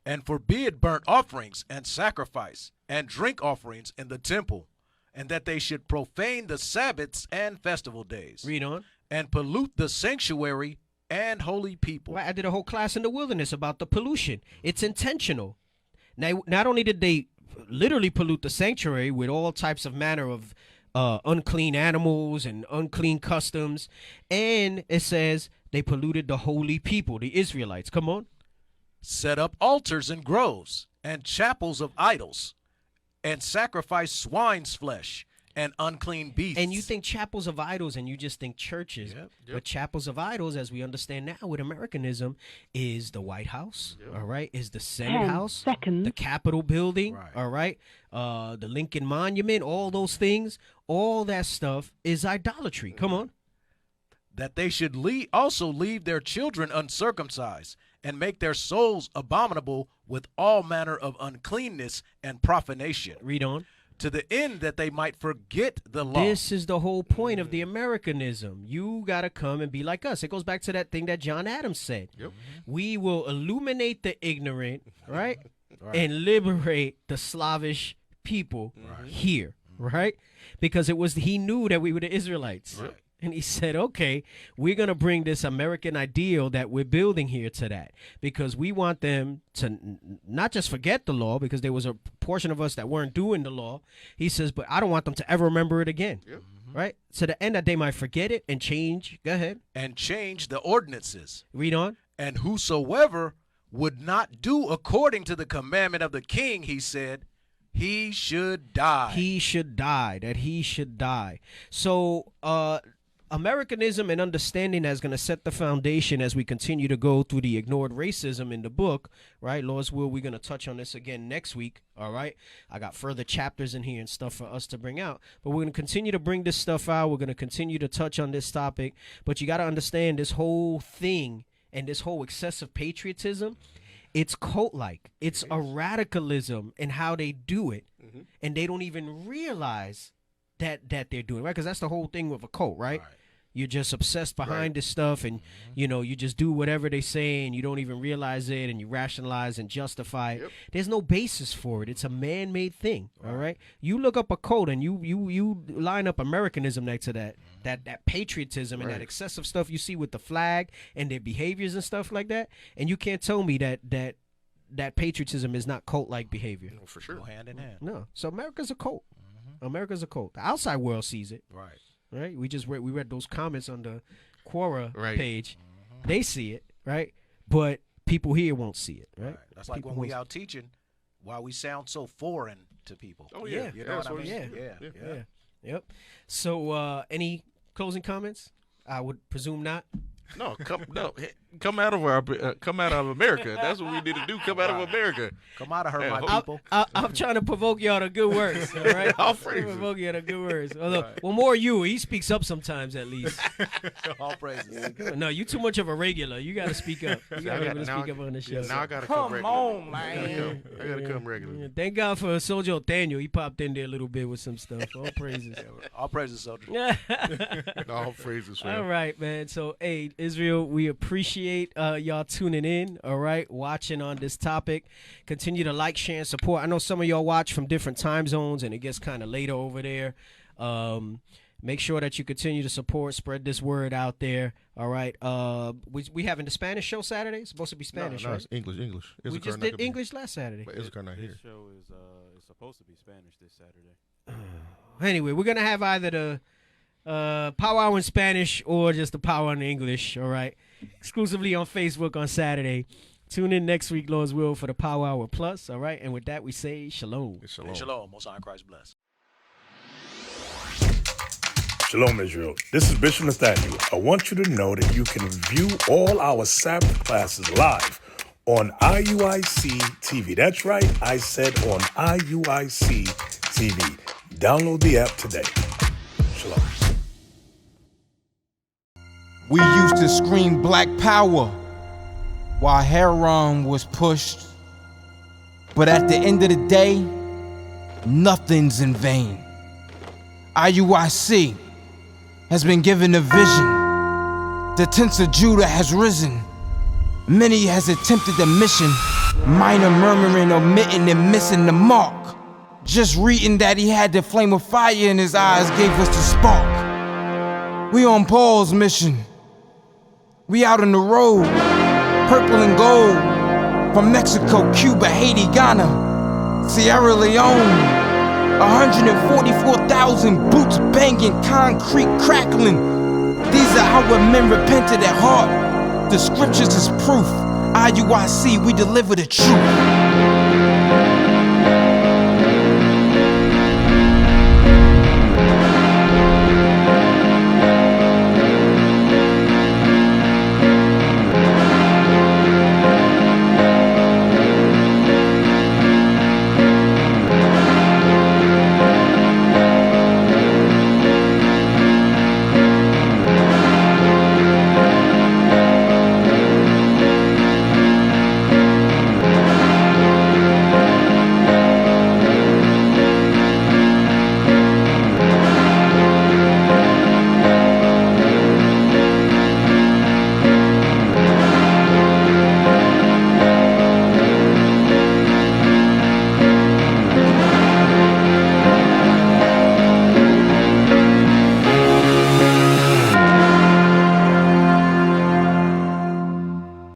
and forbid burnt offerings and sacrifice and drink offerings in the temple, and that they should profane the Sabbaths and festival days. Read on. And pollute the sanctuary and holy people. Well, I did a whole class in the wilderness about the pollution. It's intentional. Now, not only did they literally pollute the sanctuary with all types of manner of unclean animals and unclean customs, and it says they polluted the holy people, the Israelites. Come on. Set up altars and groves and chapels of idols, and sacrifice swine's flesh and unclean beasts. And you think chapels of idols, and you just think churches. Yep. But chapels of idols, as we understand now with Americanism, is the White House, all right, is the Senate House, the Capitol building, all right, the Lincoln Monument, all those things, all that stuff is idolatry. Come on. That they should also leave their children uncircumcised, and make their souls abominable with all manner of uncleanness and profanation. Read on. To the end that they might forget the law. This is the whole point of the Americanism. You got to come and be like us. It goes back to that thing that John Adams said. Yep. We will illuminate the ignorant, right? And liberate the Slavish people here, right? Because he knew that we were the Israelites. Right. And he said, okay, we're going to bring this American ideal that we're building here to that, because we want them to not just forget the law, because there was a portion of us that weren't doing the law. He says, but I don't want them to ever remember it again. Yep. Right? So the end that they might forget it and change. Go ahead. And change the ordinances. Read on. And whosoever would not do according to the commandment of the king, he said, he should die. He should die. That he should die. So, Americanism and understanding that's going to set the foundation as we continue to go through the ignored racism in the book, right? Lord's will, we're going to touch on this again next week, all right? I got further chapters in here and stuff for us to bring out, but we're going to continue to bring this stuff out. We're going to continue to touch on this topic, but you got to understand this whole thing and this whole excessive patriotism, it's cult-like. It's a radicalism in how they do it, and they don't even realize that they're doing, right? Because that's the whole thing with a cult, right? You're just obsessed behind this stuff, and you know, you just do whatever they say, and you don't even realize it, and you rationalize and justify it. There's no basis for it. It's a man-made thing. All right. You look up a cult, and you line up Americanism next to that patriotism and that excessive stuff you see with the flag and their behaviors and stuff like that, and you can't tell me that patriotism is not cult-like behavior. No, for sure. Go hand in hand. No. So America's a cult. America's a cult. The outside world sees it. Right. Right. We read those comments on the Quora page. They see it, right? But people here won't see it, right? That's like when we out teaching, why we sound so foreign to people. Oh yeah. You know what I mean? Yeah. Yep. So any closing comments? I would presume not. No, come out of America. That's what we need to do. Come out of America. Come out of her, my people. I'm trying to provoke y'all to good words. All right, All praises. Provoke y'all to good words. Although, well, more you. He speaks up sometimes, at least. All praises. No, you too much of a regular. You got to speak up. You got to speak up on the show. Now I gotta come regular. on, man. I gotta come regular. Thank God for Soldier Daniel. He popped in there a little bit with some stuff. All praises. All praises, soldier. All praises, man. All right, man. So, hey, Israel, we appreciate y'all tuning in, all right, watching on this topic. Continue to like, share, and support. I know some of y'all watch from different time zones, and it gets kind of later over there. Make sure that you continue to support, spread this word out there, all right? We having the Spanish show Saturday? It's supposed to be Spanish, no, right? it's English. We just did English last Saturday. But Issachar not here. This show is supposed to be Spanish this Saturday. Anyway, we're going to have either the powwow in Spanish or just the powwow in English, all right? Exclusively on Facebook on Saturday. Tune in next week, Lord's will, for the Power Hour Plus, all right? And with that, we say shalom. Shalom. And shalom. Most High in Christ bless. Shalom, Israel. This is Bishop Nathaniel. I want you to know that you can view all our Sabbath classes live on IUIC TV. That's right, I said on IUIC TV. Download the app today. Shalom. We used to scream Black Power while Heron was pushed. But at the end of the day, nothing's in vain. IUIC has been given a vision. The tents of Judah has risen. Many has attempted the mission, Minor murmuring, omitting, and missing the mark. Just reading that he had the flame of fire in his eyes gave us the spark. We on Paul's mission. We out on the road, purple and gold. From Mexico, Cuba, Haiti, Ghana, Sierra Leone. 144,000 boots banging, concrete crackling. These are our men repented at heart. The scriptures is proof. IUIC, we deliver the truth.